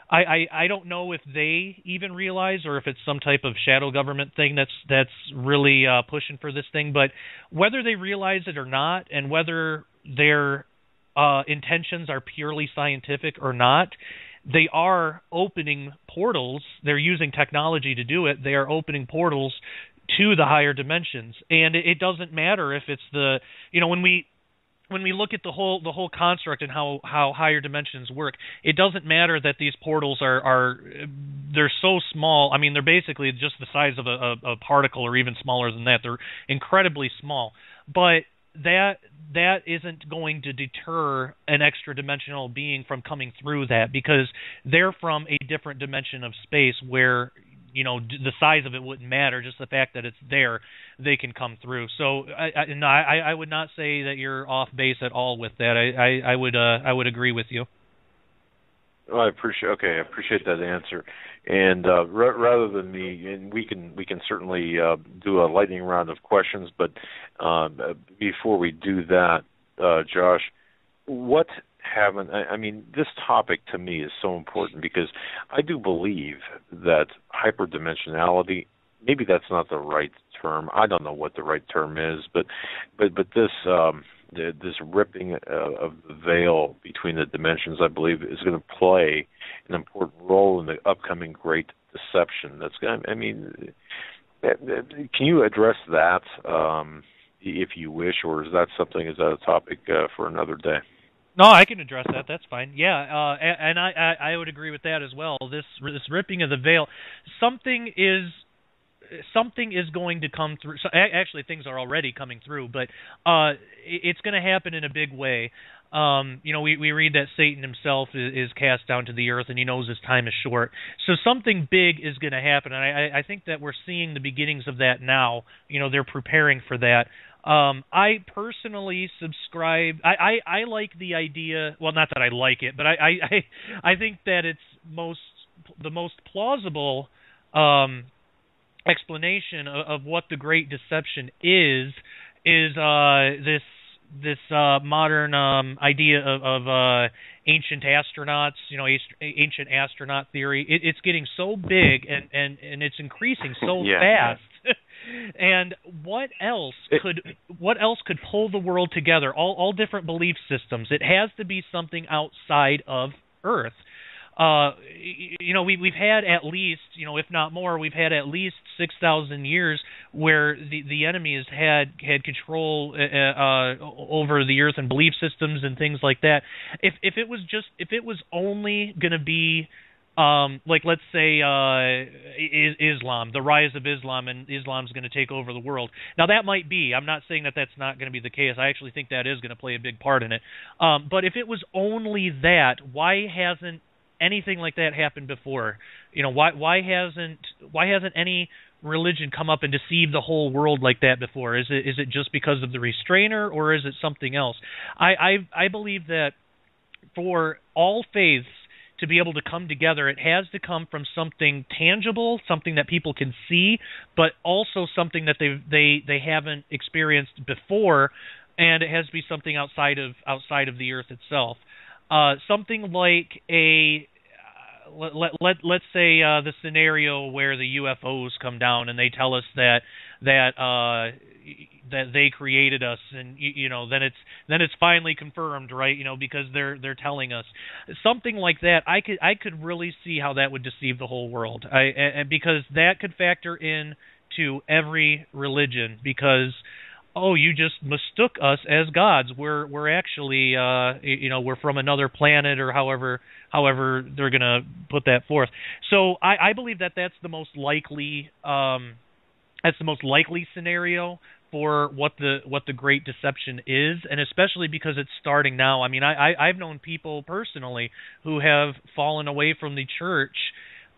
I don't know if they even realize, or if it's some type of shadow government thing that's really pushing for this thing. But whether they realize it or not, and whether their intentions are purely scientific or not, they are opening portals. They're using technology to do it. They are opening portals to the higher dimensions, and it doesn't matter if it's when we look at the whole construct and how higher dimensions work, it doesn't matter that these portals they're so small. I mean, they're basically just the size of a particle, or even smaller than that. They're incredibly small, but that isn't going to deter an extra dimensional being from coming through that, because they're from a different dimension of space where the size of it wouldn't matter. Just the fact that it's there, they can come through. So I would not say that you're off base at all with that. I would agree with you. Well, I appreciate that answer. And rather than me, and we can certainly do a lightning round of questions, but before we do that, Josh, this topic to me is so important, because I do believe that hyperdimensionality, maybe that's not the right term. I don't know what the right term is, but this ripping of the veil between the dimensions, I believe, is going to play an important role in the upcoming Great Deception. Can you address that, if you wish, or is that a topic for another day? No, I can address that. That's fine. Yeah, and I would agree with that as well. This ripping of the veil, something is something is going to come through. So actually, things are already coming through, but it's going to happen in a big way. We read that Satan himself is cast down to the earth, and he knows his time is short. So something big is going to happen, and I think that we're seeing the beginnings of that now. They're preparing for that. I personally subscribe. I like the idea. Well, not that I like it, but I think that it's the most plausible explanation of what the Great Deception is this modern idea of ancient astronauts, ancient astronaut theory. It's getting so big and it's increasing so fast. And what else could pull the world together? All different belief systems. It has to be something outside of Earth. We've had at least, if not more, we've had at least 6,000 years where the enemy has had control over the earth and belief systems and things like that. If it was only going to be like, let's say Islam, the rise of Islam, and Islam's going to take over the world. Now that might be. I'm not saying that that's not going to be the case. I actually think that is going to play a big part in it. But if it was only that, why hasn't anything like that happened before? Why hasn't any religion come up and deceived the whole world like that before? Is it just because of the restrainer, or is it something else? I believe that for all faiths to be able to come together, it has to come from something tangible, something that people can see, but also something that they haven't experienced before, and it has to be something outside of the earth itself. Something like let's say the scenario where the UFOs come down and they tell us that they created us, and then it's finally confirmed, right? Because they're telling us something like that. I could really see how that would deceive the whole world. Because that could factor in to every religion, because you just mistook us as gods. We're actually we're from another planet, or however they're going to put that forth. So I believe that that's the most likely scenario for what the Great Deception is, and especially because it's starting now. I mean, I've known people personally who have fallen away from the church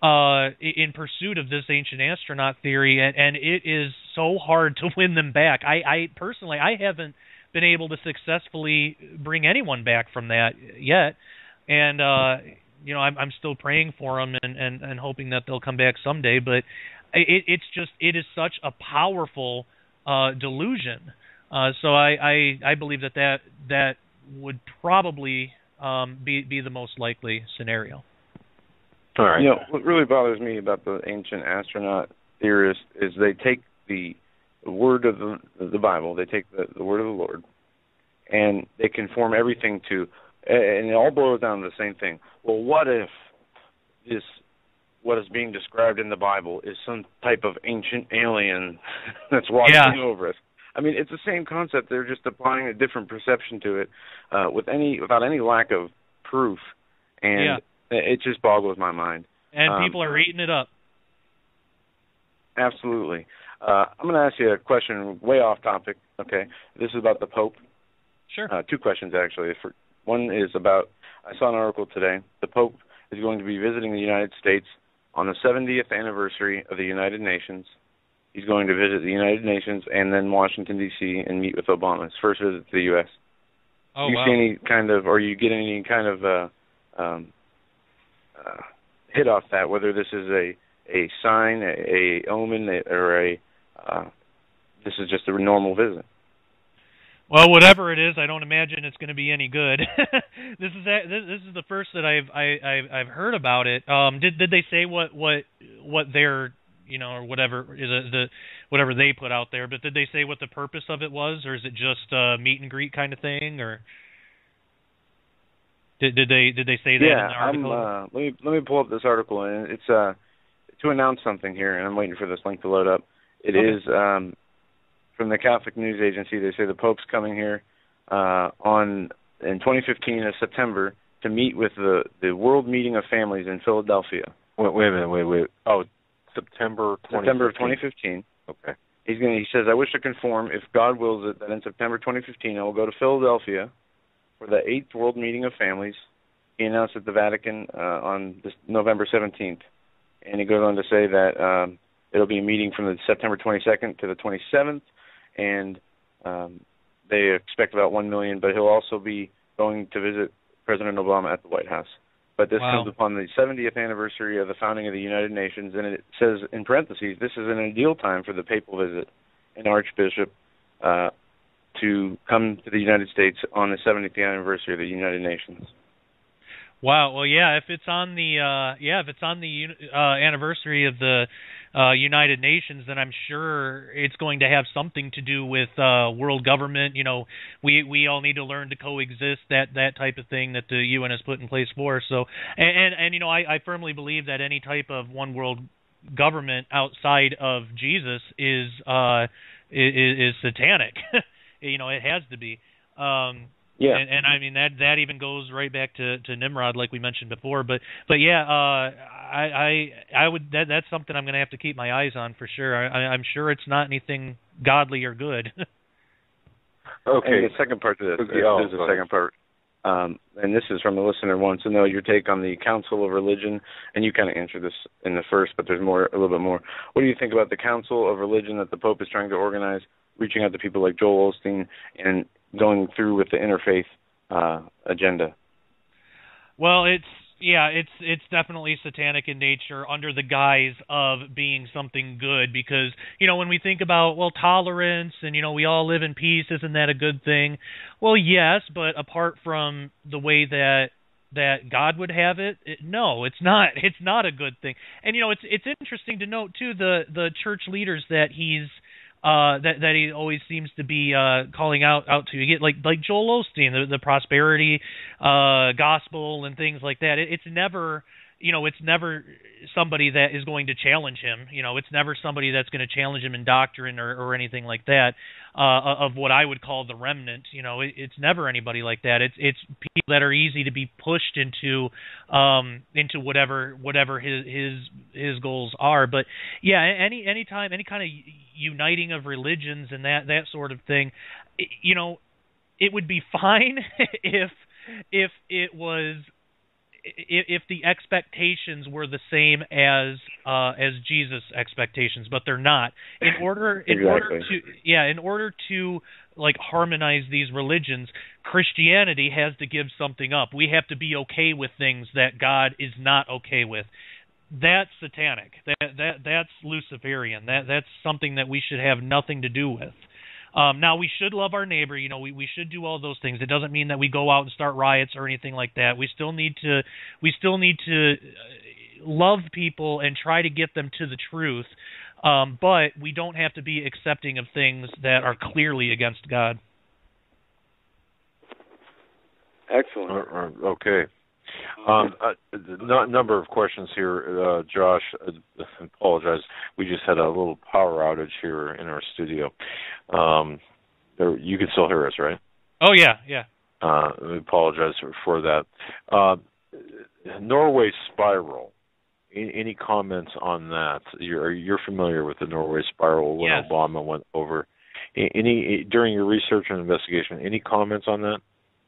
in pursuit of this ancient astronaut theory, and it is so hard to win them back. I personally haven't been able to successfully bring anyone back from that yet, and I'm still praying for them and hoping that they'll come back someday. But it is such a powerful delusion. So I believe that would probably be the most likely scenario. All right. What really bothers me about the ancient astronaut theorists is they take the word of the Bible, they take the word of the Lord, and they conform everything to, and it all boils down to the same thing. Well, what if what is being described in the Bible is some type of ancient alien that's watching over us? I mean, it's the same concept. They're just applying a different perception to it without any lack of proof, and it just boggles my mind. And people are eating it up. Absolutely. I'm going to ask you a question way off topic. Okay, this is about the Pope. Sure. Two questions, actually. One is about, I saw an article today, the Pope is going to be visiting the United States on the 70th anniversary of the United Nations. He's going to visit the United Nations and then Washington, D.C., and meet with Obama. His first visit to the U.S. Oh, Do you see any kind of, or you get any kind of hit off that, whether this is a sign, a omen, or this is just a normal visit? Well, whatever it is, I don't imagine it's going to be any good. This is the first that I've heard about it. Did they say what their or whatever is whatever they put out there? But did they say what the purpose of it was, or is it just a meet and greet kind of thing, or did they say that in the article? Let me pull up this article, and it's to announce something here, and I'm waiting for this link to load up. It is from the Catholic News Agency. They say the Pope's coming here in 2015 in September to meet with the World Meeting of Families in Philadelphia. Wait a minute. Oh, September 2015. September of 2015. Okay. He says, I wish to conform, if God wills it, that in September 2015 I will go to Philadelphia for the 8th World Meeting of Families. He announced at the Vatican on November 17th. And he goes on to say that it'll be a meeting from the September 22nd to the 27th, and they expect about 1 million, but he'll also be going to visit President Obama at the White House. But this comes upon the 70th anniversary of the founding of the United Nations, and it says in parentheses, this is an ideal time for the papal visit and Archbishop to come to the United States on the 70th anniversary of the United Nations. Wow. Well, yeah. If it's on the anniversary of the United Nations, then I'm sure it's going to have something to do with world government. You know, we all need to learn to coexist. That type of thing that the UN has put in place for us. So, and you know, I firmly believe that any type of one world government outside of Jesus is satanic. You know, it has to be. Yeah, and I mean that even goes right back to Nimrod, like we mentioned before. But yeah, I would that's something I'm going to have to keep my eyes on for sure. I'm sure it's not anything godly or good. Okay. And the second part to this, there's a second part, and this is from a listener who wants to know your take on the Council of Religion, and you kind of answered this in the first, but there's a little bit more. What do you think about the Council of Religion that the Pope is trying to organize, reaching out to people like Joel Osteen and going through with the interfaith agenda? Well, it's definitely satanic in nature under the guise of being something good, because, you know, when we think about, well, tolerance and, you know, we all live in peace, isn't that a good thing? Well, yes, but apart from the way that God would have it, no, it's not. It's not a good thing. And, you know, it's interesting to note too the church leaders that he's that he always seems to be calling out to. You get like Joel Osteen, the prosperity gospel and things like that. It's never, you know, it's never somebody that is going to challenge him. You know, it's never somebody that's going to challenge him in doctrine or anything like that, of what I would call the remnant. You know, it's never anybody like that. It's people that are easy to be pushed into whatever his goals are. But yeah, any time, any kind of uniting of religions and that sort of thing, you know, it would be fine if it was, if the expectations were the same as Jesus' expectations, but they're not. In order to like harmonize these religions, Christianity has to give something up. We have to be okay with things that God is not okay with. That's satanic. That's Luciferian. That's something that we should have nothing to do with. Now, we should love our neighbor. You know, we should do all those things. It doesn't mean that we go out and start riots or anything like that. We still need to love people and try to get them to the truth. But we don't have to be accepting of things that are clearly against God. Excellent. Okay. Number of questions here, Josh. I apologize. We just had a little power outage here in our studio. You can still hear us, right? Oh, yeah. I apologize for that. Norway spiral. Any comments on that? You're familiar with the Norway spiral when Yes. Obama went over. During your research and investigation, any comments on that?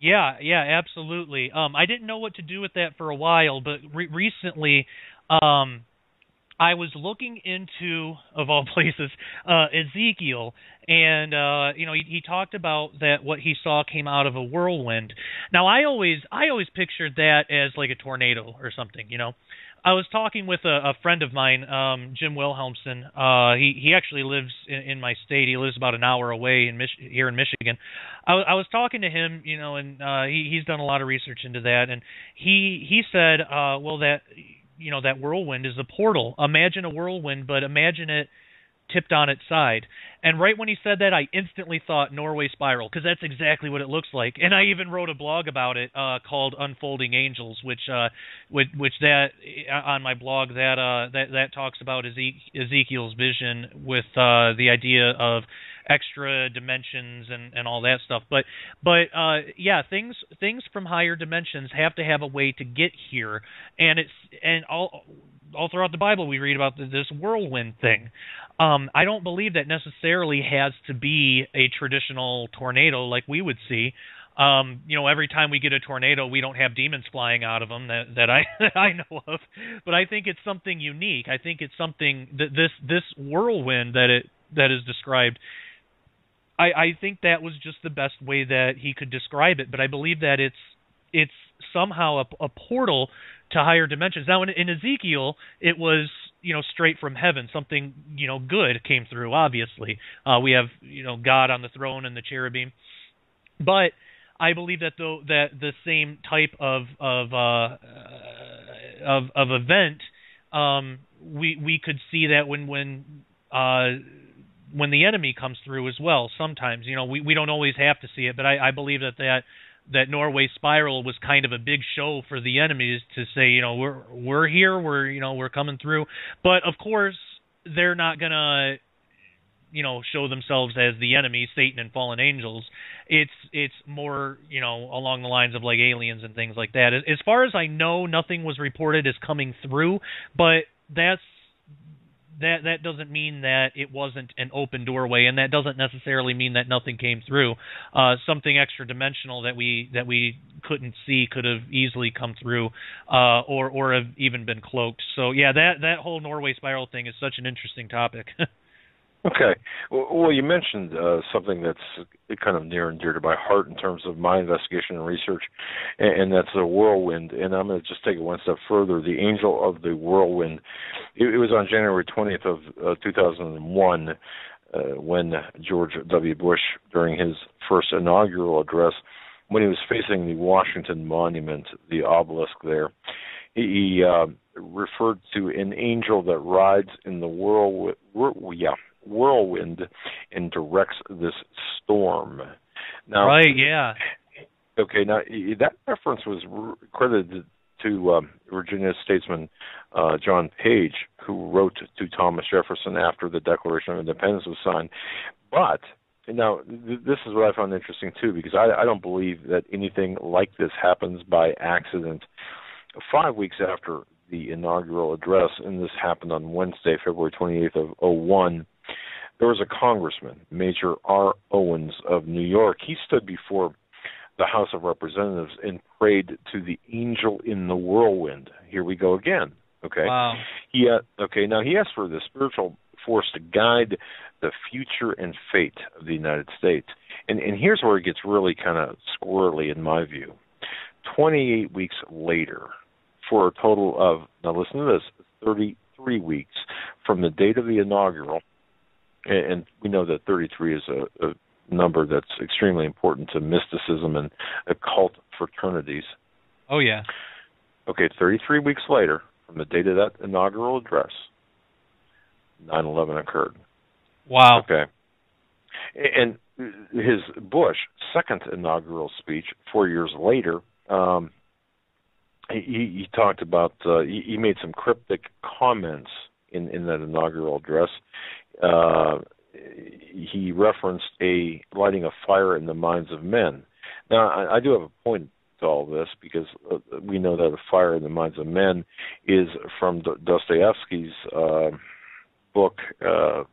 Yeah, absolutely. I didn't know what to do with that for a while, but recently, I was looking into, of all places, Ezekiel, and you know, he talked about that what he saw came out of a whirlwind. Now, I always pictured that as like a tornado or something, you know. I was talking with a friend of mine, Jim Wilhelmsen. He actually lives in my state. He lives about an hour away here in Michigan. I was talking to him, you know, and he's done a lot of research into that, and he said, well, that, you know, that whirlwind is a portal. Imagine a whirlwind, but imagine it tipped on its side. And right when he said that, I instantly thought Norway spiral, because that's exactly what it looks like. And I even wrote a blog about it called Unfolding Angels, which that on my blog that talks about Ezekiel's vision with the idea of extra dimensions and all that stuff. But yeah, things from higher dimensions have to have a way to get here, and all throughout the Bible we read about this whirlwind thing. I don't believe that necessarily has to be a traditional tornado like we would see. Every time we get a tornado, we don't have demons flying out of them that I know of. But I think it's something unique. I think it's something that this whirlwind that is described. I think that was just the best way that he could describe it. But I believe that it's somehow a portal to higher dimensions. Now, in Ezekiel, it was straight from heaven. Something good came through. Obviously, we have God on the throne and the cherubim, but I believe that the same type of event, we could see that when the enemy comes through as well. Sometimes we don't always have to see it, but I believe that Norway Spiral was kind of a big show for the enemies to say we're here, we're coming through. But of course they're not gonna show themselves as the enemy, Satan and fallen angels. It's more, along the lines of like aliens and things like that. As far as I know, nothing was reported as coming through, but that doesn't mean that it wasn't an open doorway, and that doesn't necessarily mean that nothing came through. Something extra dimensional that we couldn't see could have easily come through, or have even been cloaked. So yeah, that whole Norway Spiral thing is such an interesting topic. Okay. Well, you mentioned something that's kind of near and dear to my heart in terms of my investigation and research, and that's the whirlwind. And I'm going to just take it one step further. The angel of the whirlwind. It was on January 20th of 2001 when George W. Bush, during his first inaugural address, when he was facing the Washington Monument, the obelisk there, he referred to an angel that rides in the whirlwind and directs this storm. Now, right, yeah. Okay, now that reference was credited to Virginia statesman John Page, who wrote to Thomas Jefferson after the Declaration of Independence was signed. But now this is what I found interesting too, because I don't believe that anything like this happens by accident. 5 weeks after the inaugural address, and this happened on Wednesday, February 28th of 2001, there was a congressman, Major R. Owens of New York. He stood before the House of Representatives and prayed to the angel in the whirlwind. Here we go again. Okay. Wow. Now he asked for the spiritual force to guide the future and fate of the United States. And here's where it gets really kind of squirrely in my view. 28 weeks later, for a total of, now listen to this, 33 weeks from the date of the inaugural, and we know that 33 is a number that's extremely important to mysticism and occult fraternities. Oh, yeah. Okay, 33 weeks later, from the date of that inaugural address, 9/11 occurred. Wow. Okay. And his Bush second inaugural speech 4 years later, he talked about, he made some cryptic comments in that inaugural address. He referenced lighting a fire in the minds of men. Now, I do have a point to all this, because we know that a fire in the minds of men is from Dostoevsky's book, The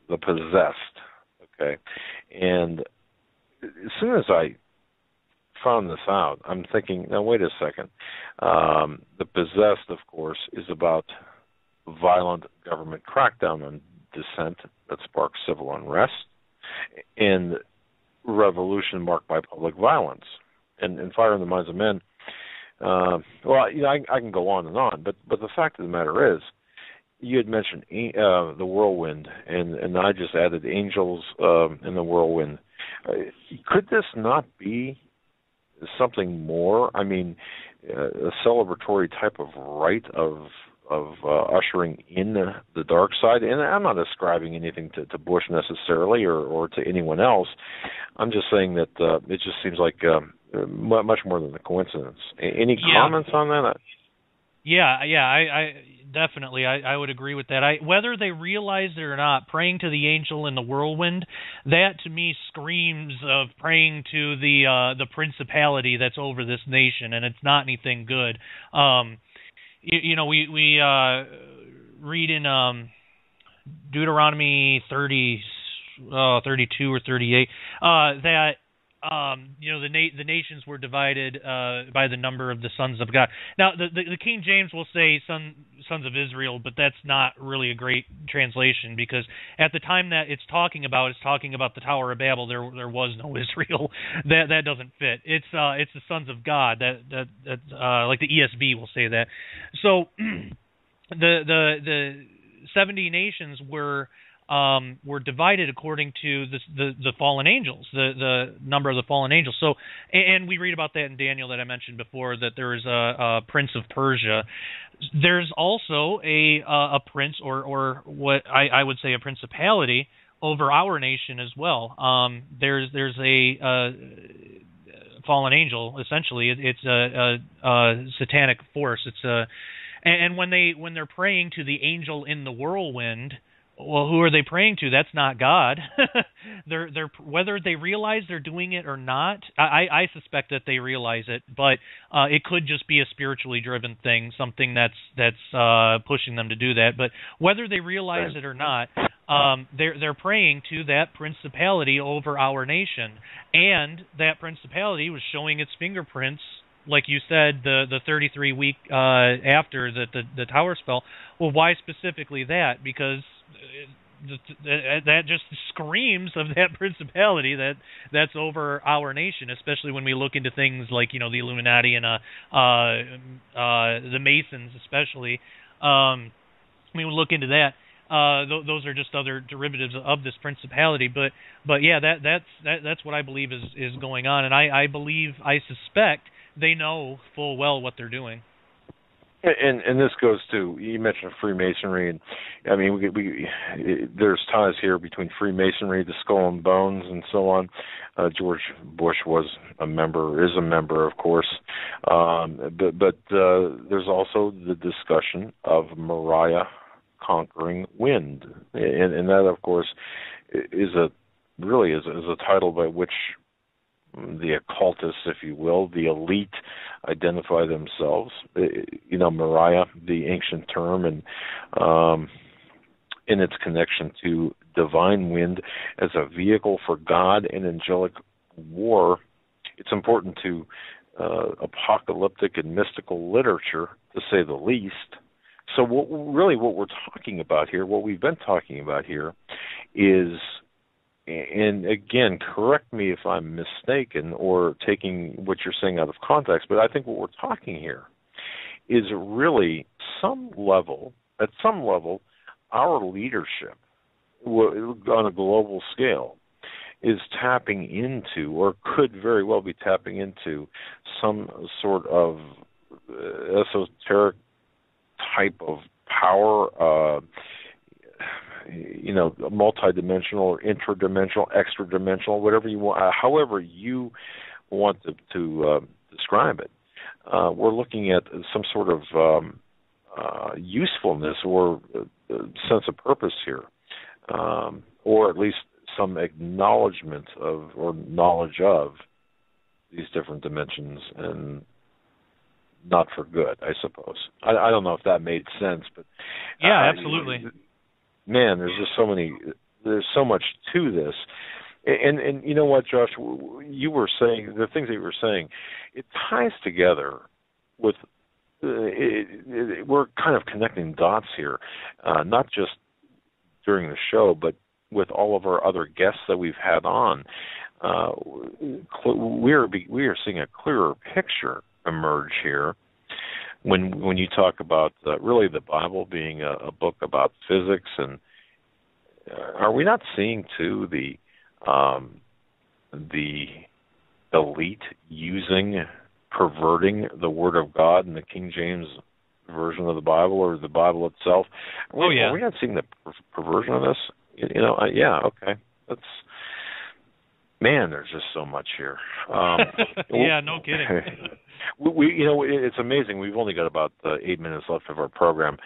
Possessed. Okay, and as soon as I found this out, I'm thinking, now wait a second. The Possessed, of course, is about violent government crackdown on dissent that sparks civil unrest and revolution marked by public violence. And fire in the minds of men, I can go on, but the fact of the matter is, you had mentioned the whirlwind, and I just added angels in the whirlwind. Could this not be something more? I mean, a celebratory type of rite of ushering in the dark side. And I'm not ascribing anything to Bush necessarily or to anyone else. I'm just saying that it just seems like much more than a coincidence. Any comments on that? Yeah, I definitely, I would agree with that. Whether they realize it or not, praying to the angel in the whirlwind, that to me screams of praying to the principality that's over this nation, and it's not anything good. we read in Deuteronomy 32 or 38 that the nations were divided by the number of the sons of God. Now, the King James will say sons of Israel, but that's not really a great translation, because at the time that it's talking about the Tower of Babel. There was no Israel. That doesn't fit. It's the sons of God. That like the ESV will say that. So the 70 nations were divided according to the fallen angels, the number of the fallen angels. So, and we read about that in Daniel that I mentioned before, that there is a prince of Persia. There's also a prince, or what I would say a principality over our nation as well. There's a fallen angel. Essentially, it's a satanic force. And when they're praying to the angel in the whirlwind. Well, who are they praying to? That's not God. They're whether they realize they're doing it or not. I suspect that they realize it, but it could just be a spiritually driven thing, something that's pushing them to do that. But whether they realize it or not, they're praying to that principality over our nation, and that principality was showing its fingerprints. Like you said, the 33 week after the towers fell. Well, why specifically that? Because that just screams of that principality that's over our nation, especially when we look into things like the Illuminati and the Masons, especially. When we look into that. Those are just other derivatives of this principality, but yeah, that's what I believe is going on, and I suspect they know full well what they're doing. And this goes to, you mentioned Freemasonry, and I mean there's ties here between Freemasonry, the Skull and Bones, and so on. George Bush is a member, of course, but there's also the discussion of Mariah conquering wind, and that, of course, is a title by which the occultists, if you will, the elite, identify themselves. Mariah, the ancient term, and in its connection to divine wind as a vehicle for God and angelic war. It's important to apocalyptic and mystical literature, to say the least. So what we're talking about here, what we've been talking about here, is, and again, correct me if I'm mistaken or taking what you're saying out of context, but I think what we're talking here is really at some level, our leadership on a global scale is tapping into, or could very well be tapping into, some sort of esoteric type of power, multidimensional or intradimensional, extra-dimensional, whatever you want, however you want to describe it. We're looking at some sort of usefulness or sense of purpose here, or at least some acknowledgement of or knowledge of these different dimensions, and not for good, I suppose. I don't know if that made sense, but yeah, absolutely. Man, there's so much to this. And you know what, Josh, you were saying, the things that you were saying, it ties together with, we're kind of connecting dots here, not just during the show, but with all of our other guests that we've had on. We are seeing a clearer picture emerge here when you talk about really the Bible being a book about physics, and are we not seeing too the elite perverting the Word of God in the King James version of the Bible, or the Bible itself? Are we not seeing the perversion of this? Yeah, okay. There's just so much here. Yeah, no kidding. It's amazing. We've only got about 8 minutes left of our program.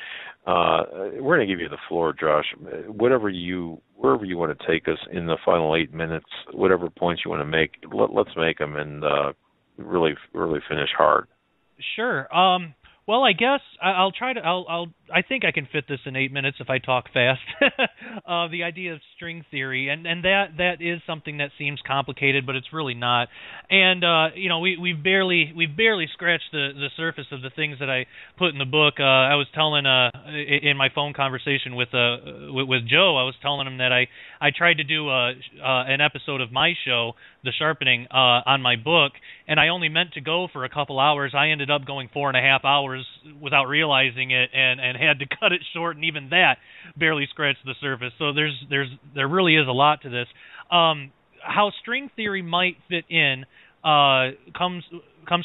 We're going to give you the floor, Josh. Wherever you want to take us in the final 8 minutes, whatever points you want to make, let's make them, and really finish hard. Sure. Well, I guess I'll try to. I think I can fit this in 8 minutes if I talk fast. The idea of string theory, and that is something that seems complicated, but it's really not. And we've barely scratched the surface of the things that I put in the book. I was telling in my phone conversation with Joe, I was telling him that I tried to do an episode of my show, The Sharpening, on my book, and I only meant to go for a couple hours. I ended up going 4.5 hours without realizing it, and had to cut it short, and even that barely scratched the surface. So there really is a lot to this. How string theory might fit in comes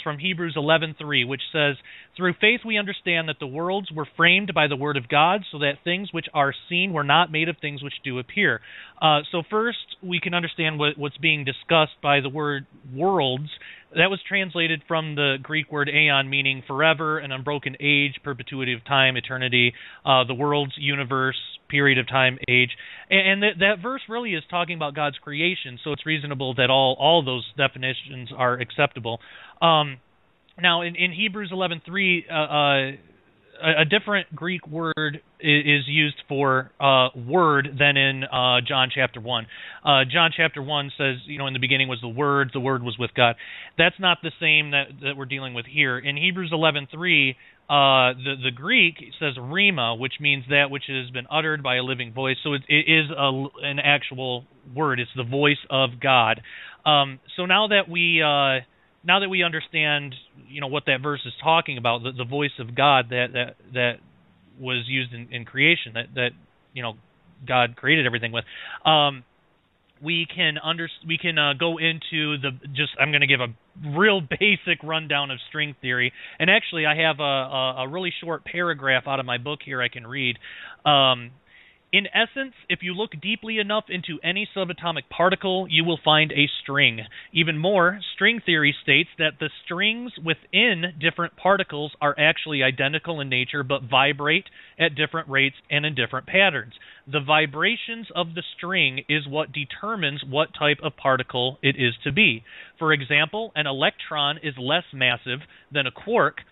from Hebrews 11:3, which says, "Through faith we understand that the worlds were framed by the word of God, so that things which are seen were not made of things which do appear." So first, we can understand what's being discussed by the word worlds. That was translated from the Greek word aeon, meaning forever, an unbroken age, perpetuity of time, eternity, the world's universe, period of time, age. And that verse really is talking about God's creation, so it's reasonable that all those definitions are acceptable. Now, in Hebrews 11:3, a different Greek word is used for word than in John chapter 1. John chapter 1 says, in the beginning was the Word was with God. That's not the same that we're dealing with here. In Hebrews 11:3, the Greek says rhema, which means that which has been uttered by a living voice. So it is an actual word. It's the voice of God. So now that we understand, what that verse is talking about, the voice of God that was used in creation, that God created everything with, we can go into I'm going to give a real basic rundown of string theory, and actually I have a really short paragraph out of my book here I can read. In essence, if you look deeply enough into any subatomic particle, you will find a string. Even more, string theory states that the strings within different particles are actually identical in nature but vibrate at different rates and in different patterns. The vibrations of the string is what determines what type of particle it is to be. For example, an electron is less massive than a quark.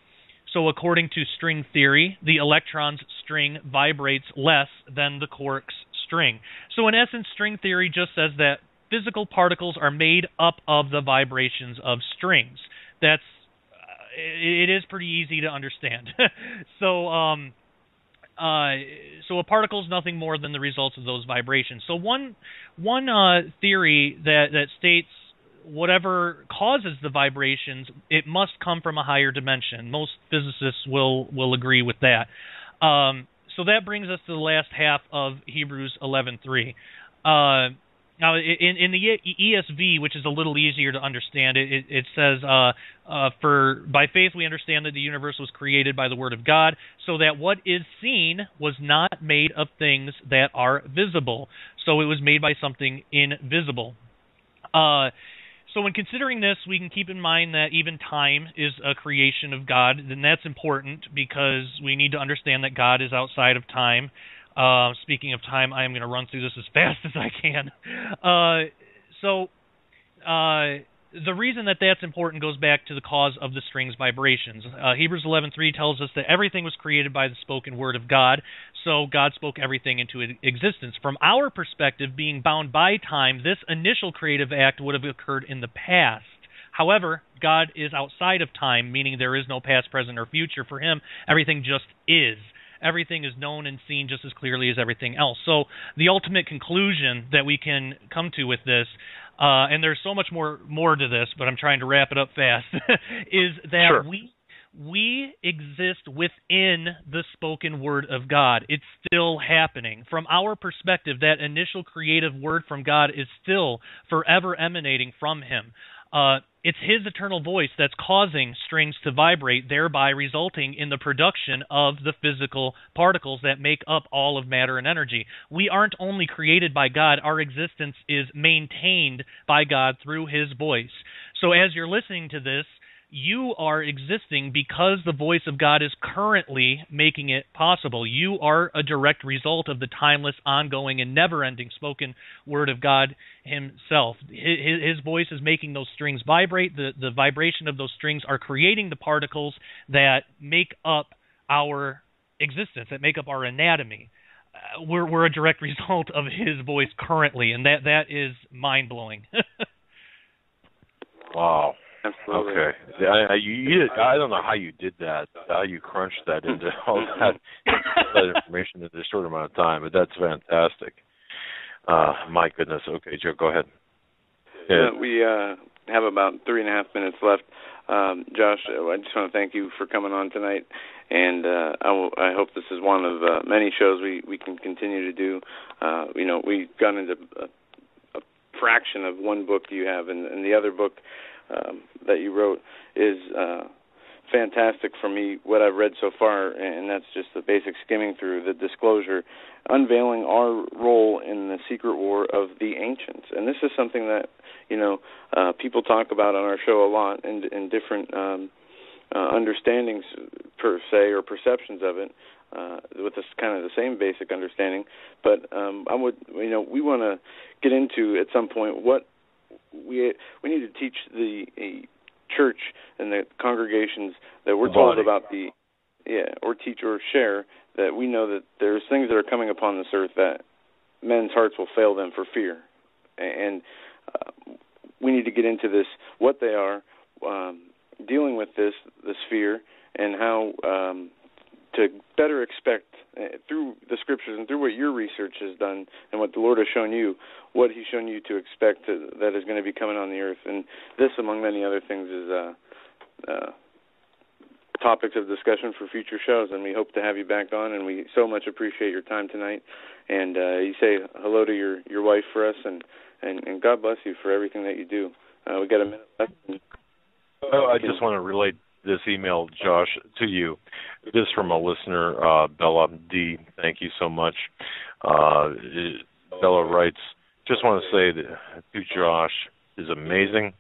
So according to string theory, the electron's string vibrates less than the quark's string. So in essence, string theory just says that physical particles are made up of the vibrations of strings. It is pretty easy to understand. So a particle is nothing more than the results of those vibrations. So one theory that states whatever causes the vibrations, it must come from a higher dimension. Most physicists will agree with that. So that brings us to the last half of Hebrews 11:3. Now, in the ESV, which is a little easier to understand, it says, by faith we understand that the universe was created by the word of God, so that what is seen was not made of things that are visible. So it was made by something invisible. So when considering this, we can keep in mind that even time is a creation of God, and that's important because we need to understand that God is outside of time. Speaking of time, I am going to run through this as fast as I can. The reason that that's important goes back to the cause of the string's vibrations. Hebrews 11:3 tells us that everything was created by the spoken word of God, so God spoke everything into existence. From our perspective, being bound by time, this initial creative act would have occurred in the past. However, God is outside of time, meaning there is no past, present, or future. For him, everything just is. Everything is known and seen just as clearly as everything else. So the ultimate conclusion that we can come to with this, and there's so much more to this, but I'm trying to wrap it up fast, is that Sure. we exist within the spoken word of God. It's still happening. From our perspective, that initial creative word from God is still forever emanating from him. It's his eternal voice that's causing strings to vibrate, thereby resulting in the production of the physical particles that make up all of matter and energy. We aren't only created by God, our existence is maintained by God through his voice. So as you're listening to this, You are existing because the voice of God is currently making it possible. You are a direct result of the timeless, ongoing, and never-ending spoken word of God himself. His voice is making those strings vibrate. The vibration of those strings are creating the particles that make up our existence, that make up our anatomy. We're a direct result of his voice currently, and that is mind-blowing. Wow. Absolutely. Okay. I don't know how you did that, how you crunched that into all that information in a short amount of time, but that's fantastic. My goodness. Okay, Joe, go ahead. Yeah, we have about 3.5 minutes left. Josh, I just want to thank you for coming on tonight, and I hope this is one of many shows we can continue to do. We've gone into a fraction of one book you have, and the other book that you wrote is fantastic for me, what I've read so far, and that's just the basic skimming through, the disclosure, unveiling our role in the secret war of the ancients. And this is something that, people talk about on our show a lot in different understandings, per se, or perceptions of it, with this kind of the same basic understanding. But we want to get into at some point what we need to teach the church and the congregations that we're told about or teach or share, that we know that there's things that are coming upon this earth that men's hearts will fail them for fear. And we need to get into this, what they are, dealing with this fear, and how to better expect through the scriptures and through what your research has done and what the Lord has shown you, what he's shown you to expect that is going to be coming on the earth. And this, among many other things, is topics of discussion for future shows, and we hope to have you back on, and we so much appreciate your time tonight. And you say hello to your wife for us, and God bless you for everything that you do. We got a minute left. I just want to relate this email, Josh, to you. This is from a listener, Bella D. Thank you so much. Bella writes, just want to say that to Josh is amazing.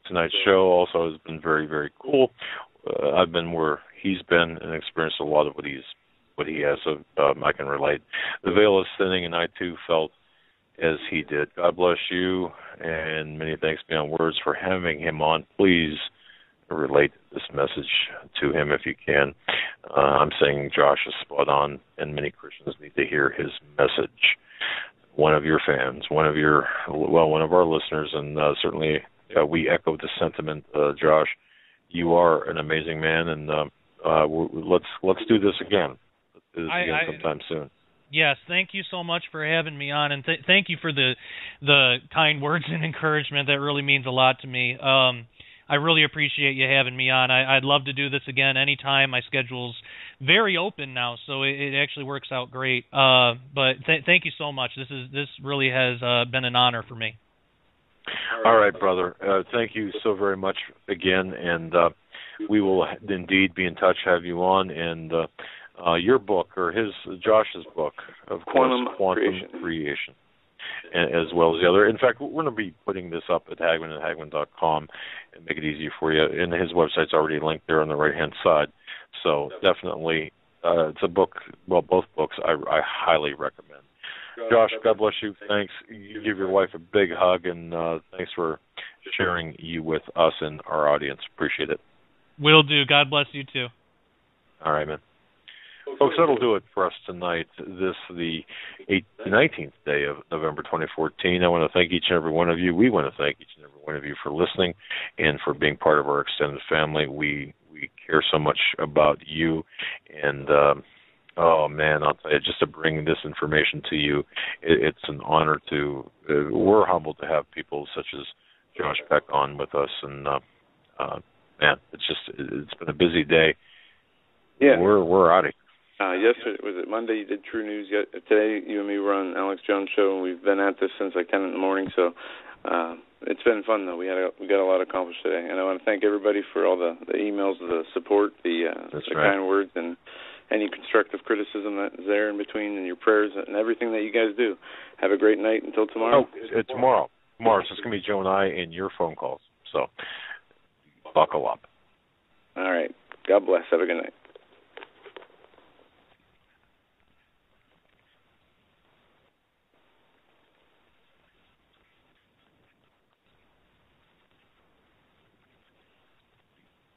Tonight's show also has been very, very cool. I've been where he's been and experienced a lot of what he has, so I can relate. The veil is thinning, and I too felt as he did. God bless you, and many thanks beyond words for having him on. Please relate this message to him if you can. I'm saying Josh is spot on, and many Christians need to hear his message. One of your fans, one of our listeners, and certainly we echo the sentiment, Josh. You are an amazing man, and let's do this again. Let's do this again sometime soon. Yes, thank you so much for having me on, and thank you for the kind words and encouragement. That really means a lot to me. I really appreciate you having me on. I'd love to do this again anytime. My schedule's very open now, so it actually works out great. But thank you so much. This really has been an honor for me. All right, brother. Thank you so very much again, and we will indeed be in touch, have you on, and your book, or Josh's book, of course, Quantum Creation. As well as the other. In fact, we're going to be putting this up at Hagmann at Hagmann.com and make it easier for you. And his website's already linked there on the right-hand side. So definitely, it's a book, well, both books I highly recommend. Josh, God bless you. Thanks. You give your wife a big hug, and thanks for sharing you with us and our audience. Appreciate it. Will do. God bless you, too. All right, man. Folks, that'll do it for us tonight. This the 19th day of November 2014. I want to thank each and every one of you. We want to thank each and every one of you for listening and for being part of our extended family. We care so much about you. And, oh, man, I'll tell you, just to bring this information to you, it's an honor to, we're humbled to have people such as Josh Peck on with us. And, man, it's been a busy day. Yeah. We're out of here. Yesterday, was it Monday, you did True News. Today, you and me were on Alex Jones' show, and we've been at this since like 10 in the morning, so it's been fun, though. We got a lot accomplished today, and I want to thank everybody for all the emails, the support, the kind words, and any constructive criticism that is there in between, and your prayers, and everything that you guys do. Have a great night until tomorrow. Oh, tomorrow. So it's going to be Joe and I and your phone calls, so buckle up. All right. God bless. Have a good night.